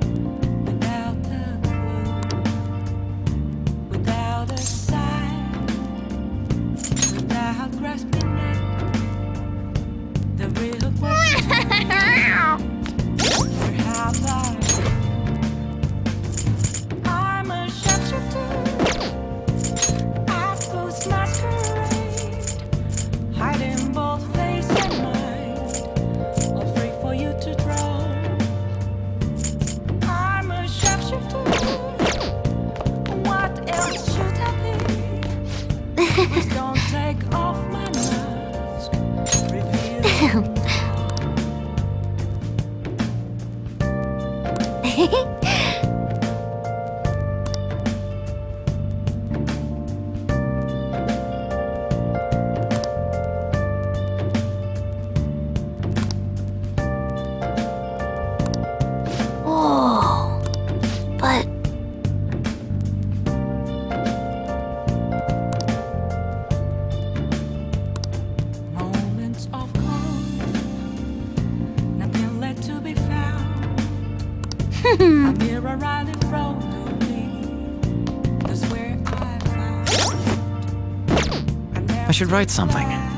I should write something.